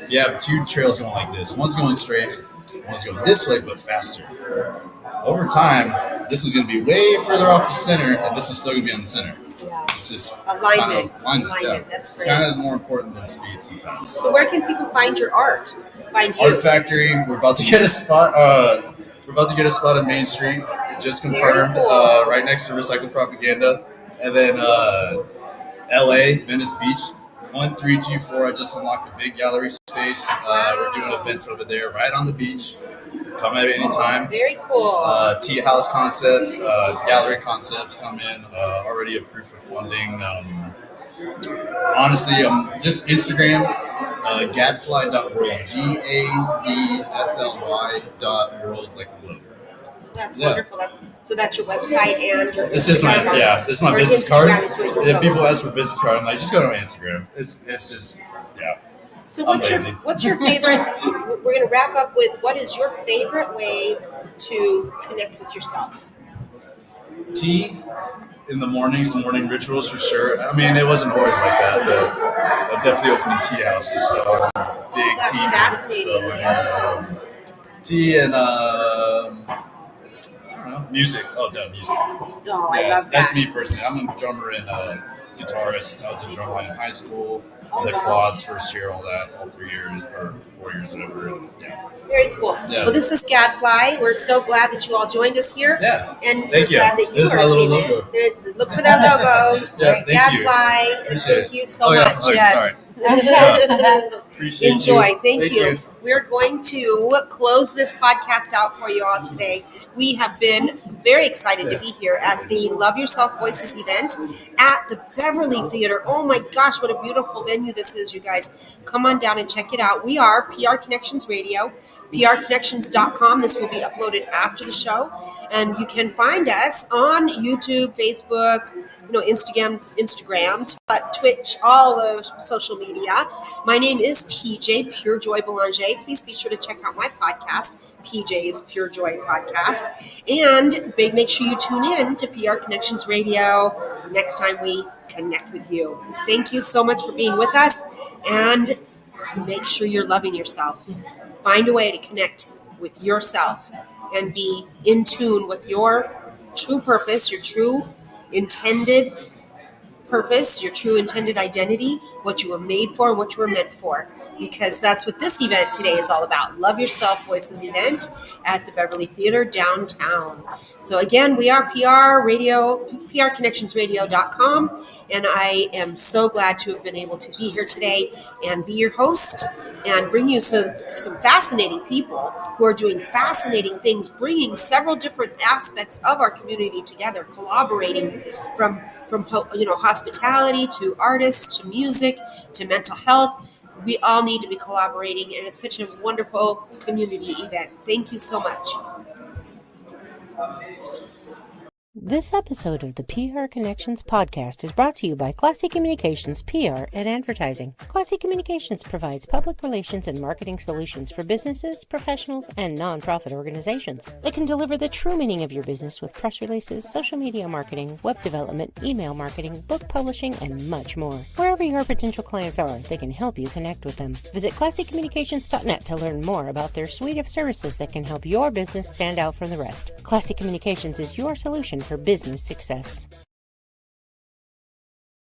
S14: you have two trails going like this. One's going straight, one's going this way, but faster. Over time, this is going to be way further off the center, and this is still going to be on the center. It's just
S2: alignment.
S14: Yeah.
S2: That's
S14: it's
S2: great.
S14: kind of more important than speed sometimes.
S2: So where can people find your art? Find you?
S14: Art Factory. We're about to get a spot. We're about to get a spot on Main Street. It just confirmed. Right next to Recycled Propaganda, and then LA, Venice Beach, 1324. I just unlocked a big gallery space. We're doing events over there, right on the beach. Come at any time.
S2: Very cool.
S14: Tea house concepts, gallery concepts come in. Already approved for funding. Honestly, just Instagram, gadfly.world. GADFLY.world, like a logo.
S2: That's wonderful. That's your website and your.
S14: This is my this is my business card. If people ask for business card, I'm like, just go to my Instagram. It's just
S2: So what's your favorite? We're going to wrap up with what is your favorite way to connect with yourself?
S14: Tea in the morning, some morning rituals for sure. I mean, it wasn't always like that, but I'm definitely opening tea houses, so I'm a big
S2: That's
S14: tea.
S2: fascinating.
S14: So tea and I don't know, music. Oh, no, music.
S2: Oh, I love that.
S14: That's me personally. I'm a drummer and guitarist. I was a drummer in high school. The quads, first year, all that, all 3 years or 4 years, whatever.
S2: Very cool.
S14: Yeah.
S2: Well, this is Gadfly. We're so glad that you all joined us here.
S14: Yeah.
S2: And
S14: thank you.
S2: Glad that you
S14: There's my little logo.
S2: Look for that logo.
S14: Yeah,
S2: Gadfly.
S14: Appreciate
S2: Thank you so
S14: it.
S2: much.
S14: Yes.
S2: Sorry.
S14: Appreciate
S2: Enjoy.
S14: you.
S2: Thank you. we're going to close this podcast out for you all today. We have been very excited to be here at the Love Yourself Voices event at the Beverly Theater. Oh my gosh, what a beautiful venue this is, you guys. Come on down and check it out. We are PR Connections Radio, prconnections.com. This will be uploaded after the show. And you can find us on YouTube, Facebook, Instagram, Twitch, all the social media. My name is PJ Pure Joy Belanger. Please be sure to check out my podcast, PJ's Pure Joy Podcast, and make sure you tune in to PR Connections Radio next time we connect with you. Thank you so much for being with us, and make sure you're loving yourself. Find a way to connect with yourself and be in tune with your true purpose, your true intended purpose, your true intended identity, what you were made for, what you were meant for, because that's what this event today is all about. Love Yourself Voices event at the Beverly Theater downtown. So again, we are prconnectionsradio.com, and I am so glad to have been able to be here today and be your host and bring you some fascinating people who are doing fascinating things, bringing several different aspects of our community together, collaborating from hospitality to artists to music to mental health. We all need to be collaborating, and it's such a wonderful community event. Thank you so much.
S1: This episode of the PR Connections podcast is brought to you by Classy Communications PR and Advertising. Classy Communications provides public relations and marketing solutions for businesses, professionals, and nonprofit organizations. They can deliver the true meaning of your business with press releases, social media marketing, web development, email marketing, book publishing, and much more. Wherever your potential clients are, they can help you connect with them. Visit classycommunications.net to learn more about their suite of services that can help your business stand out from the rest. Classy Communications is your solution for business success.